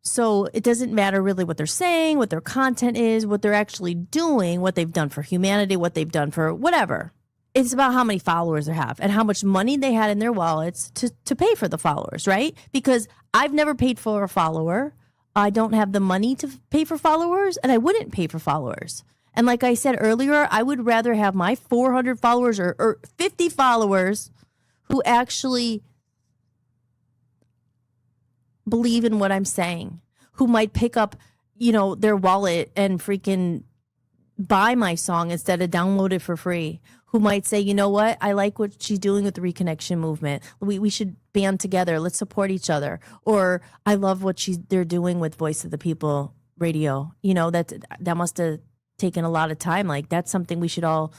So it doesn't matter really what they're saying, what their content is, what they're actually doing, what they've done for humanity, what they've done for whatever. It's about how many followers they have and how much money they had in their wallets to pay for the followers, right? Because I've never paid for a follower. I don't have the money to pay for followers, and I wouldn't pay for followers. And like I said earlier, I would rather have my 400 followers or 50 followers who actually believe in what I'm saying, who might pick up, their wallet and freaking buy my song instead of download it for free, who might say, you know what, I like what she's doing with the Reconnection Movement. We should band together. Let's support each other. Or I love what they're doing with Voice of the People radio. That must have taken a lot of time. Like, that's something we should all,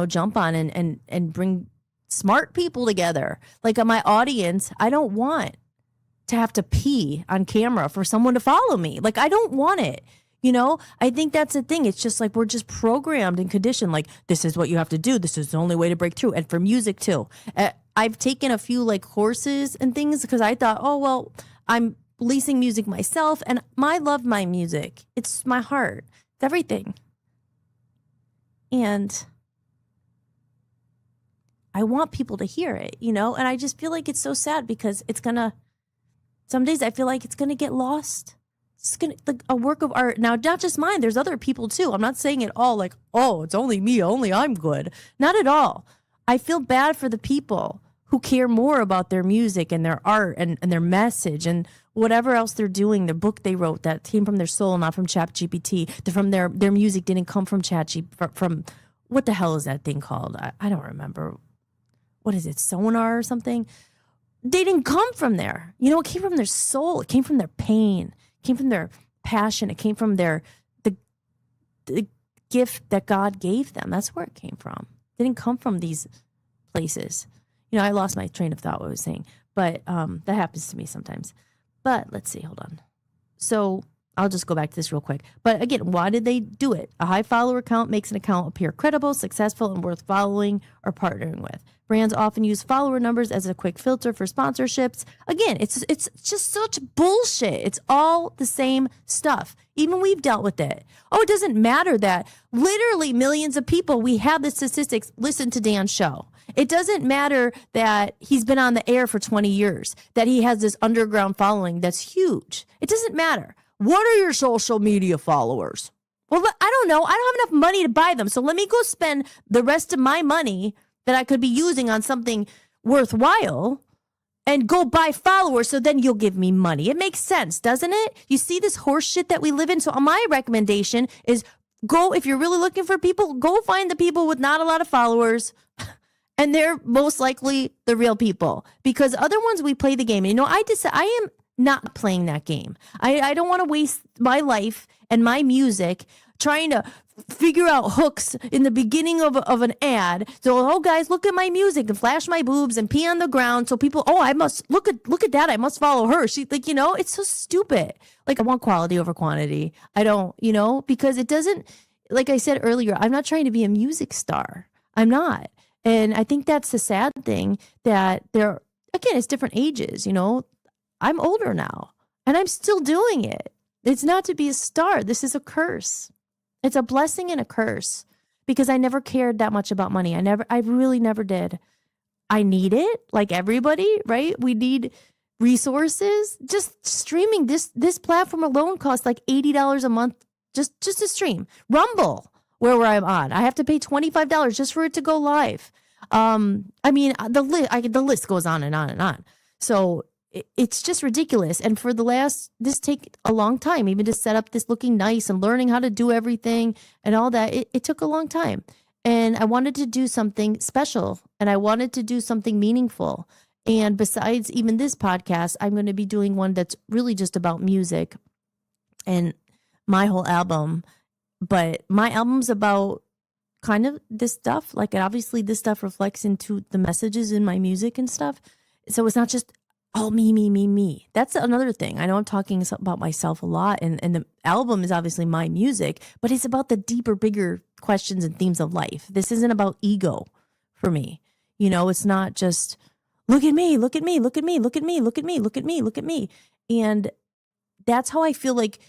jump on and bring smart people together. Like, my audience, I don't want to have to pee on camera for someone to follow me. Like, I don't want it. I think that's the thing. It's just like we're just programmed and conditioned. Like, this is what you have to do. This is the only way to break through. And for music too. I've taken a few like courses and things because I thought, oh, well, I'm releasing music myself and I love my music. It's my heart. It's everything. And I want people to hear it, and I just feel like it's so sad because some days I feel like it's going to get lost. It's like a work of art. Now, not just mine. There's other people too. I'm not saying it all like, oh, it's only me. Only I'm good. Not at all. I feel bad for the people who care more about their music and their art and their message and whatever else they're doing, the book they wrote that came from their soul, not from ChatGPT. From their music didn't come from ChatGPT. From what the hell is that thing called? I don't remember. What is it? Sonar or something? They didn't come from there. It came from their soul. It came from their pain. It came from their passion. It came from the gift that God gave them. That's where it came from. It didn't come from these places. I lost my train of thought, what I was saying. But that happens to me sometimes. But let's see. Hold on. So I'll just go back to this real quick. But again, why did they do it? A high follower count makes an account appear credible, successful, and worth following or partnering with. Brands often use follower numbers as a quick filter for sponsorships. Again, it's just such bullshit. It's all the same stuff. Even we've dealt with it. Oh, it doesn't matter that literally millions of people, we have the statistics, listen to Dan's show. It doesn't matter that he's been on the air for 20 years, that he has this underground following that's huge. It doesn't matter. What are your social media followers? Well, I don't know. I don't have enough money to buy them. So let me go spend the rest of my money that I could be using on something worthwhile and go buy followers. So then you'll give me money. It makes sense, doesn't it? You see this horse shit that we live in. So my recommendation is go, if you're really looking for people, go find the people with not a lot of followers. And they're most likely the real people, because other ones, we play the game. And, I am not playing that game. I don't want to waste my life and my music trying to figure out hooks in the beginning of an ad. So, oh, guys, look at my music and flash my boobs and pee on the ground. So people, I must look at that. I must follow her. She it's so stupid. Like, I want quality over quantity. I don't, because it doesn't, like I said earlier, I'm not trying to be a music star. I'm not. And I think that's the sad thing, that it's different ages, I'm older now and I'm still doing it. It's not to be a star. This is a curse. It's a blessing and a curse, because I never cared that much about money. I really never did. I need it like everybody, right? We need resources. Just streaming this platform alone costs like $80 a month just to stream. Rumble, where I'm on, I have to pay $25 just for it to go live. The list goes on and on and on. So it's just ridiculous. And for this take a long time, even to set up this looking nice and learning how to do everything and all that. It took a long time. And I wanted to do something special, and I wanted to do something meaningful. And besides even this podcast, I'm going to be doing one that's really just about music and my whole album. But my album's about kind of this stuff. Like, obviously this stuff reflects into the messages in my music and stuff. So it's not just all me, me, me, me. That's another thing. I know I'm talking about myself a lot, and the album is obviously my music, but it's about the deeper, bigger questions and themes of life. This isn't about ego for me. You know, it's not just look at me, look at me, look at me, look at me, look at me, look at me, look at me. And that's how I feel like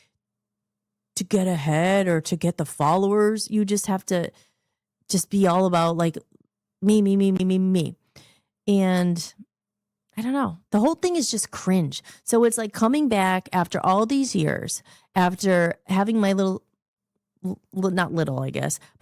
to get ahead or to get the followers, you just have to just be all about like me, me, me, me, me, me. And I don't know. The whole thing is just cringe. So it's like coming back after all these years, after having my my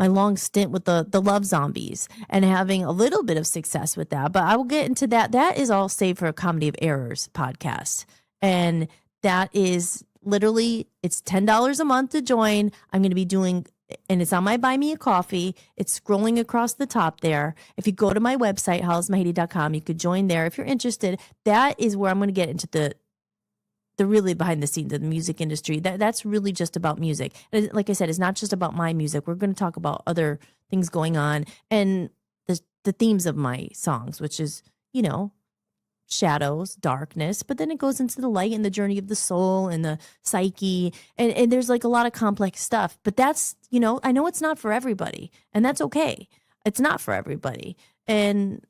long stint with the Love Zombies and having a little bit of success with that. But I will get into that. That is all saved for a Comedy of Errors podcast. And that is literally, it's $10 a month to join. I'm going to be doing, and it's on my Buy Me a Coffee. It's scrolling across the top there. If you go to my website, hollismahady.com, you could join there if you're interested. That is where I'm going to get into the really behind the scenes of the music industry. That's really just about music. And like I said, it's not just about my music. We're going to talk about other things going on and the themes of my songs, which is, you know, shadows, darkness, but then it goes into the light and the journey of the soul and the psyche. And there's like a lot of complex stuff, but that's, you know, I know it's not for everybody, and that's okay. It's not for everybody. And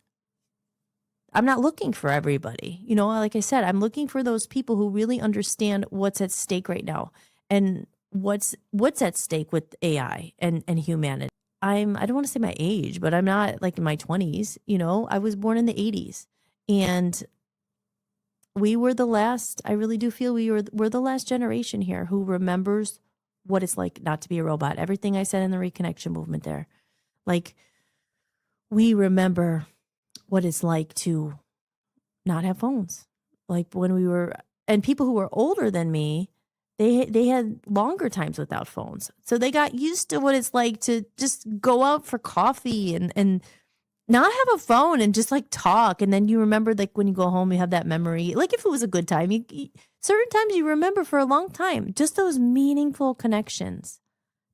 I'm not looking for everybody. You know, like I said, I'm looking for those people who really understand what's at stake right now and what's at stake with AI and humanity. I don't want to say my age, but I'm not like in my 20s. You know, I was born in the 80s. And we were the last, I really do feel we're the last generation here who remembers what it's like not to be a robot. Everything I said in the Reconnection Movement there. Like, we remember what it's like to not have phones. Like when we were, and people who were older than me, they had longer times without phones. So they got used to what it's like to just go out for coffee and not have a phone and just like talk. And then you remember, like when you go home, you have that memory. Like if it was a good time, certain times you remember for a long time, just those meaningful connections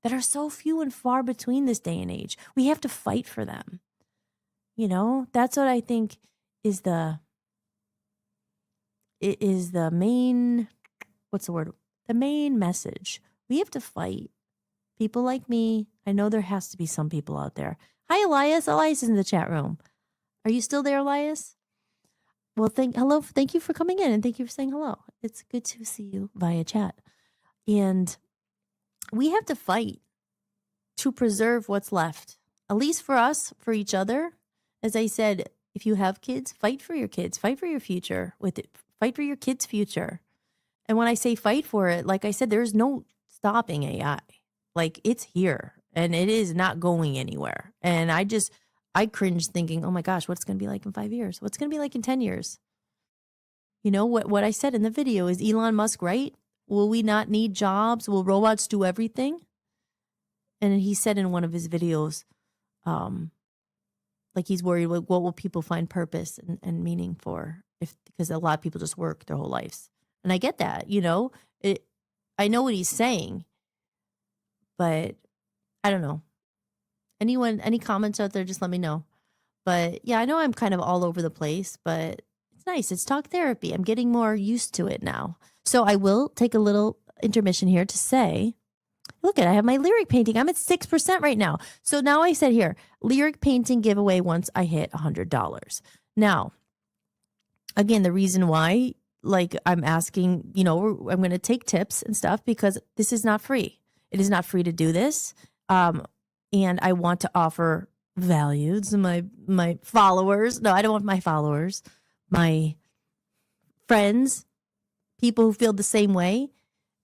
that are so few and far between this day and age. We have to fight for them. You know, that's what I think is the main, what's the word? The main message. We have to fight. People like me. I know there has to be some people out there. Hi, Elias. Elias is in the chat room. Are you still there, Elias? Well, thank you for coming in and thank you for saying hello. It's good to see you via chat. And we have to fight to preserve what's left, at least for us, for each other. As I said, if you have kids, fight for your kids, fight for your future with it, fight for your kids' future. And when I say fight for it, like I said, there's no stopping AI. Like it's here. And it is not going anywhere. And I cringe thinking, oh my gosh, what's going to be like in 5 years? What's going to be like in 10 years? You know, what I said in the video, is Elon Musk right? Will we not need jobs? Will robots do everything? And he said in one of his videos, like he's worried, what will people find purpose and meaning for? Because a lot of people just work their whole lives. And I get that, you know, I know what he's saying, but I don't know. Any comments out there, just let me know. But yeah, I know I'm kind of all over the place, but it's nice. It's talk therapy. I'm getting more used to it now. So I will take a little intermission here to say, look I have my lyric painting. I'm at 6% right now. So now I said here, lyric painting giveaway once I hit $100. Now, again, the reason why, like I'm asking, you know, I'm going to take tips and stuff because this is not free. It is not free to do this. And I want to offer value to my followers. No, I don't want my followers, my friends, people who feel the same way,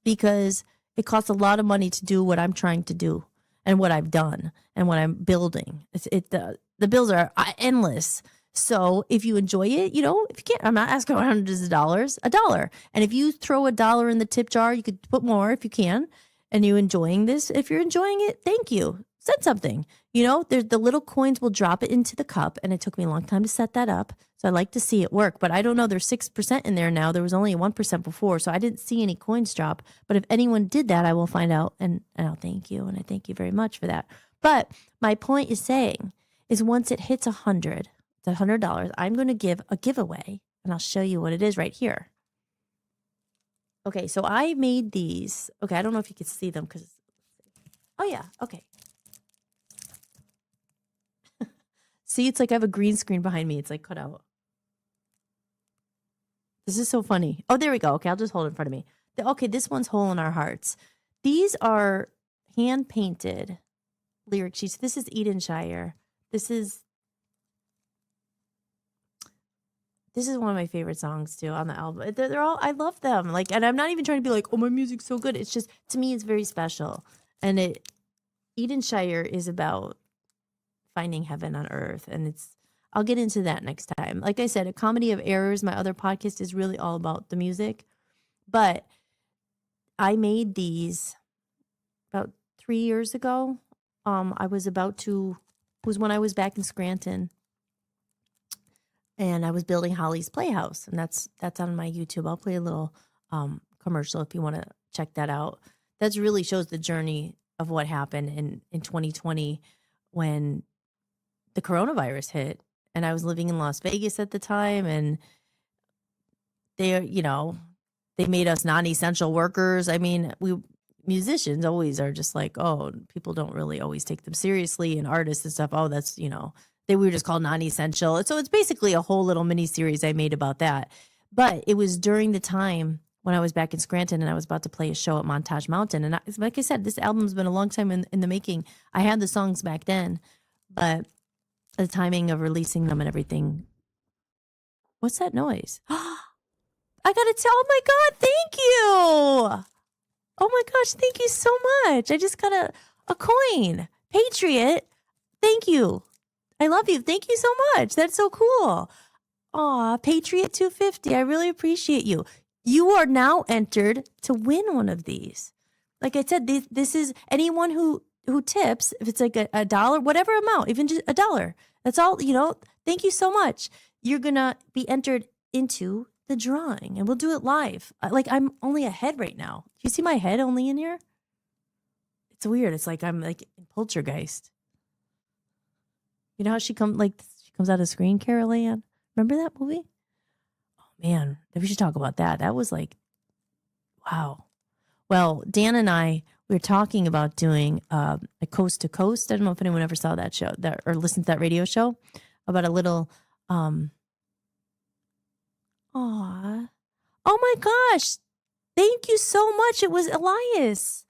because it costs a lot of money to do what I'm trying to do and what I've done and what I'm building. The bills are endless. So if you enjoy it, you know, if you can't, I'm not asking hundreds of dollars, $1. And if you throw $1 in the tip jar, you could put more if you can. And you enjoying this? If you're enjoying it, thank you. Send something. You know, the little coins will drop it into the cup. And it took me a long time to set that up. So I like to see it work. But I don't know. There's 6% in there now. There was only 1% before. So I didn't see any coins drop. But if anyone did that, I will find out. And I'll thank you. And I thank you very much for that. But my point is saying is once it hits 100, it's $100, I'm going to give a giveaway, and I'll show you what it is right here. Okay, so I made these. Okay, I don't know if you can see them because, oh yeah, okay. See, it's like I have a green screen behind me. It's like cut out. This is so funny. Oh, there we go. Okay, I'll just hold it in front of me. Okay, this one's Hole in Our Hearts. These are hand-painted lyric sheets. This is Edenshire. This is one of my favorite songs too on the album. They're all, I love them. Like, and I'm not even trying to be like, oh, my music's so good. It's just, to me, it's very special. And Edenshire is about finding heaven on earth. And I'll get into that next time. Like I said, A Comedy of Errors, my other podcast, is really all about the music. But I made these about 3 years ago. It was when I was back in Scranton. And I was building Holly's Playhouse, and that's on my YouTube. I'll play a little commercial if you want to check that out. That really shows the journey of what happened in 2020 when the coronavirus hit, and I was living in Las Vegas at the time, and they made us non-essential workers. I mean, musicians always are just like, oh, people don't really always take them seriously, and artists and stuff. Oh, that's we were just called non-essential. So it's basically a whole little mini series I made about that. But it was during the time when I was back in Scranton and I was about to play a show at Montage Mountain. And like I said, this album's been a long time in the making. I had the songs back then, but the timing of releasing them and everything. What's that noise? I gotta tell, oh my God, thank you. Oh my gosh, thank you so much. I just got a coin. Patriot, thank you. I love you. Thank you so much. That's so cool. Aw, Patriot 250. I really appreciate you. You are now entered to win one of these. Like I said, this is anyone who tips, if it's like a dollar, whatever amount, even just $1. That's all, thank you so much. You're going to be entered into the drawing, and we'll do it live. Like, I'm only a head right now. Do you see my head only in here? It's weird. It's like I'm like in Poltergeist. You know how she comes out of the screen, Carol Ann? Remember that movie? Oh, man. We should talk about that. That was like, wow. Well, Dan and I, we were talking about doing a Coast to Coast. I don't know if anyone ever saw that show or listened to that radio show about a little, oh my gosh. Thank you so much. It was Elias.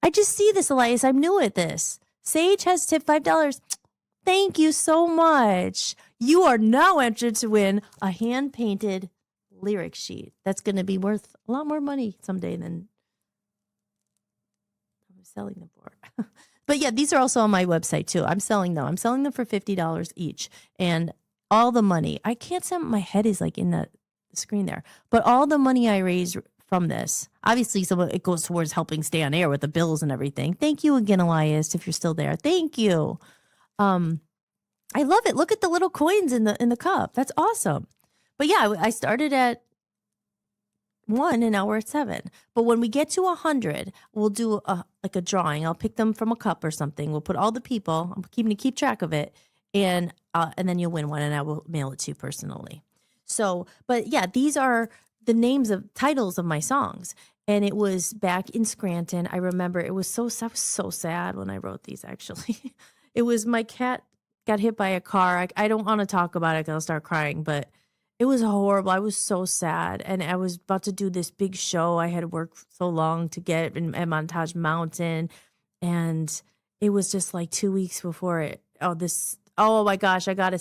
I just see this, Elias. I'm new at this. Sage has tipped $5. Thank you so much. You are now entered to win a hand-painted lyric sheet. That's going to be worth a lot more money someday than I'm selling them for. But yeah, these are also on my website too. I'm selling them. I'm selling them for $50 each. And all the money, I can't say my head is like in the screen there, but all the money I raise from this, obviously some of it goes towards helping stay on air with the bills and everything. Thank you again, Elias, if you're still there. Thank you. I love it. Look at the little coins in the cup. That's awesome. But yeah, I started at 1 and now we're at 7. But when we get to 100, we'll do a drawing. I'll pick them from a cup or something. We'll put all the people. I'm keep track of it, and then you'll win one, and I will mail it to you personally. So, but yeah, these are the titles of my songs. And it was back in Scranton. I remember I was so sad when I wrote these, actually. It was my cat got hit by a car. I don't want to talk about it because I'll start crying, but it was horrible. I was so sad. And I was about to do this big show I had worked so long to get at Montage Mountain. And it was just like 2 weeks before it. Oh my gosh, I got to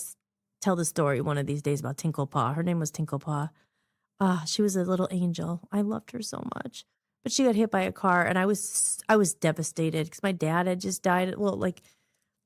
tell the story one of these days about Tinklepaw. Her name was Tinklepaw. She was a little angel. I loved her so much. But she got hit by a car, and I was devastated because my dad had just died. Well, like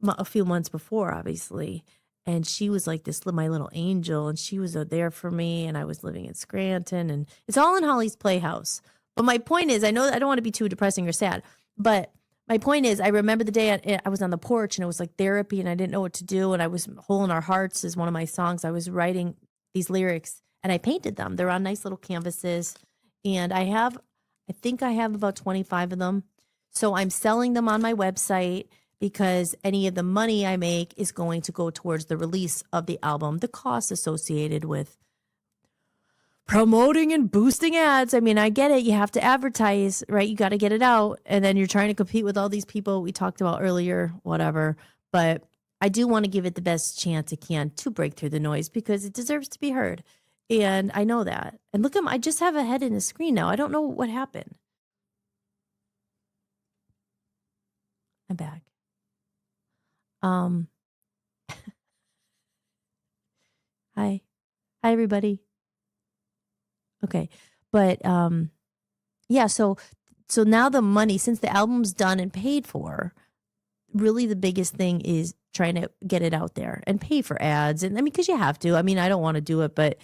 a few months before, obviously. And she was like my little angel, and she was there for me, and I was living in Scranton, and it's all in Holly's Playhouse. But my point is, I know I don't want to be too depressing or sad, but my point is, I remember the day I was on the porch, and it was like therapy, and I didn't know what to do, and I was Hole in Our Hearts is one of my songs. I was writing these lyrics, and I painted them. They're on nice little canvases, and I think I have about 25 of them. So I'm selling them on my website. because any of the money I make is going to go towards the release of the album, the costs associated with promoting and boosting ads. I mean, I get it. You have to advertise, right? You got to get it out. And then you're trying to compete with all these people we talked about earlier, whatever. But I do want to give it the best chance it can to break through the noise because it deserves to be heard. And I know that. And look, I just have a head in the screen now. I don't know what happened. I'm back. Hi. Hi, everybody. Okay. But yeah, so now the money, since the album's done and paid for, really the biggest thing is trying to get it out there and pay for ads. And I mean, because you have to. I mean, I don't want to do it, but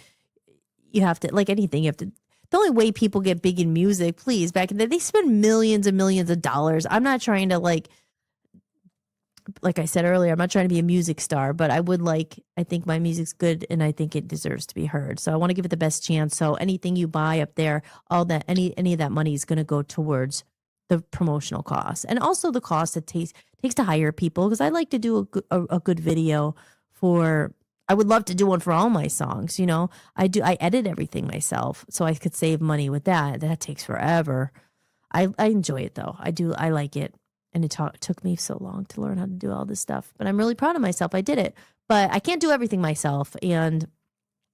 you have to, like anything, you have to. The only way people get big in music, please, back in the day, they spend millions and millions of dollars. I'm not trying to like I said earlier, I'm not trying to be a music star, but I think my music's good and I think it deserves to be heard. So I want to give it the best chance. So anything you buy up there, all that, any of that money is going to go towards the promotional costs and also the cost it takes to hire people. Because I like to do a good video I would love to do one for all my songs. You know, I edit everything myself so I could save money with that. That takes forever. I enjoy it though. I like it. And it took me so long to learn how to do all this stuff. But I'm really proud of myself. I did it. But I can't do everything myself. And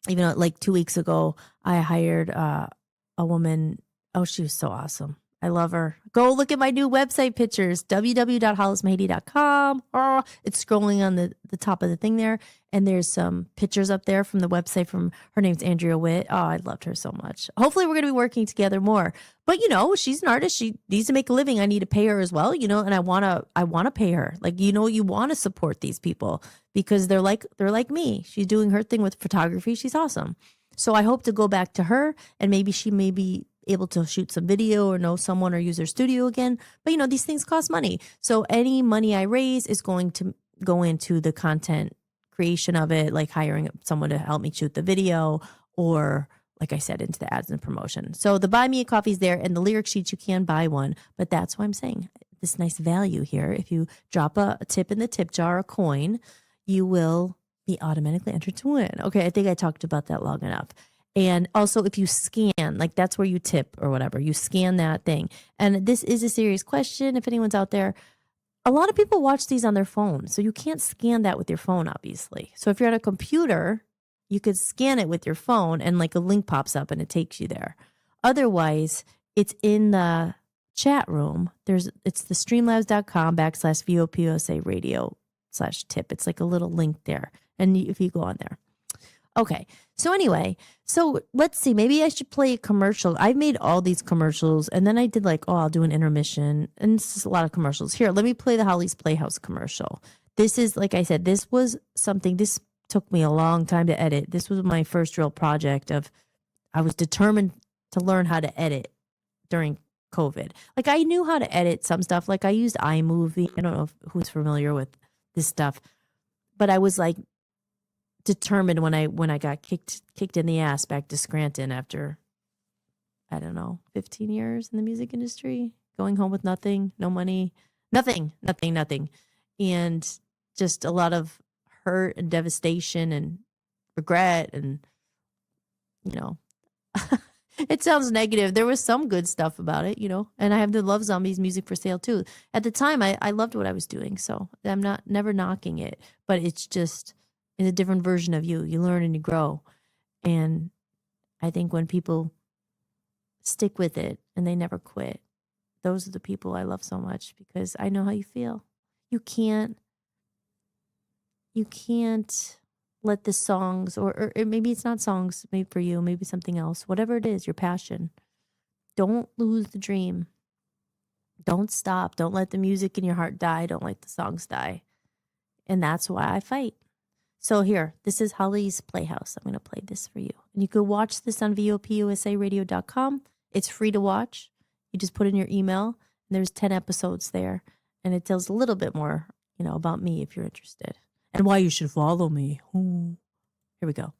even like 2 weeks ago, I hired a woman. Oh, she was so awesome. I love her. Go look at my new website pictures, www.hollismahady.com. Oh, it's scrolling on the top of the thing there. And there's some pictures up there from the website from her name's Andrea Witt. Oh, I loved her so much. Hopefully we're going to be working together more. But, you know, she's an artist. She needs to make a living. I need to pay her as well, you know, and I want to pay her. Like, you know, you want to support these people because they're like me. She's doing her thing with photography. She's awesome. So I hope to go back to her and maybe she may be able to shoot some video or know someone or use their studio again. But, you know, these things cost money. So any money I raise is going to go into the content creation of it, like hiring someone to help me shoot the video or, like I said, into the ads and promotion. So the buy me a coffee's there and the lyric sheets, you can buy one. But that's why I'm saying this nice value here. If you drop a tip in the tip jar, a coin, you will be automatically entered to win. Okay, I think I talked about that long enough. And also if you scan, like that's where you tip or whatever, you scan that thing. And this is a serious question. If anyone's out there, a lot of people watch these on their phone. So you can't scan that with your phone, obviously. So if you're on a computer, you could scan it with your phone and like a link pops up and it takes you there. Otherwise, it's in the chat room. It's the streamlabs.com/VOPUSA radio/tip. It's like a little link there. And if you go on there. Okay. So anyway, so let's see. Maybe I should play a commercial. I've made all these commercials and then I did like, I'll do an intermission. And this is a lot of commercials. Here, let me play the Hollis Playhouse commercial. This is, like I said, this took me a long time to edit. This was my first real project I was determined to learn how to edit during COVID. Like I knew how to edit some stuff. Like I used iMovie. I don't know who's familiar with this stuff, but I was like, determined when I got kicked in the ass back to Scranton after, I don't know, 15 years in the music industry, going home with nothing, no money, nothing. And just a lot of hurt and devastation and regret. And, you know, it sounds negative. There was some good stuff about it, you know, and I have the Love Zombies music for sale too. At the time, I loved what I was doing. So I'm never knocking it, but it's a different version of you. You learn and you grow. And I think when people stick with it and they never quit, those are the people I love so much because I know how you feel. You can't let the songs or maybe it's not songs made for you, maybe something else, whatever it is, your passion. Don't lose the dream. Don't stop. Don't let the music in your heart die. Don't let the songs die. And that's why I fight. So here, this is Hollis Playhouse. I'm going to play this for you. And you can watch this on VOPUSAradio.com. It's free to watch. You just put in your email, and there's 10 episodes there. And it tells a little bit more, you know, about me if you're interested. And why you should follow me. Ooh. Here we go.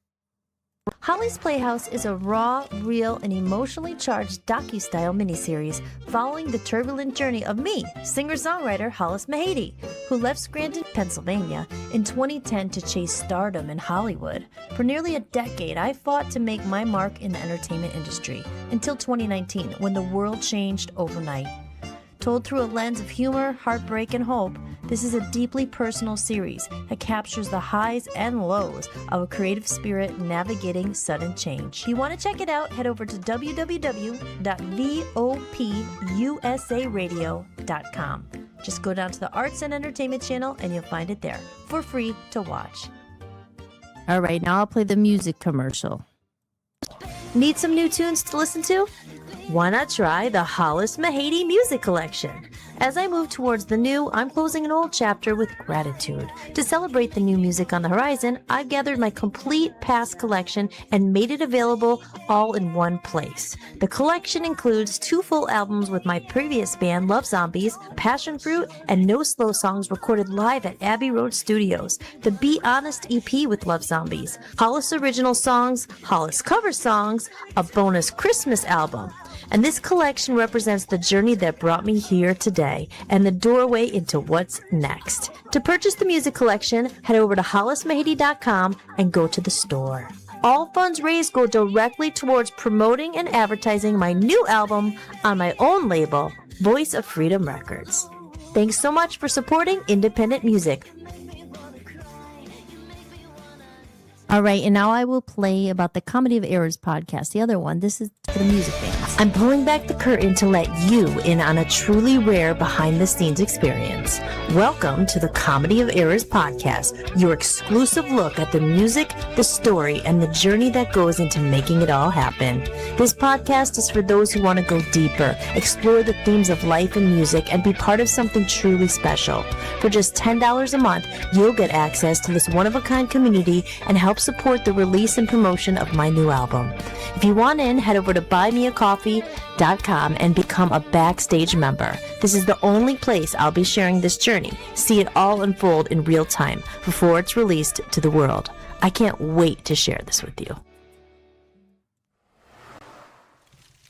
Holly's Playhouse is a raw, real, and emotionally charged docu-style miniseries following the turbulent journey of me, singer-songwriter Hollis Mahady, who left Scranton, Pennsylvania in 2010 to chase stardom in Hollywood. For nearly a decade, I fought to make my mark in the entertainment industry until 2019, when the world changed overnight. Told through a lens of humor, heartbreak, and hope, this is a deeply personal series that captures the highs and lows of a creative spirit navigating sudden change. If you want to check it out, head over to www.vopusaradio.com. Just go down to the Arts and Entertainment channel and you'll find it there for free to watch. All right, now I'll play the music commercial. Need some new tunes to listen to? Why not try the Hollis Mahady Music Collection? As I move towards the new, I'm closing an old chapter with gratitude. To celebrate the new music on the horizon, I've gathered my complete past collection and made it available all in one place. The collection includes 2 full albums with my previous band, Love Zombies, Passion Fruit, and No Slow songs recorded live at Abbey Road Studios, the Be Honest EP with Love Zombies, Hollis original songs, Hollis cover songs, a bonus Christmas album. And this collection represents the journey that brought me here today and the doorway into what's next. To purchase the music collection, head over to hollismahady.com and go to the store. All funds raised go directly towards promoting and advertising my new album on my own label, Voice of Freedom Records. Thanks so much for supporting independent music. All right, and now I will play about the Comedy of Errors podcast, the other one. This is for the music fans. I'm pulling back the curtain to let you in on a truly rare behind-the-scenes experience. Welcome to the Comedy of Errors podcast, your exclusive look at the music, the story, and the journey that goes into making it all happen. This podcast is for those who want to go deeper, explore the themes of life and music, and be part of something truly special. For just $10 a month, you'll get access to this one-of-a-kind community and help support the release and promotion of my new album. If you want in, head over to buymeacoffee.com and become a backstage member. This is the only place I'll be sharing this journey. See it all unfold in real time before it's released to the world. I can't wait to share this with you.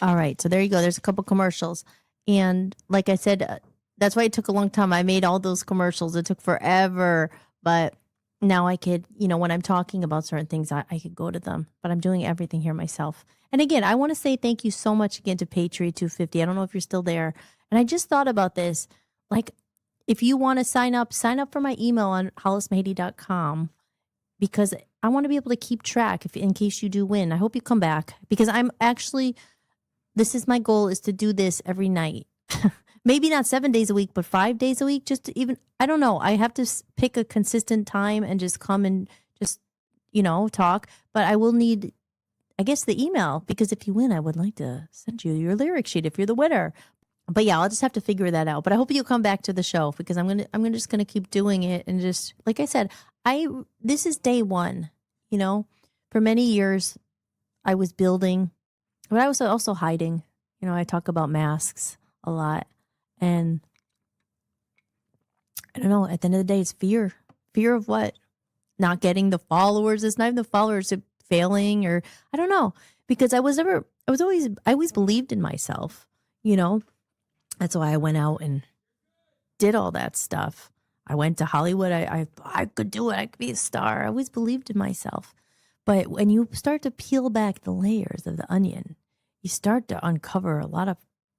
All right, so there you go. There's a couple commercials. And like I said, that's why it took a long time. I made all those commercials. It took forever, but now I could, when I'm talking about certain things, I could go to them, but I'm doing everything here myself. And again, I want to say thank you so much again to Patriot 250. I don't know if you're still there. And I just thought about this. Like, if you want to sign up for my email on hollismahady.com, because I want to be able to keep track in case you do win. I hope you come back, because this is my goal, is to do this every night. Maybe not 7 days a week, but 5 days a week, just to I don't know. I have to pick a consistent time and just come and just, talk. But I will need, I guess, the email, because if you win, I would like to send you your lyric sheet if you're the winner. But yeah, I'll just have to figure that out. But I hope you'll come back to the show, because I'm just gonna keep doing it. And just, like I said, this is day one, for many years I was building, but I was also hiding. I talk about masks a lot. And I don't know, at the end of the day, it's fear. Fear of what? Not getting the followers. It's not even the followers, it's failing, or I don't know. Because I always believed in myself, That's why I went out and did all that stuff. I went to Hollywood. I could do it. I could be a star. I always believed in myself. But when you start to peel back the layers of the onion, you start to uncover a lot of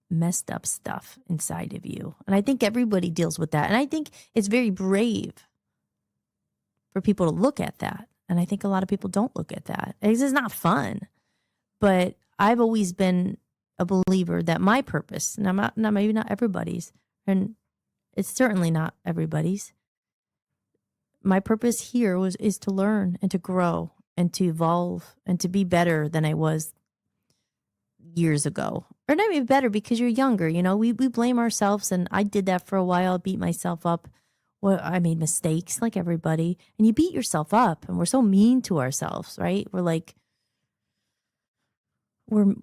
messed up stuff inside of you. And I think everybody deals with that. And I think it's very brave for people to look at that. And I think a lot of people don't look at that. It's not fun. But I've always been a believer that my purpose, and maybe not everybody's, and it's certainly not everybody's, my purpose here is to learn and to grow and to evolve and to be better than I was years ago. Or not even better, because you're younger, we blame ourselves, and I did that for a while, beat myself up. Well, I made mistakes like everybody, and you beat yourself up, and we're so mean to ourselves, right? We're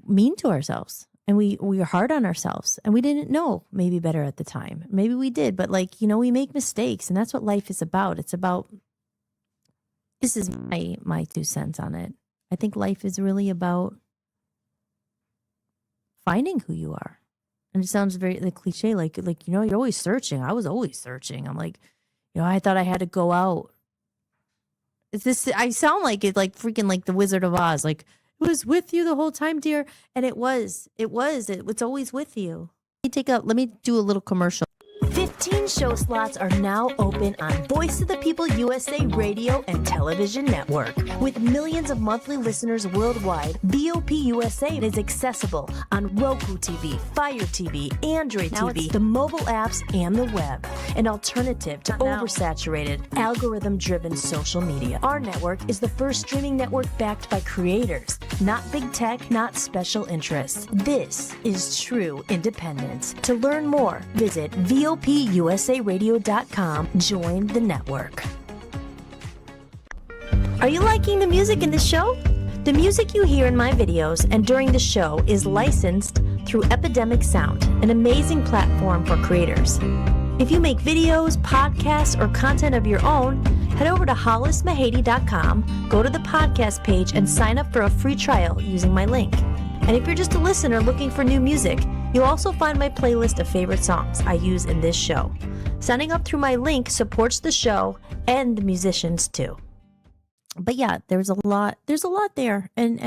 mean to ourselves, and we're hard on ourselves, and we didn't know maybe better at the time. Maybe we did, but we make mistakes, and that's what life is about. It's about, this is my 2 cents on it. I think life is really about finding who you are. And it sounds very like cliche, like you're always searching. I was always searching. I'm like, I thought I had to go out. Is this? I sound like it, like freaking like the Wizard of Oz. Like it was with you the whole time, dear, and it was. It's always with you. Let me do a little commercial. 15 show slots are now open on Voice of the People USA radio and television network. With millions of monthly listeners worldwide, VOP USA is accessible on Roku TV, Fire TV, Android TV, the mobile apps, and the web. An alternative to oversaturated, algorithm-driven social media. Our network is the first streaming network backed by creators, not big tech, not special interests. This is true independence. To learn more, visit VOPUSARadio.com. Join the network. Are you liking the music in this show? The music you hear in my videos and during the show is licensed through Epidemic Sound, an amazing platform for creators. If you make videos, podcasts, or content of your own, head over to Hollis-Mahady.com, go to the podcast page, and sign up for a free trial using my link. And if you're just a listener looking for new music, you'll also find my playlist of favorite songs I use in this show. Signing up through my link supports the show and the musicians too. But yeah, there's a lot there. And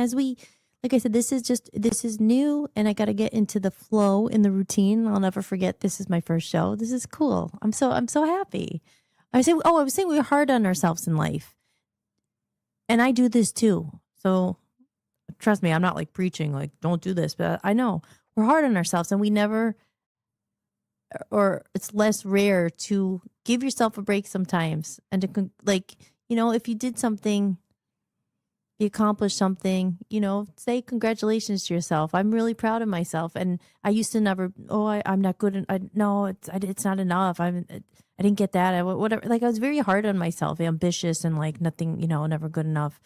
like I said, this is new, and I got to get into the flow in the routine. I'll never forget. This is my first show. This is cool. I'm so happy. I was saying we're hard on ourselves in life. And I do this too. So trust me, I'm not like preaching, like don't do this, but I know we're hard on ourselves, and we never, or it's less rare to give yourself a break sometimes, and to if you did something, you accomplished something, say congratulations to yourself. I'm really proud of myself. And I used to never, I'm not good. It's not enough. I didn't get that. Whatever. Like I was very hard on myself, ambitious, and like nothing, never good enough.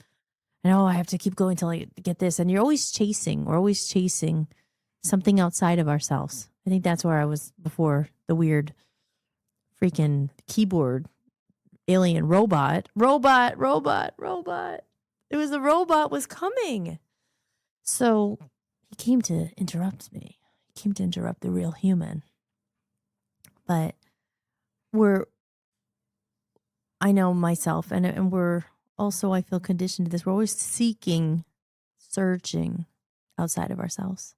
And I have to keep going till I get this. And we're always chasing something outside of ourselves. I think that's where I was before the weird freaking keyboard alien robot. It was the robot was coming. So he came to interrupt me. He came to interrupt the real human. But I know myself, and we're also, I feel conditioned to this. We're always searching outside of ourselves,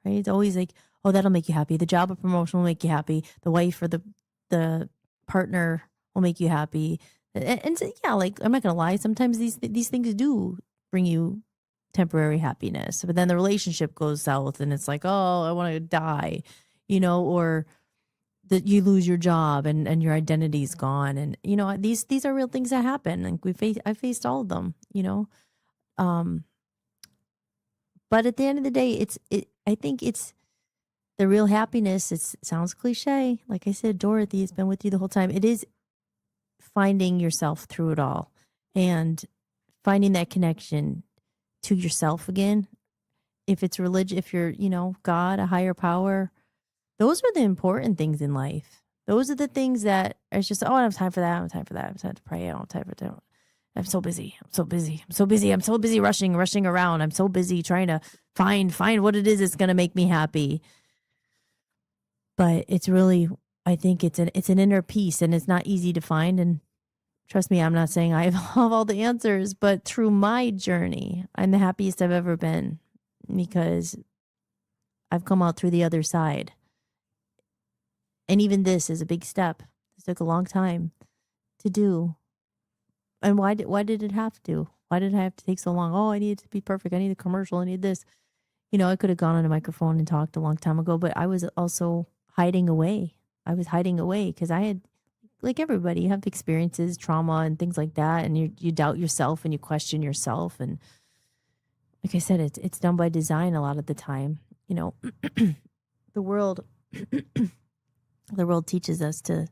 right? It's always like, oh, that'll make you happy. The job or promotion will make you happy. The wife or the partner will make you happy. And so, yeah, like, I'm not going to lie. Sometimes these things do bring you temporary happiness, but then the relationship goes south and it's like, oh, I want to die, or that you lose your job and your identity's gone. And, these are real things that happen. Like I faced all of them, but at the end of the day, I think it's the real happiness. It sounds cliche. Like I said, Dorothy has been with you the whole time. It is finding yourself through it all and finding that connection to yourself again. If it's religion, if you're, God, a higher power, those are the important things in life. Those are the things that it's just, I don't have time for that. I don't have time for that. I have time to pray. I don't have time for that. I'm so busy. I'm so busy rushing around. I'm so busy trying to find what it is that's going to make me happy. But it's really, I think it's an inner peace, and it's not easy to find. And trust me, I'm not saying I have all the answers, but through my journey, I'm the happiest I've ever been because I've come out through the other side. And even this is a big step. This took a long time to do. And why did it have to? Why did it have to take so long? Oh, I need to be perfect. I need a commercial. I need this. I could have gone on a microphone and talked a long time ago, but I was also hiding away. I was hiding away because I had, like everybody, you have experiences, trauma and things like that. And you doubt yourself and you question yourself. And like I said, it's done by design a lot of the time. The world, the world teaches us to,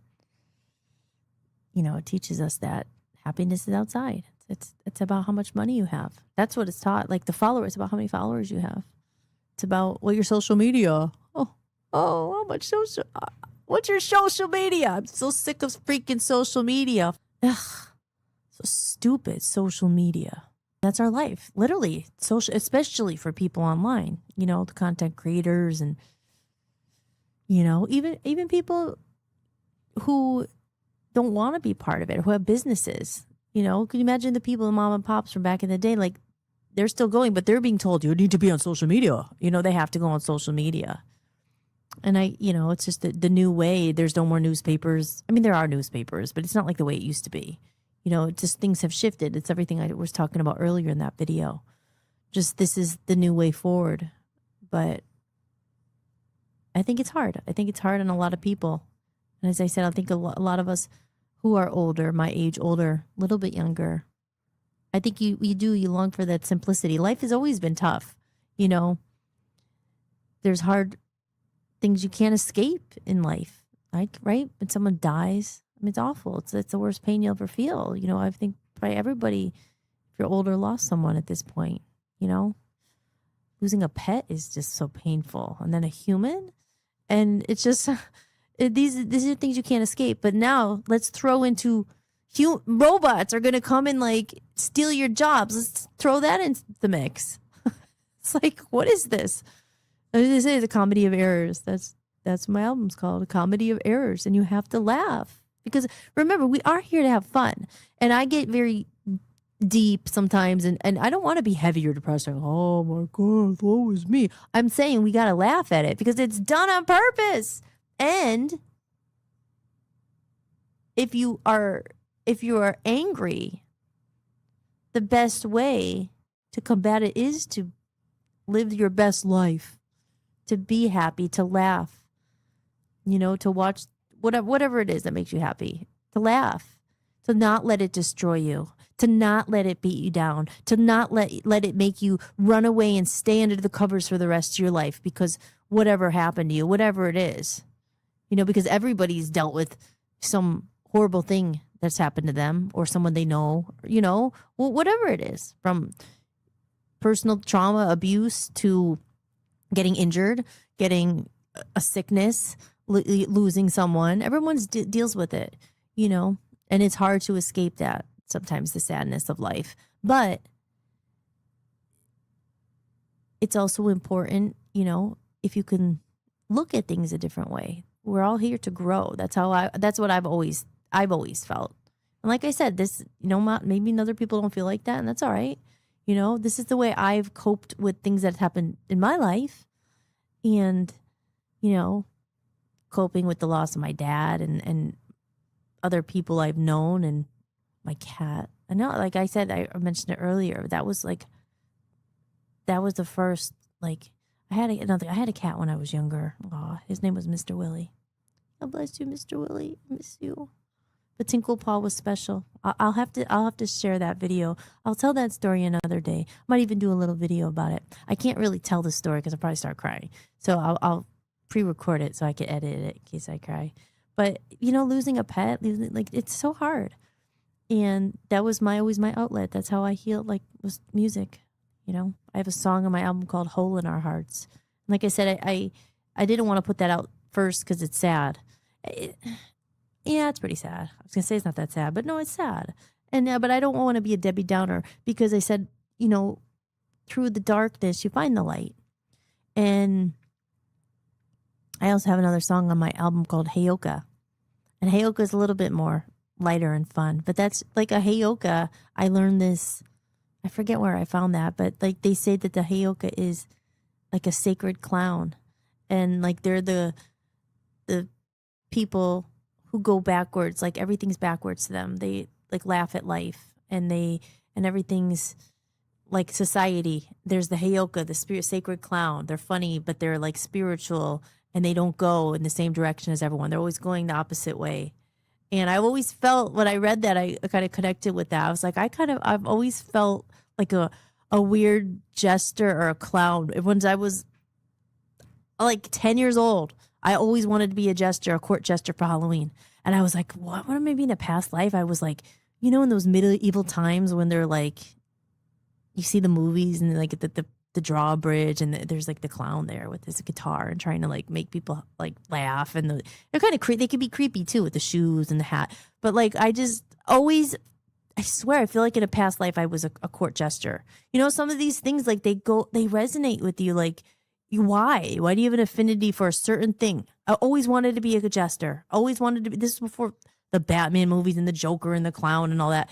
it teaches us that happiness is outside. It's about how much money you have. That's what it's taught. Like the followers, about how many followers you have. It's about your social media. Oh, how much social? What's your social media? I'm so sick of freaking social media. Ugh, so stupid social media. That's our life, literally. Social, especially for people online, you know, the content creators and, you know, even people who don't want to be part of it, who have businesses. You know, can you imagine the people in mom and pops from back in the day? Like, they're still going, but they're being told you need to be on social media. You know, they have to go on social media. And you know, it's just the new way. There's no more newspapers. I mean, there are newspapers, but it's not like the way it used to be. You know, it just things have shifted. It's everything I was talking about earlier in that video. Just this is the new way forward. But I think it's hard. I think it's hard on a lot of people. And as I said, I think a lot of us who are older, my age, older, a little bit younger, I think you long for that simplicity. Life has always been tough. You know, there's hard things you can't escape in life, like, right? When someone dies, I mean, it's awful. It's the worst pain you'll ever feel. You know, I think probably everybody, if you're older, lost someone at this point. You know, losing a pet is just so painful, and then a human, and it's just these are things you can't escape. But now let's throw into robots are going to come and like steal your jobs. Let's throw that into the mix. It's like, what is this? This is a comedy of errors. That's what my album's called, a comedy of errors. And you have to laugh because remember, we are here to have fun. And I get very deep sometimes, and I don't want to be heavy or depressed. Like, oh my God, woe is me. I'm saying we got to laugh at it because it's done on purpose. And if you are angry, the best way to combat it is to live your best life, to be happy, to laugh, you know, to watch whatever it is that makes you happy, to laugh, to not let it destroy you, to not let it beat you down, to not let it make you run away and stay under the covers for the rest of your life because whatever happened to you, whatever it is, you know, because everybody's dealt with some horrible thing that's happened to them or someone they know, you know, whatever it is, from personal trauma, abuse, to getting injured, getting a sickness, losing someone. Everyone's deals with it, you know, and it's hard to escape that sometimes, the sadness of life. But it's also important, you know, if you can look at things a different way. We're all here to grow. That's what I've always felt. And like I said, this, you know, maybe other people don't feel like that, and that's all right. You know, this is the way I've coped with things that happened in my life. And, you know, coping with the loss of my dad and other people I've known and my cat. I know, like I said, I mentioned it earlier. That was the first, like, I had a cat when I was younger. Oh, his name was Mr. Willie. God bless you, Mr. Willie. I miss you. But Tinkle Paw was special. I'll have to share that video. I'll tell that story another day. I might even do a little video about it. I can't really tell the story because I'll probably start crying. So I'll pre-record it so I can edit it in case I cry. But, you know, losing a pet, it's so hard. And that was always my outlet. That's how I healed, like, was music. You know, I have a song on my album called Hole in Our Hearts. And like I said, I didn't want to put that out first because it's sad. Yeah, it's pretty sad. I was going to say it's not that sad, but no, it's sad. And but I don't want to be a Debbie Downer because I said, you know, through the darkness, you find the light. And I also have another song on my album called Heyoka. And Heyoka is a little bit more lighter and fun. But that's like a Heyoka. I learned this, I forget where I found that, but like they say that the Heyoka is like a sacred clown. And like they're the people who go backwards, like everything's backwards to them. They like laugh at life and everything's like society. There's the Heyoka, the spirit sacred clown. They're funny, but they're like spiritual and they don't go in the same direction as everyone. They're always going the opposite way. And I've always felt when I read that, I kind of connected with that. I was like, I've always felt like a weird jester or a clown. Once I was like 10 years old, I always wanted to be a jester, a court jester for Halloween. And I was like, what? Maybe in a past life, I was like, you know, in those medieval times when they're like, you see the movies and like the drawbridge and there's like the clown there with his guitar and trying to like make people like laugh. And they're kind of creepy. They could be creepy too with the shoes and the hat. But like, I just always I swear, I feel like in a past life I was a court jester. You know, some of these things, like they resonate with you. Like, why? Why do you have an affinity for a certain thing? I always wanted to be a jester. Always wanted to be. This is before the Batman movies and the Joker and the clown and all that.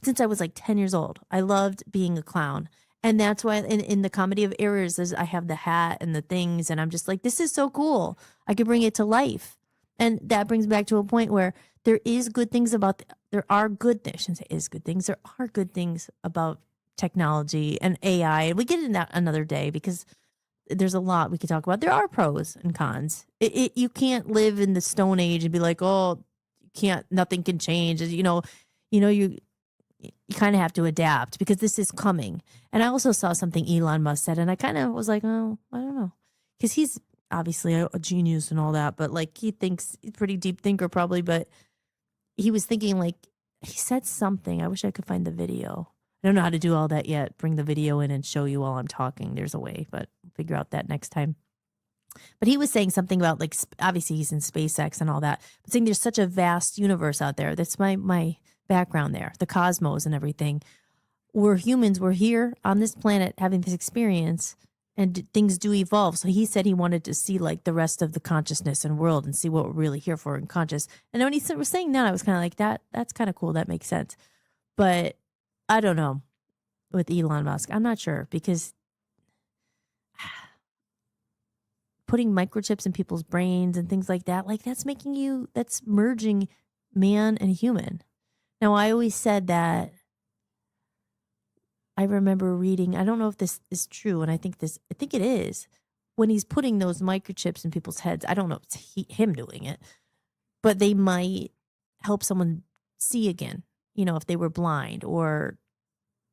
Since I was like 10 years old, I loved being a clown. And that's why in the Comedy of Errors, I have the hat and the things. And I'm just like, this is so cool. I could bring it to life. And that brings me back to a point where there is good things about, there are good things. I shouldn't say is good things. There are good things about technology and AI. And we get into that another day because there's a lot we could talk about. There are pros and cons. You can't live in the Stone Age and be like, oh, nothing can change. You kind of have to adapt because this is coming. And I also saw something Elon Musk said, and I kind of was like, oh, I don't know. Because he's obviously a genius and all that, but like he thinks he's a pretty deep thinker probably, but he was thinking like, he said something. I wish I could find the video. I don't know how to do all that yet. Bring the video in and show you while I'm talking. There's a way, but we'll figure out that next time. But he was saying something about like, obviously he's in SpaceX and all that, but saying there's such a vast universe out there. That's my background there, the cosmos and everything. We're humans. We're here on this planet having this experience, and things do evolve. So he said he wanted to see like the rest of the consciousness and world and see what we're really here for and conscious. And when he was saying that, I was kind of like, that's kind of cool. That makes sense. But I don't know with Elon Musk. I'm not sure because putting microchips in people's brains and things like that, that's merging man and human. Now, I always said that, I remember reading, I don't know if this is true, and I think it is, when he's putting those microchips in people's heads, I don't know if it's him doing it, but they might help someone see again, if they were blind, or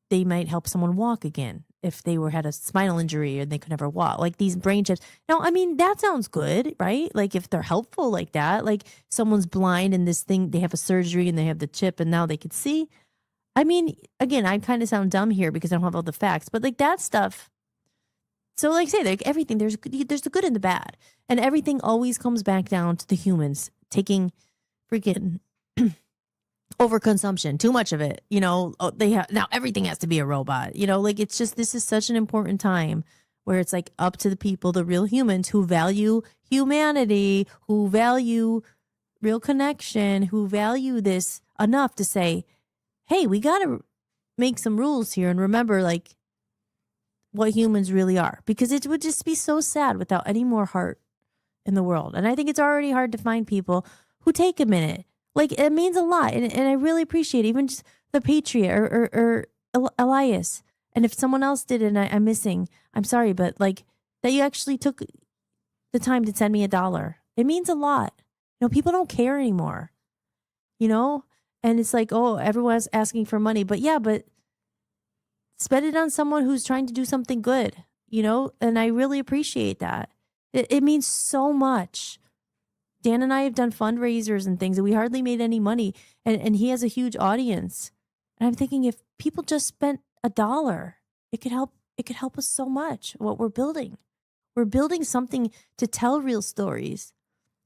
they might help someone walk again if they had a spinal injury and they could never walk, like these brain chips. Now, I mean, that sounds good, right? Like if they're helpful like that, like someone's blind and this thing, they have a surgery and they have the chip and now they could see. I mean, again, I kind of sound dumb here because I don't have all the facts, but like that stuff. So like say, like everything, there's the good and the bad, and everything always comes back down to the humans taking freaking overconsumption, too much of it. Now everything has to be a robot. Like it's just, this is such an important time where it's like up to the people, the real humans who value humanity, who value real connection, who value this enough to say, hey, we got to make some rules here and remember like what humans really are, because it would just be so sad without any more heart in the world. And I think it's already hard to find people who take a minute. Like it means a lot. And I really appreciate it. Even just the Patriot or Elias. And if someone else did it and I'm missing, I'm sorry, but like that you actually took the time to send me $1. It means a lot. People don't care anymore, And it's like, oh, everyone's asking for money. But yeah, but spend it on someone who's trying to do something good, And I really appreciate that. It means so much. Dan and I have done fundraisers and things, and we hardly made any money. And he has a huge audience. And I'm thinking if people just spent $1, it could help us so much, what we're building. We're building something to tell real stories,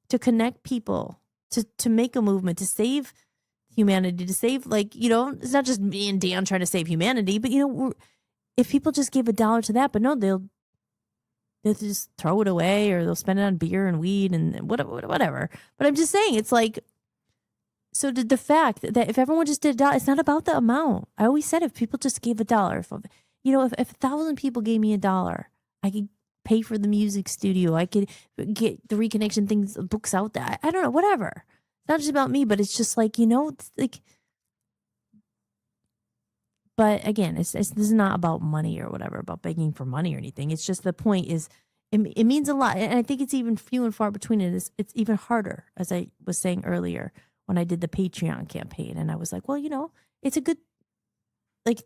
to connect people, to make a movement, to save humanity, to save, it's not just me and Dan trying to save humanity, but if people just gave $1 to that, but no, they'll just throw it away, or they'll spend it on beer and weed and whatever. But I'm just saying, it's like, so the fact that if everyone just did $1, it's not about the amount. I always said if people just gave $1, if 1,000 people gave me $1, I could pay for the music studio. I could get the Reconnection things, books out there. I don't know, whatever. It's not just about me, but it's just like, it's like, but again, this is not about money or whatever, about begging for money or anything. It's just the point is, it means a lot. And I think it's even few and far between it. It's even harder, as I was saying earlier, when I did the Patreon campaign. And I was like, well, it's a good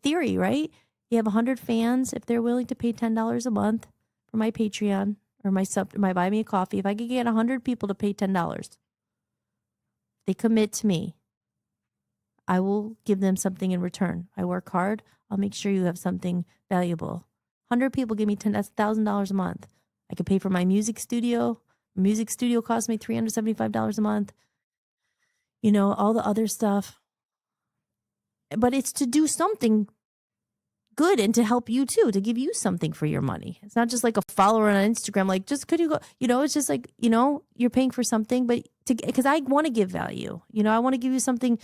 theory, right? You have 100 fans. If they're willing to pay $10 a month for my Patreon or my buy me a coffee, if I could get 100 people to pay $10, they commit to me, I will give them something in return. I work hard. I'll make sure you have something valuable. 100 people give me that's $1,000 a month. I could pay for my music studio. Music studio costs me $375 a month. All the other stuff. but it's to do something good and to help you too, to give you something for your money. It's not just like a follower on Instagram. Like, just could you go, it's just like, you're paying for something, but because I want to give value, I want to give you something,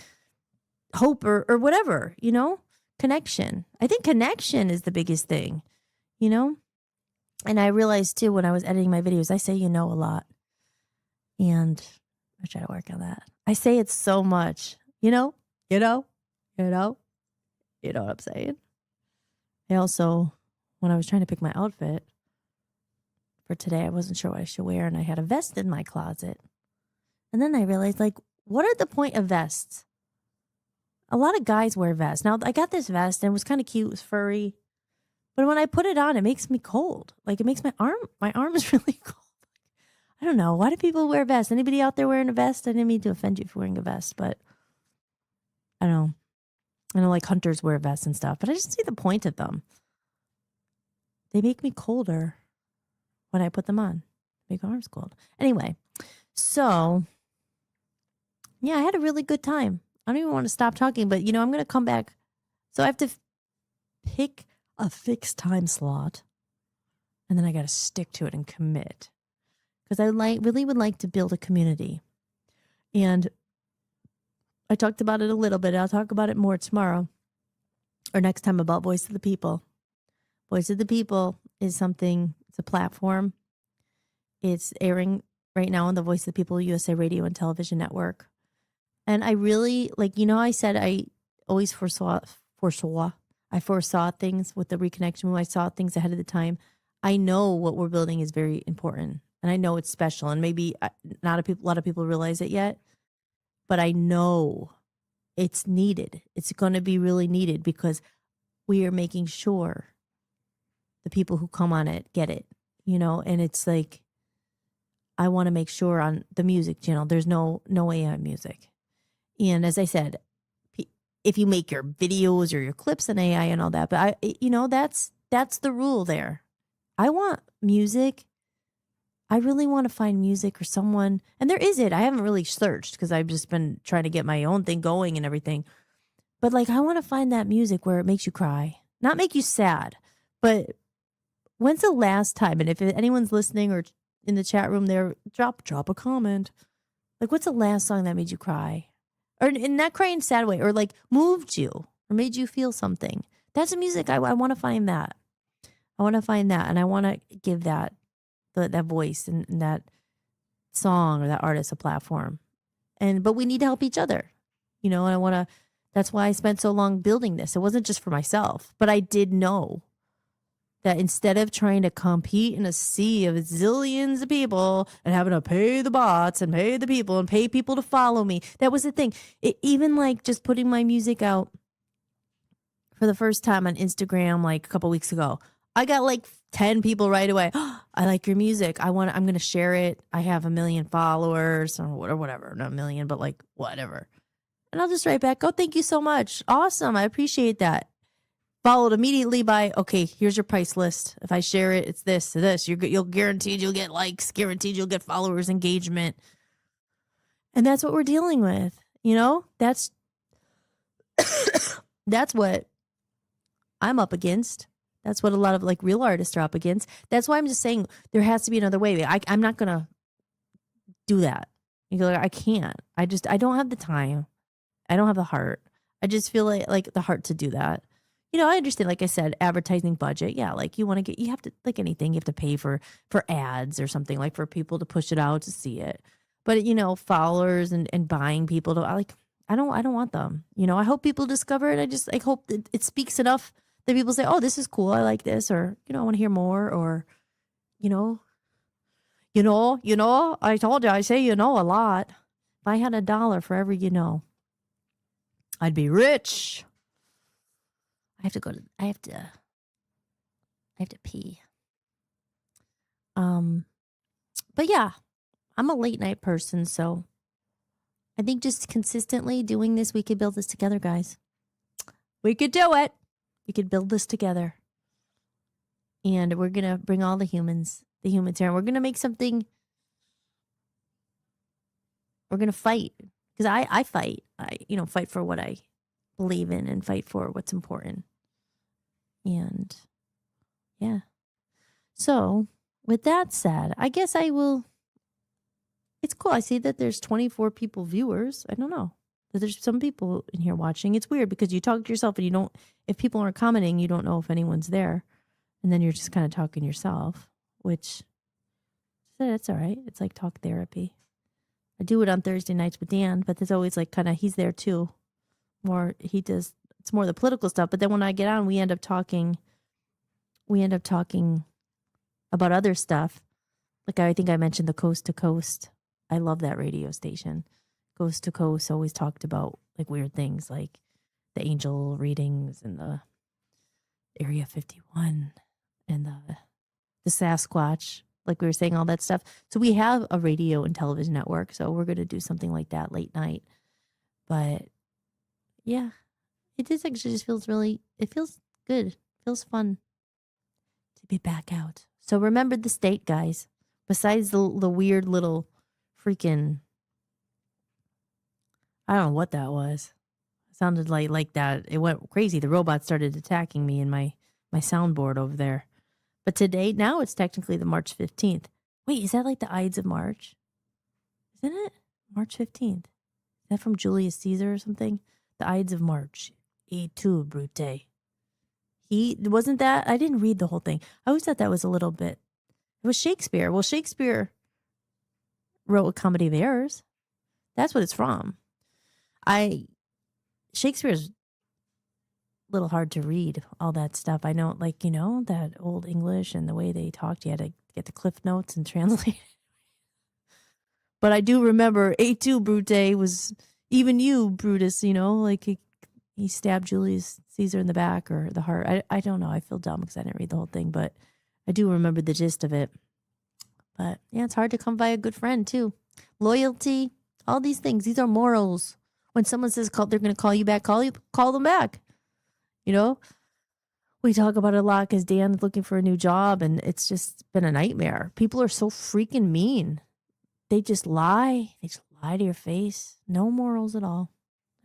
hope or whatever, connection. I think connection is the biggest thing, and I realized too, when I was editing my videos, I say, a lot, and I try to work on that. I say it so much, you know what I'm saying? I also, when I was trying to pick my outfit for today, I wasn't sure what I should wear, and I had a vest in my closet. And then I realized, like, what are the point of vests? A lot of guys wear vests. Now, I got this vest, and it was kind of cute. It was furry. But when I put it on, it makes me cold. Like, it makes my arm is really cold. I don't know. Why do people wear vests? Anybody out there wearing a vest? I didn't mean to offend you for wearing a vest, but I don't know. I know, like, hunters wear vests and stuff, but I just see the point of them. They make me colder when I put them on. Make my arms cold. Anyway, so, yeah, I had a really good time. I don't even want to stop talking, but, I'm going to come back. So I have to pick a fixed time slot, and then I got to stick to it and commit. Because I really would like to build a community. And I talked about it a little bit. I'll talk about it more tomorrow or next time about Voice of the People. Voice of the People is something, it's a platform. It's airing right now on the Voice of the People USA Radio and Television Network. And I really, I said I always foresaw things with the Reconnection Movement. I saw things ahead of the time. I know what we're building is very important. And I know it's special. And maybe not a lot of people realize it yet. But I know it's needed. It's going to be really needed because we are making sure the people who come on it get it, and it's like, I want to make sure on the music channel, there's no AI music. And as I said, if you make your videos or your clips in AI and all that, but that's the rule there. I want music. I really want to find music or someone, and there is it. I haven't really searched because I've just been trying to get my own thing going and everything. But I want to find that music where it makes you cry, not make you sad. But when's the last time? And if anyone's listening or in the chat room there, drop a comment. What's the last song that made you cry, or in not cry in a sad way, or moved you or made you feel something? That's the music. I want to find that. I want to find that, and I want to give that voice and that song or that artist a platform. But we need to help each other, and that's why I spent so long building this. It wasn't just for myself, but I did know that instead of trying to compete in a sea of zillions of people and having to pay the bots and pay the people and pay people to follow me, that was the thing. Even just putting my music out for the first time on Instagram, a couple weeks ago, I got 10 people right away. Oh, I like your music. I'm going to share it. I have 1 million followers or whatever. Not 1 million, but whatever. And I'll just write back, oh, thank you so much. Awesome. I appreciate that. Followed immediately by, okay, here's your price list. If I share it, it's this. You'll guaranteed you'll get likes, guaranteed you'll get followers, engagement. And that's what we're dealing with. That's what I'm up against. That's what a lot of real artists are up against. That's why I'm just saying there has to be another way. I'm not going to do that. I can't. I don't have the time. I don't have the heart. I just feel like the heart to do that. I understand, like I said, advertising budget. Yeah, you have to, anything, you have to pay for ads or something, for people to push it out to see it. But, followers and buying people to, I don't want them. I hope people discover it. I hope that it speaks enough that people say, oh, this is cool. I like this. Or, I want to hear more. Or, I told you, I say, a lot. If I had $1 for every, I'd be rich. I have to pee. But yeah, I'm a late night person. So I think just consistently doing this, we could build this together, guys. We could do it. We could build this together. And we're going to bring all the humans here. And we're going to make something. We're going to fight. Because I fight. I fight for what I believe in and fight for what's important. And yeah. So with that said, I guess I will. It's cool. I see that there's 24 people viewers. I don't know. There's some people in here watching. It's weird because you talk to yourself and you don't, if people aren't commenting, you don't know if anyone's there. And then you're just kind of talking yourself, which that's all right. It's like talk therapy. I do it on Thursday nights with Dan, but there's always like kind of, he's there too. More, he does, it's more the political stuff. But then when I get on, we end up talking about other stuff. Like I think I mentioned the Coast to Coast. I love that radio station. Coast to Coast always talked about like weird things like the angel readings and the Area 51 and the Sasquatch, like we were saying, all that stuff. So we have a radio and television network. So we're going to do something like that late night. But yeah, it just actually just feels it feels good. It feels fun to be back out. So remember the state, guys. Besides the weird little freaking, I don't know what that was. It sounded like that. It went crazy. The robot started attacking me in my soundboard over there. But today, now it's technically the March 15th. Wait, is that like the Ides of March? Isn't it? March 15th. Is that from Julius Caesar or something? The Ides of March. Et tu, Brute. Wasn't that? I didn't read the whole thing. I always thought that was a little bit. It was Shakespeare. Well, Shakespeare wrote A Comedy of Errors. That's what it's from. Shakespeare's a little hard to read, all that stuff. I know, like, that old English and the way they talked, you had to get the Cliff Notes and translate. But I do remember Et tu, Brute was even you, Brutus, like he stabbed Julius Caesar in the back or the heart. I don't know. I feel dumb because I didn't read the whole thing, but I do remember the gist of it. But yeah, it's hard to come by a good friend too. Loyalty, all these things. These are morals. When someone says they're going to call you back, call them back. We talk about it a lot because Dan's looking for a new job and it's just been a nightmare. People are so freaking mean. They just lie. They just lie to your face. No morals at all.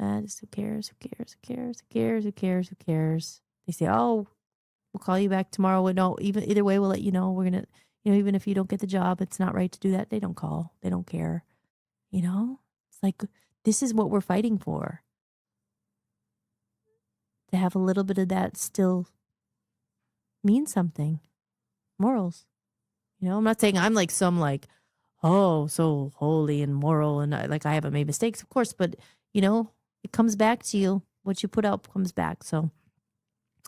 Just who cares? Who cares? Who cares? Who cares? Who cares? Who cares? They say, "Oh, we'll call you back tomorrow." No, either way, we'll let you know. We're gonna, even if you don't get the job, it's not right to do that. They don't call. They don't care. It's like this is what we're fighting for. To have a little bit of that still means something. Morals. I'm not saying I'm like some like, oh, so holy and moral and I haven't made mistakes, of course, but it comes back to you. What you put out comes back. So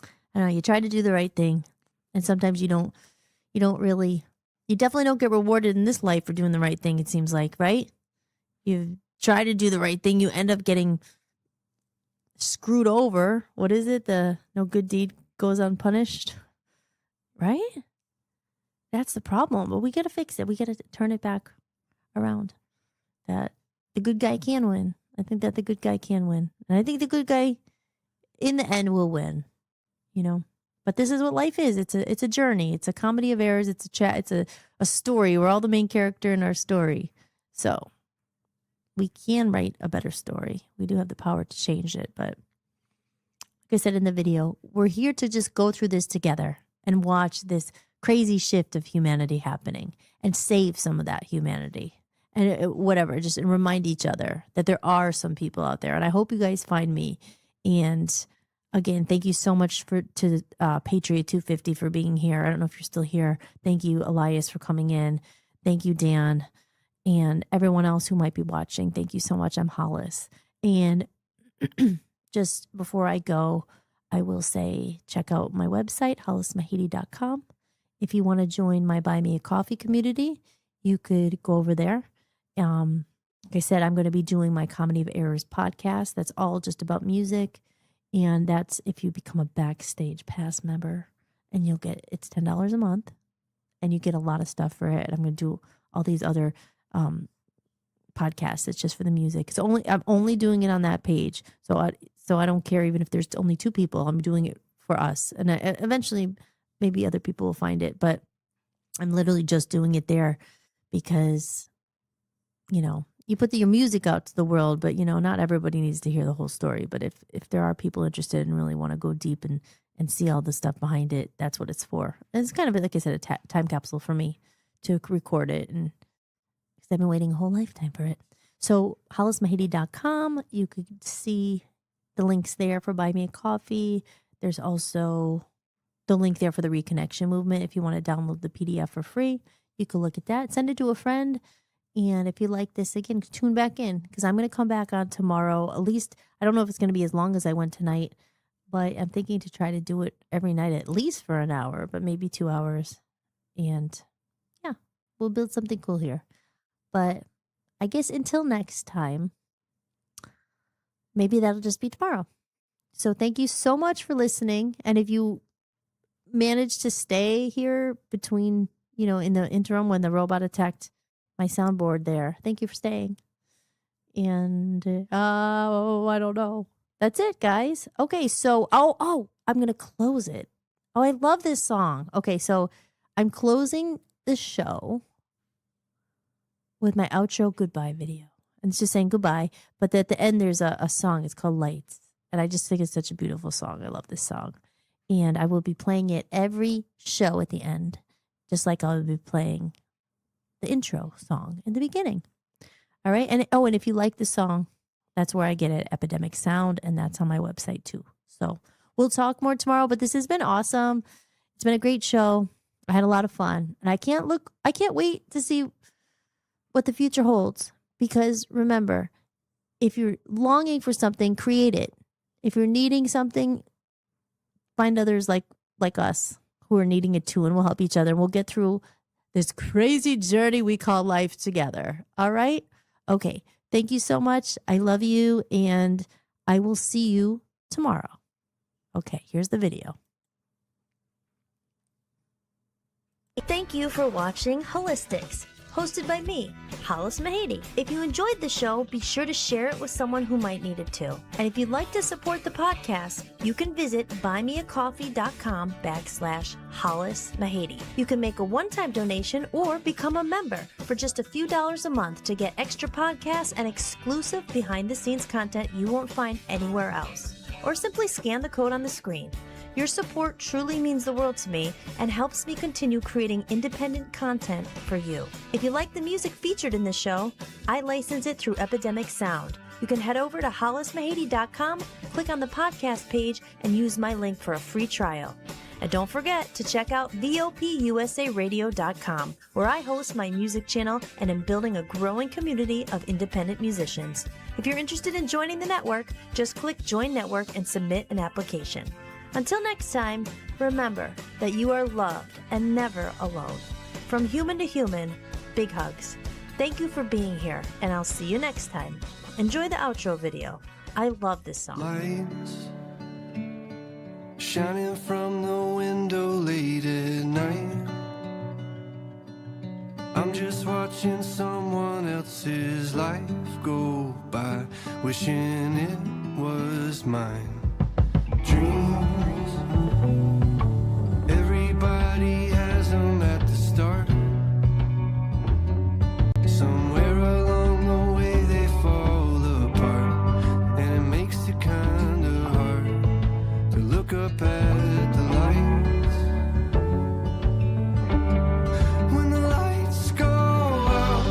I don't know, you try to do the right thing. And sometimes you definitely don't get rewarded in this life for doing the right thing, it seems like, right? You try to do the right thing, you end up getting screwed over. What is it? The no good deed goes unpunished, right? That's the problem. But we got to fix it. We got to turn it back around. That the good guy can win. I think that the good guy can win. And I think the good guy in the end will win, But this is what life is. It's a journey. It's a comedy of errors. It's a chat. It's a story. We're all the main character in our story. So we can write a better story. We do have the power to change it. But like I said in the video, we're here to just go through this together and watch this crazy shift of humanity happening and save some of that humanity and whatever, just remind each other that there are some people out there. And I hope you guys find me. And again, thank you so much to Patriot 250 for being here. I don't know if you're still here. Thank you, Elias, for coming in. Thank you, Dan. And everyone else who might be watching, thank you so much. I'm Hollis. And just before I go, I will say, check out my website, hollismahady.com. If you want to join my Buy Me a Coffee community, you could go over there. Like I said, I'm going to be doing my Comedy of Errors podcast. That's all just about music. And that's if you become a Backstage Pass member. And it's $10 a month. And you get a lot of stuff for it. And I'm going to do all these other podcasts. It's just for the music. I'm only doing it on that page. So I don't care even if there's only 2 people. I'm doing it for us. And eventually maybe other people will find it. But I'm literally just doing it there because, you put your music out to the world, but not everybody needs to hear the whole story. But if there are people interested and really want to go deep and see all the stuff behind it, that's what it's for. And it's kind of, like I said, a time capsule for me to record it, and because I've been waiting a whole lifetime for it. So hollismahady.com, you could see the links there for Buy Me a Coffee. There's also the link there for the Reconnection Movement. If you want to download the PDF for free, you can look at that. Send it to a friend. And if you like this, again, tune back in, because I'm going to come back on tomorrow. At least, I don't know if it's going to be as long as I went tonight, but I'm thinking to try to do it every night, at least for an hour, but maybe 2 hours. And yeah, we'll build something cool here. But I guess until next time, maybe that'll just be tomorrow. So thank you so much for listening. And if you manage to stay here between, in the interim when the robot attacked my soundboard there, thank you for staying. And, I don't know. That's it, guys. Okay, so, I'm going to close it. Oh, I love this song. Okay, so I'm closing the show with my outro goodbye video. And it's just saying goodbye. But at the end, there's a song. It's called Lights. And I just think it's such a beautiful song. I love this song. And I will be playing it every show at the end, just like I'll be playing the intro song in the beginning. All right. And if you like the song, that's where I get it, Epidemic Sound. And that's on my website too. So we'll talk more tomorrow. But this has been awesome. It's been a great show. I had a lot of fun. And I can't wait to see what the future holds, because remember, if you're longing for something, create it. If you're needing something, find others like us who are needing it too, and we'll help each other, and we'll get through this crazy journey we call life together. All right? Okay. Thank you so much. I love you, and I will see you tomorrow. Okay, here's the video. Thank you for watching Hollis-tics, hosted by me, Hollis Mahady. If you enjoyed the show, be sure to share it with someone who might need it too. And if you'd like to support the podcast, you can visit buymeacoffee.com/Hollis Mahady. You can make a one-time donation or become a member for just a few dollars a month to get extra podcasts and exclusive behind-the-scenes content you won't find anywhere else. Or simply scan the code on the screen. Your support truly means the world to me and helps me continue creating independent content for you. If you like the music featured in this show, I license it through Epidemic Sound. You can head over to hollismahady.com, click on the podcast page, and use my link for a free trial. And don't forget to check out VOPUSARadio.com, where I host my music channel and am building a growing community of independent musicians. If you're interested in joining the network, just click Join Network and submit an application. Until next time, remember that you are loved and never alone. From human to human, big hugs. Thank you for being here, and I'll see you next time. Enjoy the outro video. I love this song. Lights shining from the window late at night. I'm just watching someone else's life go by, wishing it was mine. Dreams, everybody has them at the start. Somewhere along the way they fall apart, and it makes it kind of hard to look up at the lights. When the lights go out,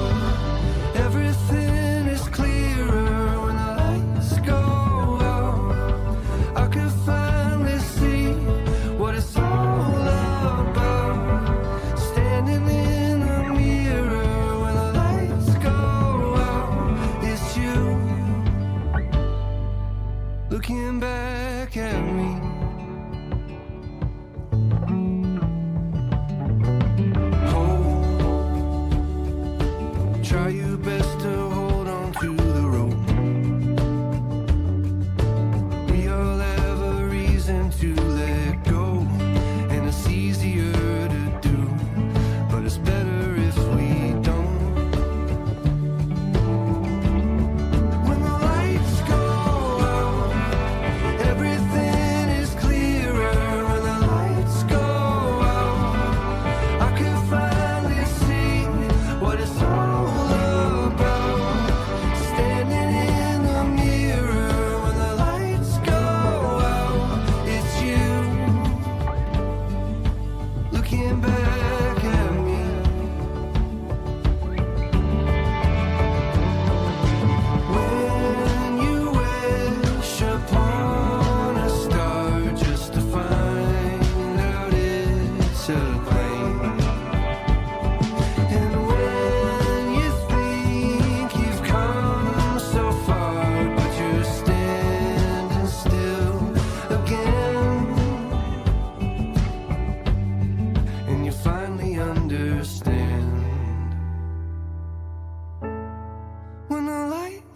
everything is clearer. When the lights go out, I could finally see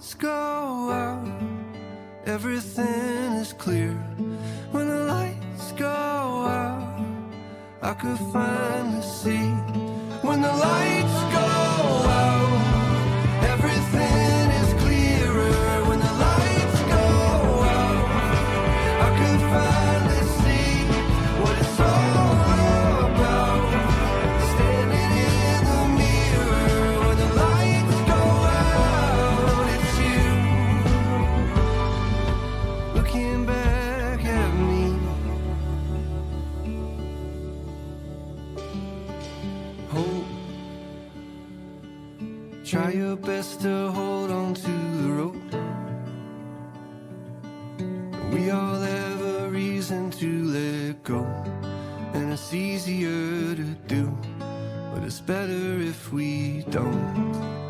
lights go out, everything is clear. When the lights go out, I could finally see. When the lights go out, everything is clearer. When the lights go out, I could finally see what it's all about. Standing in the mirror, when the lights go out, it's you looking back at me. Hope, try your best to hold on to the rope. We all have a reason to let go, and it's easier to do, but it's better if we don't.